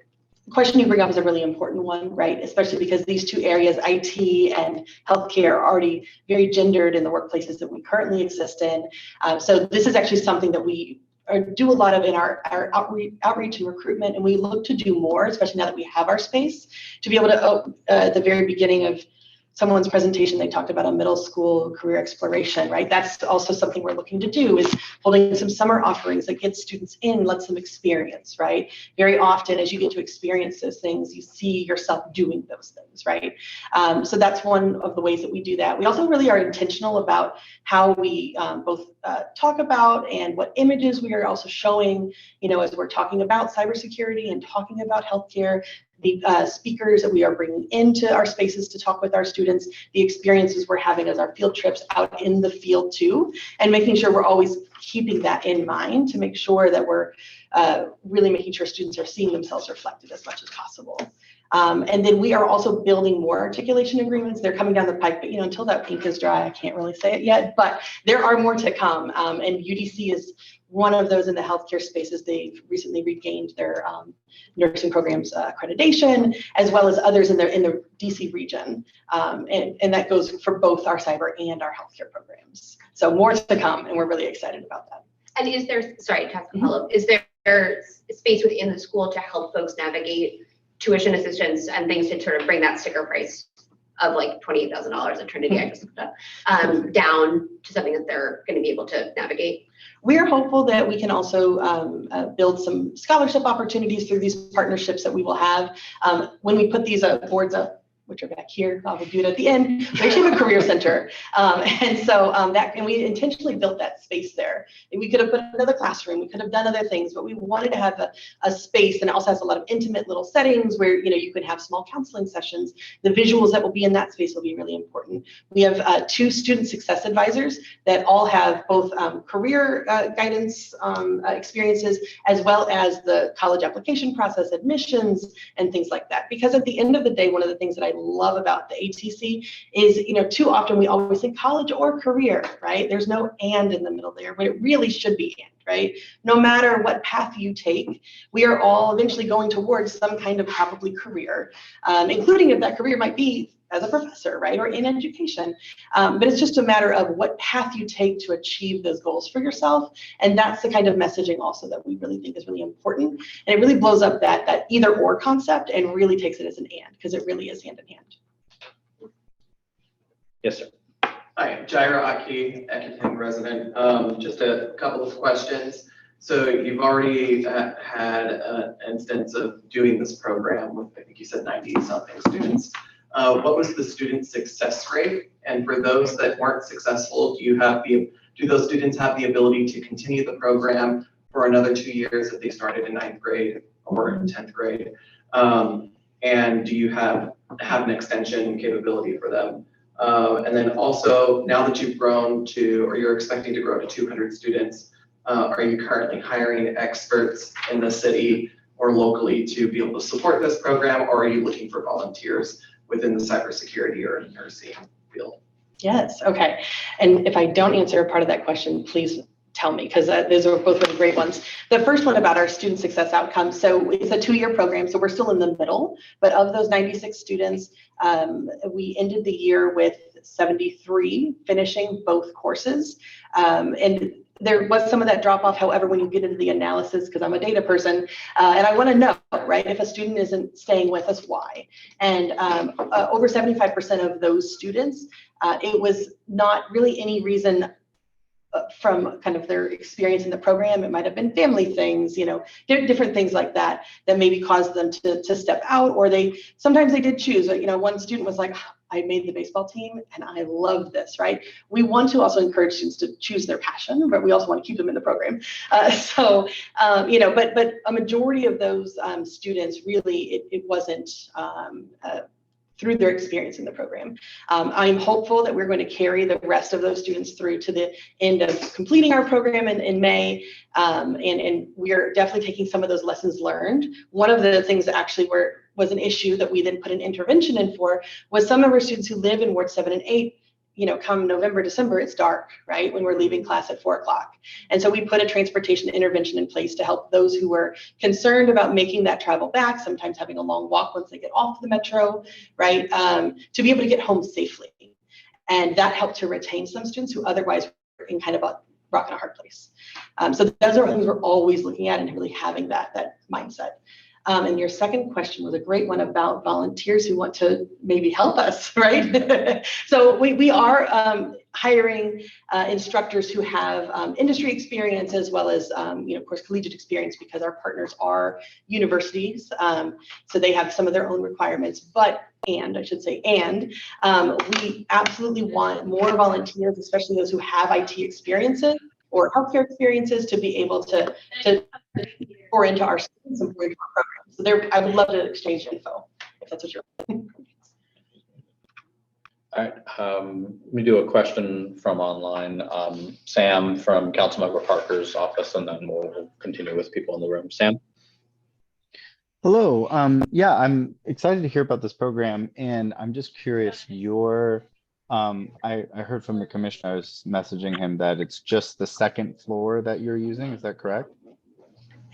Speaker 20: question you bring up is a really important one, right? Especially because these two areas, IT and healthcare, are already very gendered in the workplaces that we currently exist in. So this is actually something that we do a lot of in our outreach and recruitment, and we look to do more, especially now that we have our space, to be able to, at the very beginning of someone's presentation, they talked about a middle school career exploration, right? That's also something we're looking to do, is holding some summer offerings that get students in, lets them experience, right? Very often as you get to experience those things, you see yourself doing those things, right? So that's one of the ways that we do that. We also really are intentional about how we both talk about and what images we are also showing, as we're talking about cybersecurity and talking about healthcare. The speakers that we are bringing into our spaces to talk with our students, the experiences we're having as our field trips out in the field too, and making sure we're always keeping that in mind to make sure that we're really making sure students are seeing themselves reflected as much as possible. And then we are also building more articulation agreements. They're coming down the pike, but until that ink is dry, I can't really say it yet, but there are more to come. And UDC is one of those in the healthcare spaces. They've recently regained their nursing programs accreditation, as well as others in the DC region. And that goes for both our cyber and our healthcare programs. So more to come, and we're really excited about that.
Speaker 7: And is there, sorry, to ask a follow-up, is there space within the school to help folks navigate tuition assistance and things to sort of bring that sticker price of like $28,000 at Trinity, I just looked up, down to something that they're going to be able to navigate?
Speaker 20: We're hopeful that we can also build some scholarship opportunities through these partnerships that we will have. When we put these boards up, which are back here, I'll do it at the end, we actually have a career center. And we intentionally built that space there. And we could have put another classroom, we could have done other things, but we wanted to have a space, and it also has a lot of intimate little settings where you could have small counseling sessions. The visuals that will be in that space will be really important. We have 2 student success advisors that all have both career guidance experiences, as well as the college application process, admissions, and things like that. Because at the end of the day, one of the things that I love about the ATC is, too often we always think college or career, right? There's no and in the middle there, but it really should be and, right? No matter what path you take, we are all eventually going towards some kind of probably career, including if that career might be as a professor, right? Or in education. But it's just a matter of what path you take to achieve those goals for yourself. And that's the kind of messaging also that we really think is really important. And it really blows up that either or concept and really takes it as an and, because it really is hand in hand.
Speaker 1: Yes, sir.
Speaker 22: Hi, Jaira Aki, Eckington resident. Just a couple of questions. So you've already had an instance of doing this program with, I think you said 90-something students. What was the student success rate? And for those that weren't successful, do those students have the ability to continue the program for another 2 years if they started in 9th grade or in 10th grade? And do you have an extension capability for them? And then also, now that you've grown to, or you're expecting to grow to 200 students, are you currently hiring experts in the city or locally to be able to support this program, or are you looking for volunteers within the cybersecurity or nursing field?
Speaker 20: Yes, okay. And if I don't answer a part of that question, please tell me, because those are both really great ones. The first one about our student success outcomes. So it's a 2-year program, so we're still in the middle, but of those 96 students, we ended the year with 73 finishing both courses. And there was some of that drop off. However, when you get into the analysis, because I'm a data person, and I want to know, right, if a student isn't staying with us, why? And over 75% of those students, it was not really any reason from kind of their experience in the program. It might have been family things, you know, different things like that that maybe caused them to step out, or sometimes they did choose. You know, one student was like, I made the baseball team and I love this, right? We want to also encourage students to choose their passion, but we also want to keep them in the program. You know, but a majority of those students really, it wasn't through their experience in the program. I'm hopeful that we're going to carry the rest of those students through to the end of completing our program in May. And we're definitely taking some of those lessons learned. One of the things that actually was an issue that we then put an intervention in for was some of our students who live in Ward 7 and 8, you know, come November, December, it's dark, right? When we're leaving class at 4 o'clock. And so we put a transportation intervention in place to help those who were concerned about making that travel back, sometimes having a long walk once they get off the metro, right? To be able to get home safely. And that helped to retain some students who otherwise were in kind of a rock and a hard place. So those are things we're always looking at and really having that mindset. And your second question was a great one about volunteers who want to maybe help us, right? So we are hiring instructors who have industry experience as well as, you know, of course, collegiate experience, because our partners are universities. So they have some of their own requirements, we absolutely want more volunteers, especially those who have IT experiences or healthcare experiences, to be able to pour into our students and pour into our programs. So I would love to exchange info if that's what you're looking for.
Speaker 1: All right, let me do a question from online. Sam from Councilmember Parker's office, and then we'll continue with people in the room. Sam?
Speaker 16: Hello. Yeah, I'm excited to hear about this program, and I'm just curious, I heard from the commissioner, I was messaging him that it's just the second floor that you're using. Is that correct?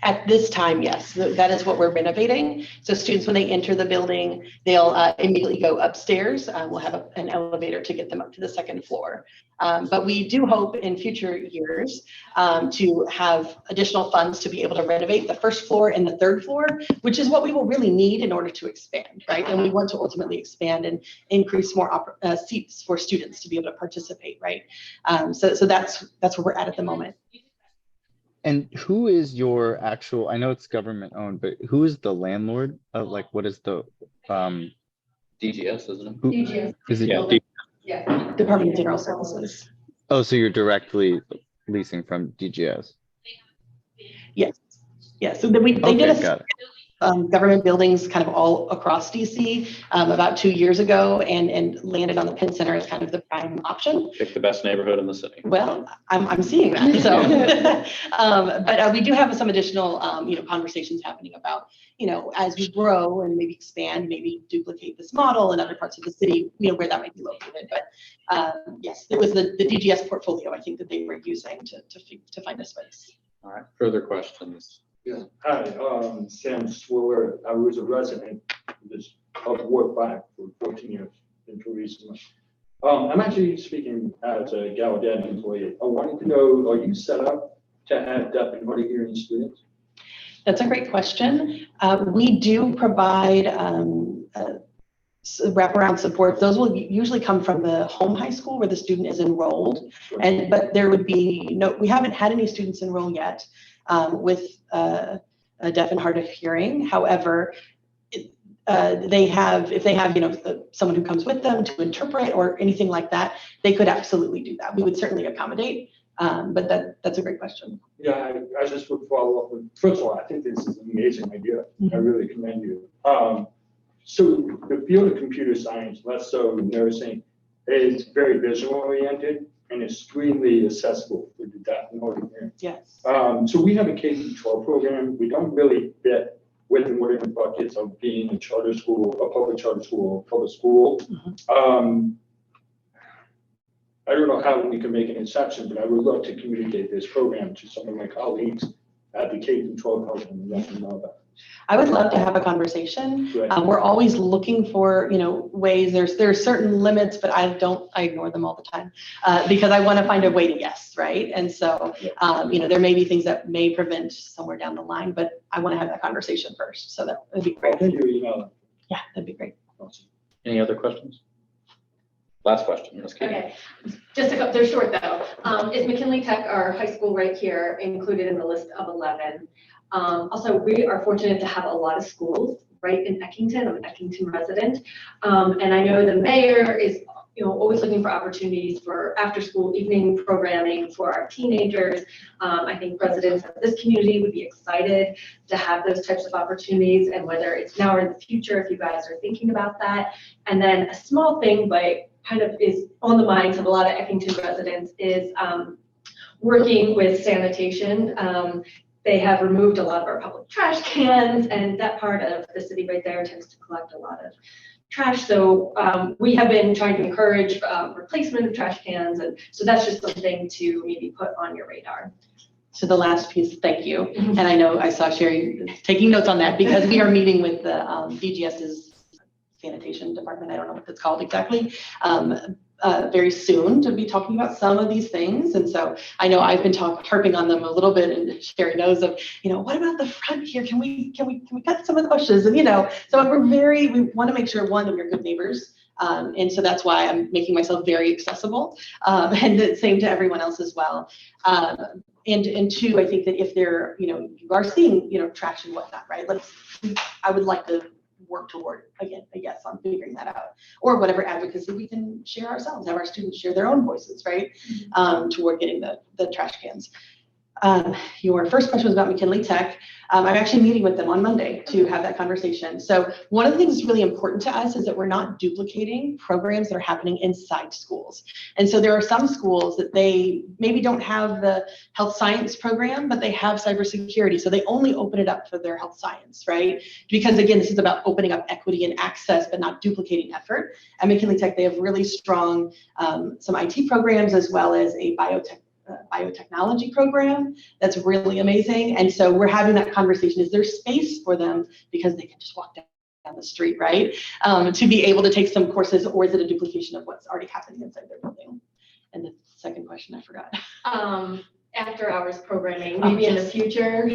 Speaker 20: At this time, yes, that is what we're renovating. So students, when they enter the building, they'll immediately go upstairs. We'll have an elevator to get them up to the second floor. But we do hope in future years to have additional funds to be able to renovate the first floor and the third floor, which is what we will really need in order to expand, right? And we want to ultimately expand and increase more seats for students to be able to participate, right? So that's where we're at the moment.
Speaker 16: And who is your actual, I know it's government owned, but who is the landlord? Like, what is the
Speaker 1: DGS, isn't it?
Speaker 20: DGS.
Speaker 16: Is it?
Speaker 20: Yeah. Department of General Services.
Speaker 16: Oh, so you're directly leasing from DGS?
Speaker 20: Yes. Yeah. So they did government buildings kind of all across DC about 2 years ago, and landed on the Penn Center as kind of the prime option.
Speaker 1: Pick the best neighborhood in the city.
Speaker 20: Well, I'm seeing that. So, but we do have some additional conversations happening about, as we grow and maybe expand, maybe duplicate this model in other parts of the city, where that might be located. But yes, it was the DGS portfolio, I think, that they were using to find a space.
Speaker 1: All right, further questions?
Speaker 11: Yeah. Hi, Sam Swiller. I was a resident of Ward 5 for 14 years until recently. I'm actually speaking as a Gallaudet employee. I wanted to know, are you set up to have deaf and hard of hearing students?
Speaker 20: That's a great question. We do provide wraparound support. Those will usually come from the home high school where the student is enrolled. But there would be we haven't had any students enroll yet with a deaf and hard of hearing. However, if they have someone who comes with them to interpret or anything like that, they could absolutely do that. We would certainly accommodate, but that's a great question.
Speaker 11: Yeah, I just would follow up with, first of all, I think this is an amazing idea. I really commend you. So the field of computer science, less so nursing, is very visual oriented and extremely accessible for the deaf and hard of hearing.
Speaker 20: Yes.
Speaker 11: So we have a K-12 program. We don't really fit within whatever buckets of being a charter school, a public charter school, or public school. I don't know how we can make an exception, but I would love to communicate this program to some of my colleagues at the K through 12 program and let them know about it.
Speaker 20: I would love to have a conversation.
Speaker 11: Right.
Speaker 20: We're always looking for, ways. There's certain limits, but I ignore them all the time because I want to find a way to yes, right? And so, there may be things that may prevent somewhere down the line, but I want to have that conversation first. So that would be great.
Speaker 11: I'll send you an email.
Speaker 20: Yeah, that'd be great.
Speaker 1: Any other questions? Last question, Ms. Keating.
Speaker 2: Okay, just a couple, they're short though. Is McKinley Tech, our high school right here, included in the list of 11? Also, we are fortunate to have a lot of schools right in Eckington. I'm an Eckington resident. And I know the mayor is always looking for opportunities for after school evening programming for our teenagers. I think residents of this community would be excited to have those types of opportunities, and whether it's now or in the future, if you guys are thinking about that. And then a small thing, but kind of is on the minds of a lot of Eckington residents, is working with sanitation. They have removed a lot of our public trash cans, and that part of the city right there tends to collect a lot of trash. So we have been trying to encourage replacement of trash cans, and so that's just something to maybe put on your radar.
Speaker 20: So the last piece, thank you. And I know I saw Sherry taking notes on that because we are meeting with the DGS's sanitation department. I don't know what it's called exactly. Very soon to be talking about some of these things. And so I know I've been harping on them a little bit, and Sherry knows of, what about the front here? Can we cut some of the bushes? And, so we want to make sure, one, that we're good neighbors. And so that's why I'm making myself very accessible, and the same to everyone else as well. And two, I think that if they're, you are seeing, trash and whatnot, right? I would like to work toward, again, a yes on figuring that out, or whatever advocacy we can share ourselves, have our students share their own voices, right? Toward getting the trash cans. Your first question was about McKinley Tech. I'm actually meeting with them on Monday to have that conversation. So one of the things that's really important to us is that we're not duplicating programs that are happening inside schools. And so there are some schools that they maybe don't have the health science program, but they have cybersecurity. So they only open it up for their health science, right? Because again, this is about opening up equity and access, but not duplicating effort. At McKinley Tech, they have really strong some IT programs, as well as a biotechnology program that's really amazing. And so we're having that conversation. Is there space for them, because they can just walk down the street, right? To be able to take some courses, or is it a duplication of what's already happening inside their building? And the second question I forgot.
Speaker 2: After hours programming, maybe in the future.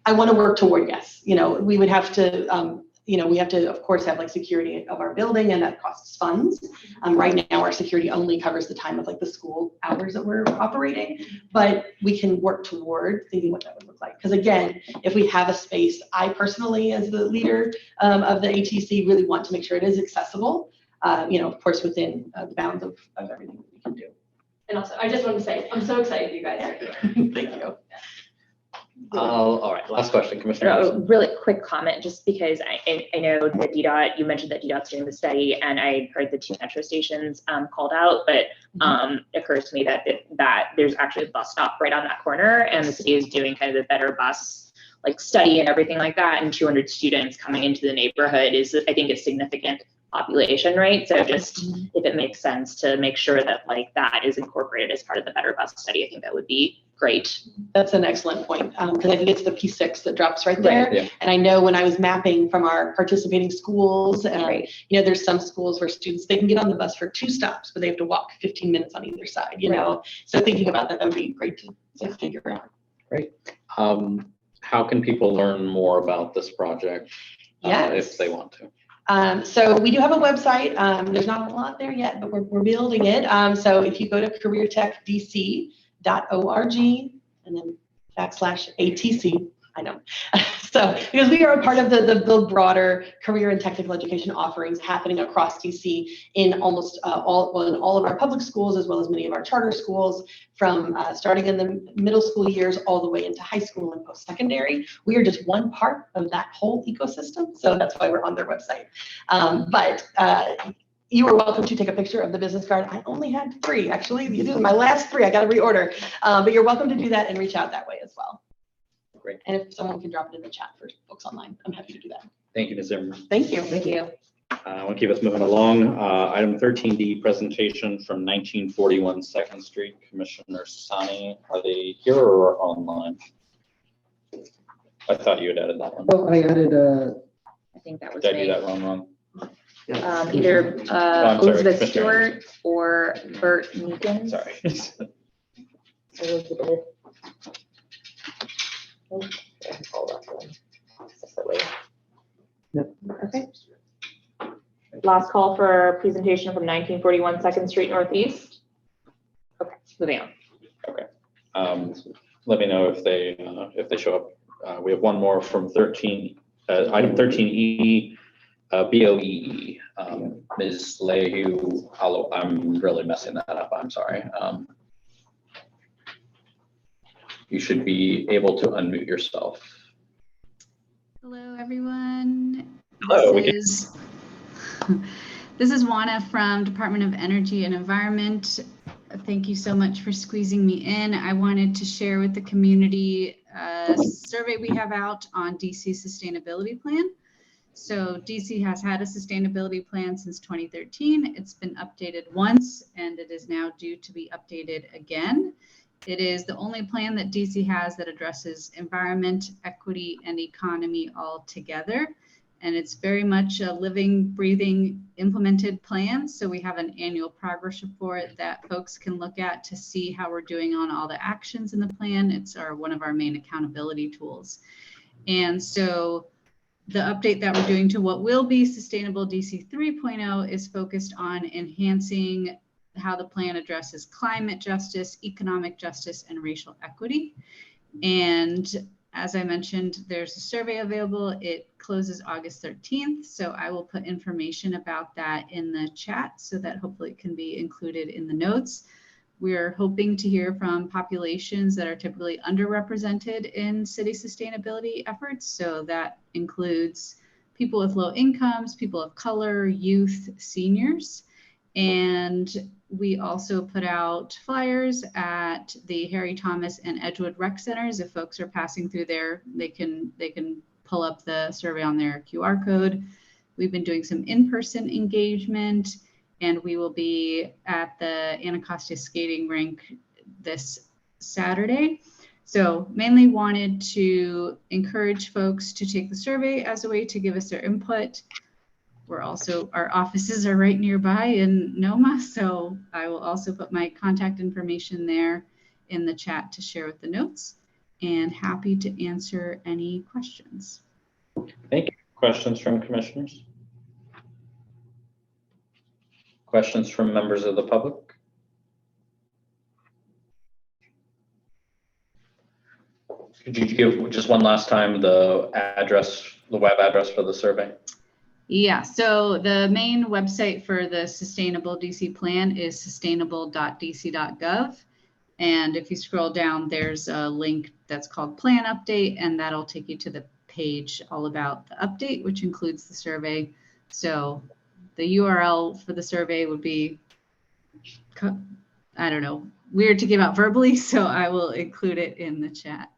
Speaker 20: I want to work toward yes. We would have to we have to, of course, have security of our building, and that costs funds. Right now, our security only covers the time of the school hours that we're operating, but we can work toward thinking what that would look like. Because again, if we have a space, I personally, as the leader of the ATC, really want to make sure it is accessible, of course, within the bounds of everything that we can do.
Speaker 2: And also, I just want to say, I'm so excited you guys are here.
Speaker 20: Thank you.
Speaker 1: All right, last question, Commissioner.
Speaker 9: A really quick comment, just because I know that DDOT, you mentioned that DDOT's doing the study, and I heard the 2 metro stations called out, but it occurs to me that there's actually a bus stop right on that corner, and the city is doing kind of the better bus study and everything like that, and 200 students coming into the neighborhood is, I think, a significant population, right? So just if it makes sense to make sure that that is incorporated as part of the better bus study, I think that would be great.
Speaker 20: That's an excellent point, because I think it's the P6 that drops right there.
Speaker 9: Right, yeah.
Speaker 20: And I know when I was mapping from our participating schools, and
Speaker 9: Right.
Speaker 20: There's some schools where students, they can get on the bus for 2 stops, but they have to walk 15 minutes on either side,
Speaker 9: Right.
Speaker 20: So thinking about that would be great to figure out.
Speaker 1: Great. How can people learn more about this project if they want to?
Speaker 20: So we do have a website. There's not a lot there yet, but we're building it. So if you go to careertechdc.org and then /ATC, I know. So because we are a part of the broader career and technical education offerings happening across DC in almost all of our public schools, as well as many of our charter schools, from starting in the middle school years all the way into high school and post-secondary. We are just one part of that whole ecosystem. So that's why we're on their website. But you are welcome to take a picture of the business card. I only had 3, actually. These are my last 3. I got to reorder. But you're welcome to do that and reach out that way as well.
Speaker 1: Great.
Speaker 20: And if someone can drop it in the chat for folks online, I'm happy to do that.
Speaker 1: Thank you, Ms. Zimmerman.
Speaker 20: Thank you.
Speaker 9: Thank you.
Speaker 1: I want to keep us moving along. Item 13D, presentation from 1941 Second Street. Commissioner Sani, are they here or online? I thought you had added that one.
Speaker 4: Oh, I added,
Speaker 9: I think that was
Speaker 1: Did I do
Speaker 9: me.
Speaker 1: that wrong?
Speaker 9: Either
Speaker 1: I'm sorry,
Speaker 9: Elizabeth
Speaker 1: Commissioner.
Speaker 9: Stewart or Bert Meekins.
Speaker 1: Sorry.
Speaker 9: Elizabeth. Oh, hold on. Separately. Okay. Last call for presentation from 1941 Second Street Northeast. Okay, moving on.
Speaker 1: Let me know if they show up. We have one more from 13, item 13E, BOEE. Ms. Leahy, I'm really messing that up. I'm sorry. You should be able to unmute yourself.
Speaker 3: Hello, everyone.
Speaker 1: Hello.
Speaker 3: This is Juana from Department of Energy and Environment. Thank you so much for squeezing me in. I wanted to share with the community a survey we have out on DC sustainability plan. So DC has had a sustainability plan since 2013. It's been updated once and it is now due to be updated again. It is the only plan that DC has that addresses environment, equity, and economy all together. And it's very much a living, breathing, implemented plan. So we have an annual progress report that folks can look at to see how we're doing on all the actions in the plan. It's one of our main accountability tools. And so the update that we're doing to what will be Sustainable DC 3.0 is focused on enhancing how the plan addresses climate justice, economic justice, and racial equity. And as I mentioned, there's a survey available. It closes August 13th. So I will put information about that in the chat so that hopefully it can be included in the notes. We're hoping to hear from populations that are typically underrepresented in city sustainability efforts. So that includes people with low incomes, people of color, youth, seniors. And we also put out flyers at the Harry Thomas and Edgewood rec centers. If folks are passing through there, they can pull up the survey on their QR code. We've been doing some in-person engagement, and we will be at the Anacostia skating rink this Saturday. So mainly wanted to encourage folks to take the survey as a way to give us their input. Our offices are right nearby in Noma, so I will also put my contact information there in the chat to share with the notes, and happy to answer any questions.
Speaker 1: Thank you. Questions from commissioners? Questions from members of the public? Could you give just one last time the address, the web address for the survey?
Speaker 3: Yeah, so the main website for the Sustainable DC plan is sustainable.dc.gov. And if you scroll down, there's a link that's called Plan Update, and that'll take you to the page all about the update, which includes the survey. So the URL for the survey would be, I don't know, weird to give out verbally, so I will include it in the chat.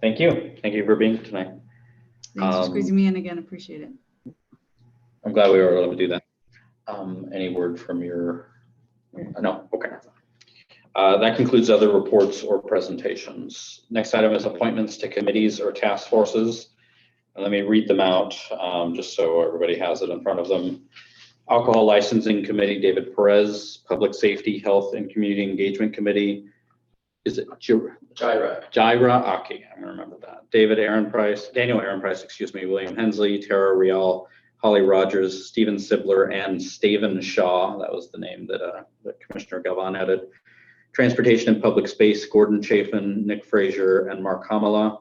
Speaker 1: Thank you. Thank you for being here tonight.
Speaker 3: Thanks for squeezing me in again. Appreciate it.
Speaker 1: I'm glad we were able to do that. Any word from your, no, okay. That concludes other reports or presentations. Next item is appointments to committees or task forces. Let me read them out just so everybody has it in front of them. Alcohol Licensing Committee, David Perez. Public Safety, Health and Community Engagement Committee. Is it Jaira Aki? I'm gonna remember that. Daniel Aaron Price, William Hensley, Tara Rial, Holly Rogers, Stephen Sibler, and Staven Shaw. That was the name that Commissioner Galvan added. Transportation and Public Space, Gordon Chafin, Nick Frazier, and Mark Hamala.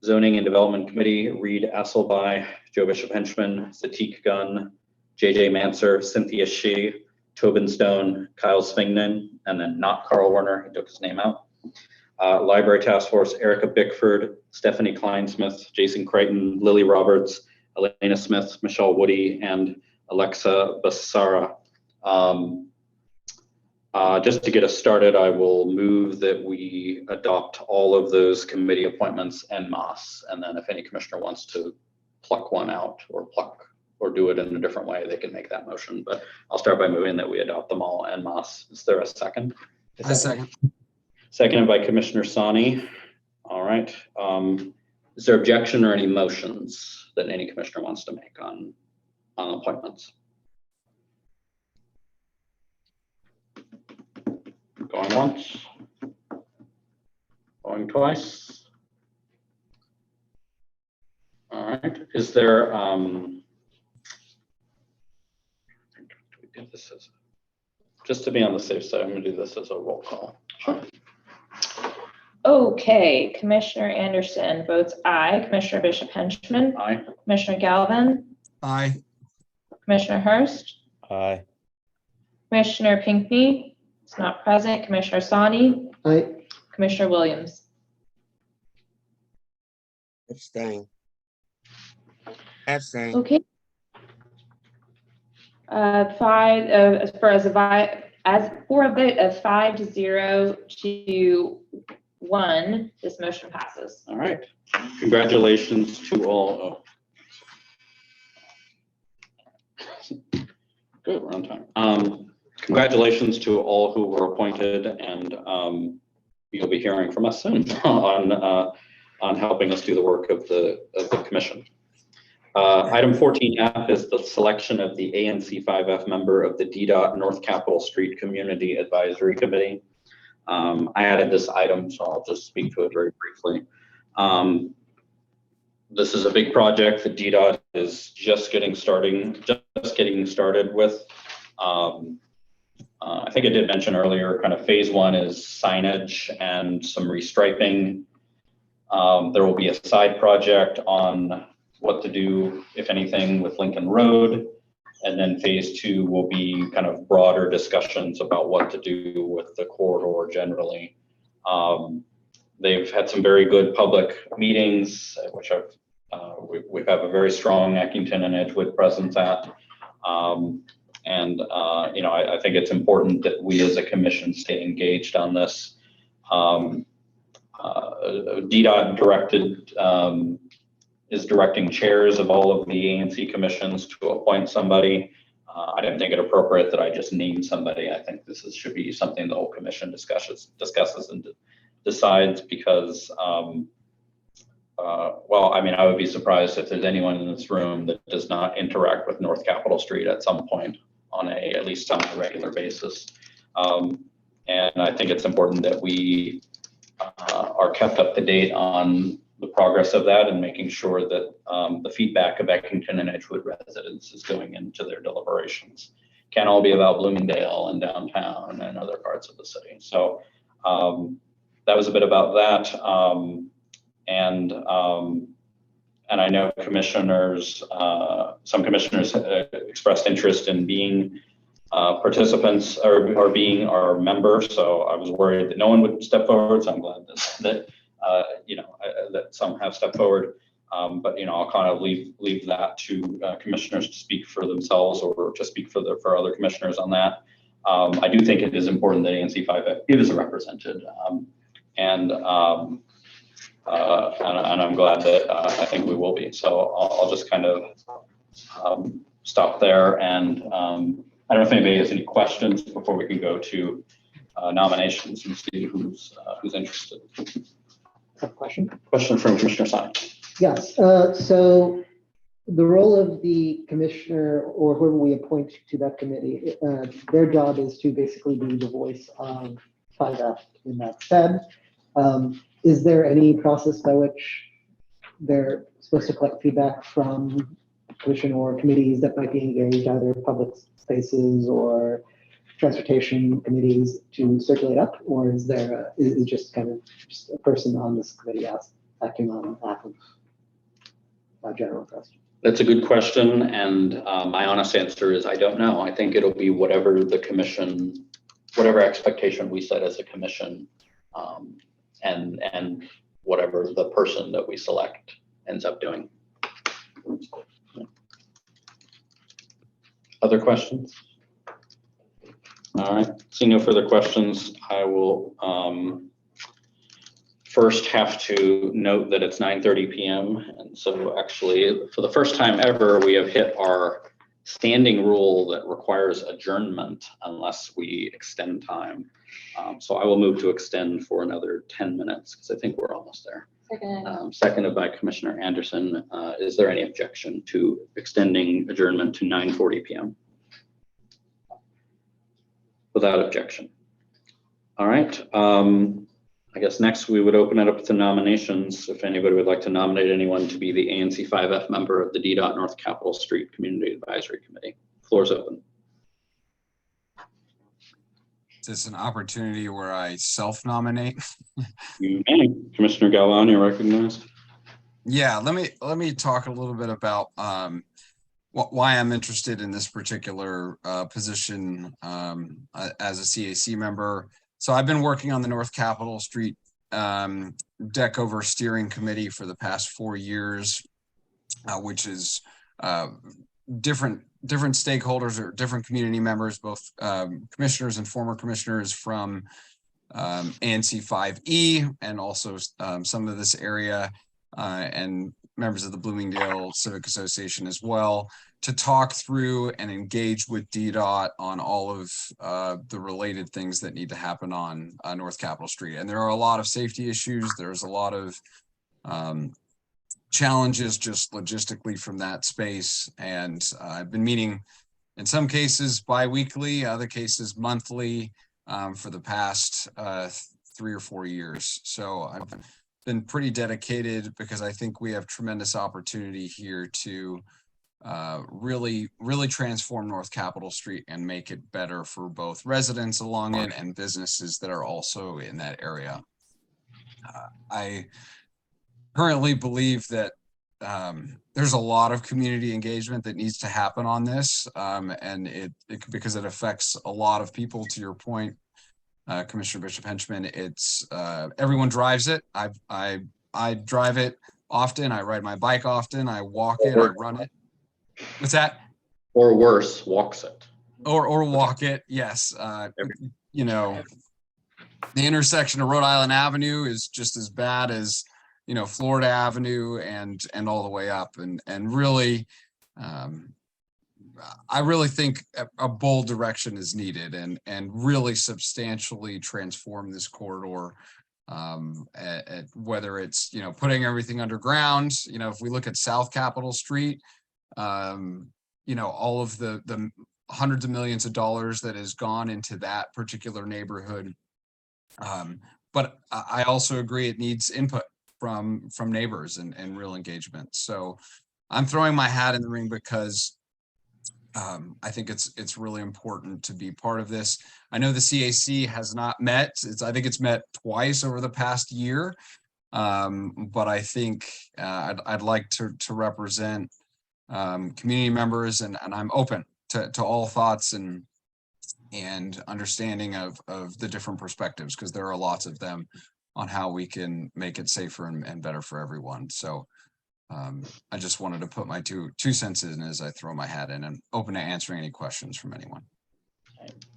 Speaker 1: Zoning and Development Committee, Reed Asselby, Joe Bishop Henchman, Satiq Gunn, JJ Manser, Cynthia Shee, Tobin Stone, Kyle Svingnen, and then not Carl Werner, he took his name out. Library Task Force, Erica Bickford, Stephanie Kleinsmith, Jason Crichton, Lily Roberts, Elena Smith, Michelle Woody, and Alexa Basara. Just to get us started, I will move that we adopt all of those committee appointments en masse. And then if any commissioner wants to pluck one out or pluck or do it in a different way, they can make that motion. But I'll start by moving that we adopt them all en masse. Is there a second?
Speaker 5: A second.
Speaker 1: Seconded by Commissioner Sani. All right. Is there objection or any motions that any commissioner wants to make on appointments? Going once. Going twice. All right. Is there, we do this as, just to be on the safe side, I'm gonna do this as a roll call. Sure.
Speaker 9: Okay, Commissioner Anderson votes aye. Commissioner Bishop Henchman.
Speaker 1: Aye.
Speaker 9: Commissioner Galvin.
Speaker 5: Aye.
Speaker 9: Commissioner Hurst.
Speaker 10: Aye.
Speaker 9: Commissioner Pinckney is not present. Commissioner Sani.
Speaker 4: Aye.
Speaker 9: Commissioner Williams.
Speaker 8: Abstain. Abstain.
Speaker 9: Okay. Five, as for a vote of 5-0 to 1, this motion passes.
Speaker 1: All right. Congratulations to all. Oh. Good, we're on time. Congratulations to all who were appointed, and you'll be hearing from us soon on helping us do the work of the commission. Item 14F is the selection of the ANC 5F member of the DDOT North Capitol Street Community Advisory Committee. I added this item, so I'll just speak to it very briefly. This is a big project that DDOT is just getting started with. I think I did mention earlier, kind of phase 1 is signage and some restriping. There will be a side project on what to do, if anything, with Lincoln Road. And then phase 2 will be kind of broader discussions about what to do with the corridor generally. They've had some very good public meetings, which we have a very strong Eckington and Edgewood presence at. I think it's important that we as a commission stay engaged on this. DDOT is directing chairs of all of the ANC commissions to appoint somebody. I didn't think it appropriate that I just named somebody. I think this should be something the whole commission discusses and decides, because, I would be surprised if there's anyone in this room that does not interact with North Capitol Street at some point at least on a regular basis. And I think it's important that we are kept up to date on the progress of that and making sure that the feedback of Eckington and Edgewood residents is going into their deliberations. Can't all be about Bloomingdale and downtown and other parts of the city. So that was a bit about that. And I know some commissioners expressed interest in being participants or being our members. So I was worried that no one would step forward. So I'm glad that some have stepped forward. But I'll kind of leave that to commissioners to speak for themselves or to speak for other commissioners on that. I do think it is important that ANC 5F is represented. And I'm glad that I think we will be. So I'll just kind of stop there. And I don't know if anybody has any questions before we can go to nominations and see who's interested.
Speaker 4: Question
Speaker 1: from Commissioner Sani.
Speaker 4: Yes. So the role of the commissioner or whoever we appoint to that committee, their job is to basically be the voice of 5F in that said. Is there any process by which they're supposed to collect feedback from commission or committees that might be engaged, either public spaces or transportation committees, to circulate up, or is there is it just kind of just a person on this committee acting on behalf of a general question?
Speaker 1: That's a good question, and my honest answer is I don't know. I think it'll be whatever expectation we set as a commission, and whatever the person that we select ends up doing. Other questions? All right, seeing no further questions, I will first have to note that it's 9:30 p.m. And so actually, for the first time ever, we have hit our standing rule that requires adjournment unless we extend time. So I will move to extend for another 10 minutes because I think we're almost there. Seconded by Commissioner Anderson. Is there any objection to extending adjournment to 9:40 p.m.? Without objection. All right. I guess next we would open it up to nominations. If anybody would like to nominate anyone to be the ANC 5F member of the DDOT North Capitol Street Community Advisory Committee. Floor is open.
Speaker 5: Is this an opportunity where I self-nominate?
Speaker 1: You may. Commissioner Galvan, you're recognized.
Speaker 5: Yeah, let me talk a little bit about why I'm interested in this particular position as a CAC member. So I've been working on the North Capitol Street Deck Over Steering Committee for the past 4 years, which is different stakeholders or different community members, both commissioners and former commissioners from ANC 5E and also some of this area and members of the Bloomingdale Civic Association as well, to talk through and engage with DDOT on all of the related things that need to happen on North Capitol Street. And there are a lot of safety issues. There's a lot of challenges just logistically from that space. And I've been meeting in some cases bi-weekly, other cases monthly for the past 3 or 4 years. So I've been pretty dedicated because I think we have tremendous opportunity here to really transform North Capitol Street and make it better for both residents along it and businesses that are also in that area. I currently believe that there's a lot of community engagement that needs to happen on this, and because it affects a lot of people. To your point, Commissioner Bishop Henchman, it's everyone drives it. I drive it often. I ride my bike often. I walk it. I run it. What's that?
Speaker 1: Or worse, walks it.
Speaker 5: Or walk it. Yes. You know, the intersection of Rhode Island Avenue is just as bad as, you know, Florida Avenue and all the way up. And really, I really think a bold direction is needed and really substantially transform this corridor. Whether it's, you know, putting everything underground, you know, if we look at South Capitol Street, you know, all of the hundreds of millions of dollars that has gone into that particular neighborhood. But I also agree it needs input from neighbors and real engagement. So I'm throwing my hat in the ring because I think it's really important to be part of this. I know the CAC has not met. I think it's met twice over the past year, but I think I'd like to represent community members, and I'm open to all thoughts and understanding of the different perspectives, because there are lots of them on how we can make it safer and better for everyone. So I just wanted to put my two cents in as I throw my hat in, and open to answering any questions from anyone.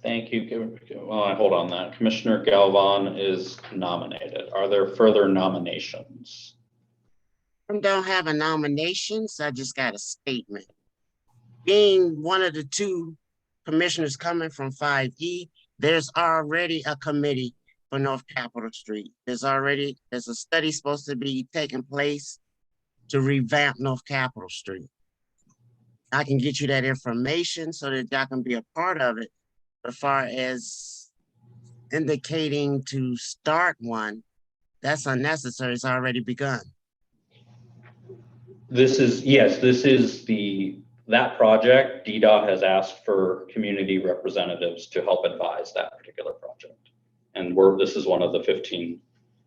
Speaker 1: Thank you. Well, I hold on that. Commissioner Galvan is nominated. Are there further nominations?
Speaker 8: I don't have a nominations. I just got a statement. Being one of the 2 commissioners coming from 5E, there's already a committee for North Capitol Street. There's a study supposed to be taking place to revamp North Capitol Street. I can get you that information so that y'all can be a part of it. As far as indicating to start one, that's unnecessary. It's already begun.
Speaker 1: This is that project. DDOT has asked for community representatives to help advise that particular project. And this is one of the 15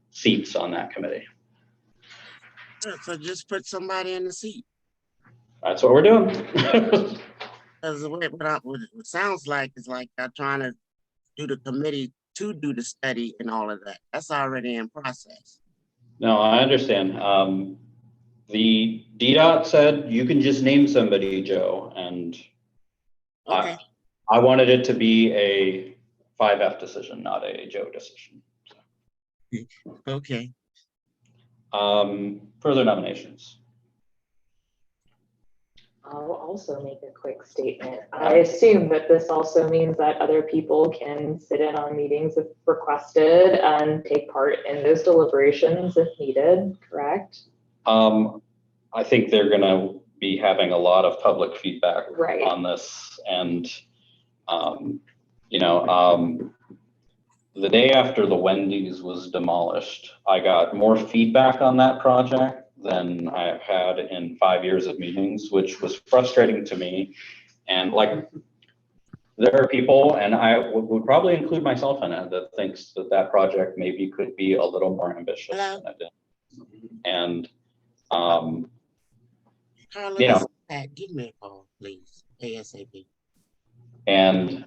Speaker 1: seats on that committee.
Speaker 8: So just put somebody in the seat.
Speaker 1: That's what we're doing.
Speaker 8: Because what it sounds like is like they're trying to do the committee to do the study and all of that. That's already in process.
Speaker 1: No, I understand. The DDOT said you can just name somebody, Joe, and
Speaker 8: okay.
Speaker 1: I wanted it to be a 5F decision, not a Joe decision.
Speaker 8: Okay.
Speaker 1: Further nominations?
Speaker 14: I'll also make a quick statement. I assume that this also means that other people can sit in on meetings if requested and take part in those deliberations if needed, correct?
Speaker 1: I think they're gonna be having a lot of public feedback
Speaker 14: Right.
Speaker 1: on this, and the day after the Wendy's was demolished, I got more feedback on that project than I've had in 5 years of meetings, which was frustrating to me. And like, there are people, and I would probably include myself in it, that thinks that that project maybe could be a little more ambitious than it did. And
Speaker 8: Carla, give me a call, please, ASAP.
Speaker 1: And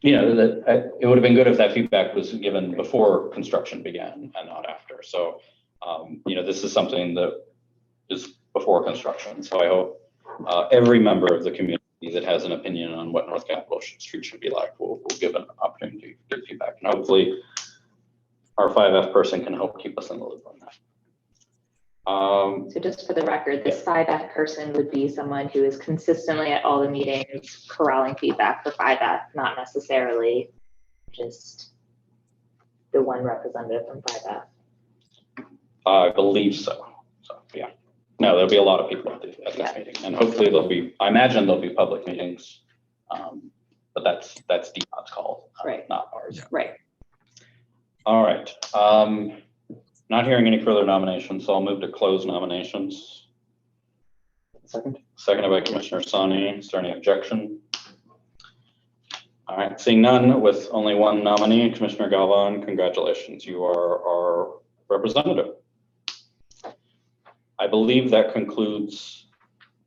Speaker 1: that it would have been good if that feedback was given before construction began and not after. So, this is something that is before construction. So I hope every member of the community that has an opinion on what North Capitol Street should be like will give an opportunity to give feedback. And hopefully our 5F person can help keep us in the loop on that.
Speaker 14: So just for the record, this 5F person would be someone who is consistently at all the meetings corralling feedback for 5F, not necessarily just the one representative from 5F.
Speaker 1: I believe so. So yeah, no, there'll be a lot of people at this meeting, and hopefully I imagine there'll be public meetings, but that's DPOT's call,
Speaker 14: right?
Speaker 1: Not ours.
Speaker 14: Right.
Speaker 1: All right. Not hearing any further nominations, so I'll move to close nominations. Seconded by Commissioner Sani. Is there any objection? All right, seeing none, with only one nominee, Commissioner Galvan, congratulations. You are our representative. I believe that concludes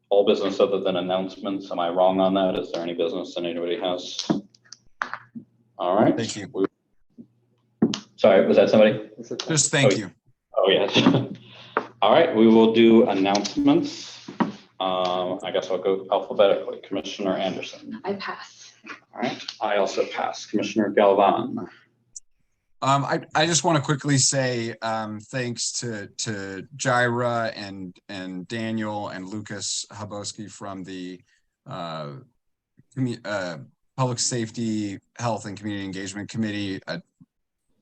Speaker 1: all business other than announcements. Am I wrong on that? Is there any business that anybody has? All right.
Speaker 5: Thank you.
Speaker 1: Sorry, was that somebody?
Speaker 5: Just thank you.
Speaker 1: Oh, yes. All right, we will do announcements. I guess I'll go alphabetically. Commissioner Anderson.
Speaker 14: I pass.
Speaker 1: All right, I also pass. Commissioner Galvan.
Speaker 5: I just want to quickly say thanks to Jaira and Daniel and Lucas Habowski from the Public Safety, Health, and Community Engagement Committee.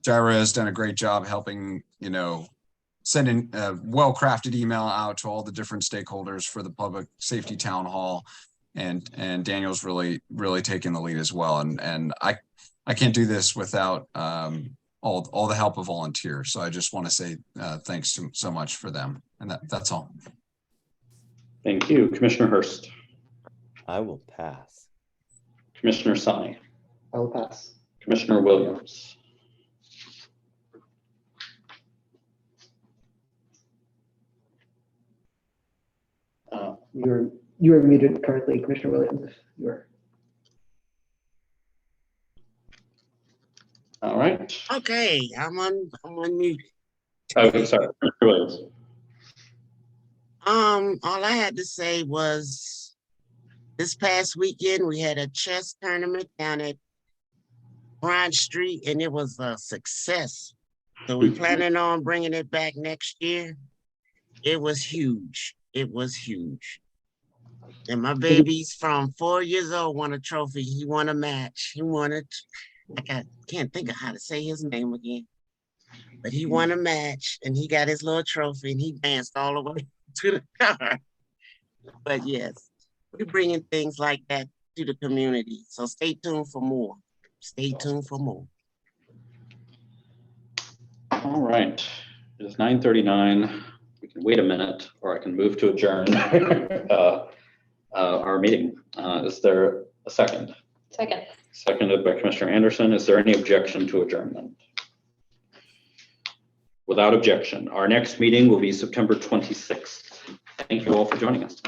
Speaker 5: Jaira has done a great job helping, sending a well-crafted email out to all the different stakeholders for the Public Safety Town Hall. And Daniel's really taken the lead as well. And I can't do this without all the help of volunteers. So I just want to say thanks so much for them. And that's all.
Speaker 1: Thank you. Commissioner Hurst.
Speaker 10: I will pass.
Speaker 1: Commissioner Sani.
Speaker 4: I will pass.
Speaker 1: Commissioner Williams.
Speaker 4: You are muted currently, Commissioner Williams, if you are.
Speaker 1: All right.
Speaker 8: Okay, I'm on mute.
Speaker 1: Okay, sorry, Commissioner Williams.
Speaker 8: All I had to say was this past weekend we had a chess tournament down at Bryant Street and it was a success. So we're planning on bringing it back next year. It was huge. It was huge. And my baby's from 4 years old won a trophy. He won a match. He won it. I can't think of how to say his name again. But he won a match and he got his little trophy and he danced all the way to the car. But yes, we're bringing things like that to the community. So stay tuned for more. Stay tuned for more.
Speaker 1: All right, it is 9:39. We can wait a minute, or I can move to adjourn our meeting. Is there a second?
Speaker 2: Second.
Speaker 1: Seconded by Commissioner Anderson. Is there any objection to adjournment? Without objection, our next meeting will be September 26th. Thank you all for joining us.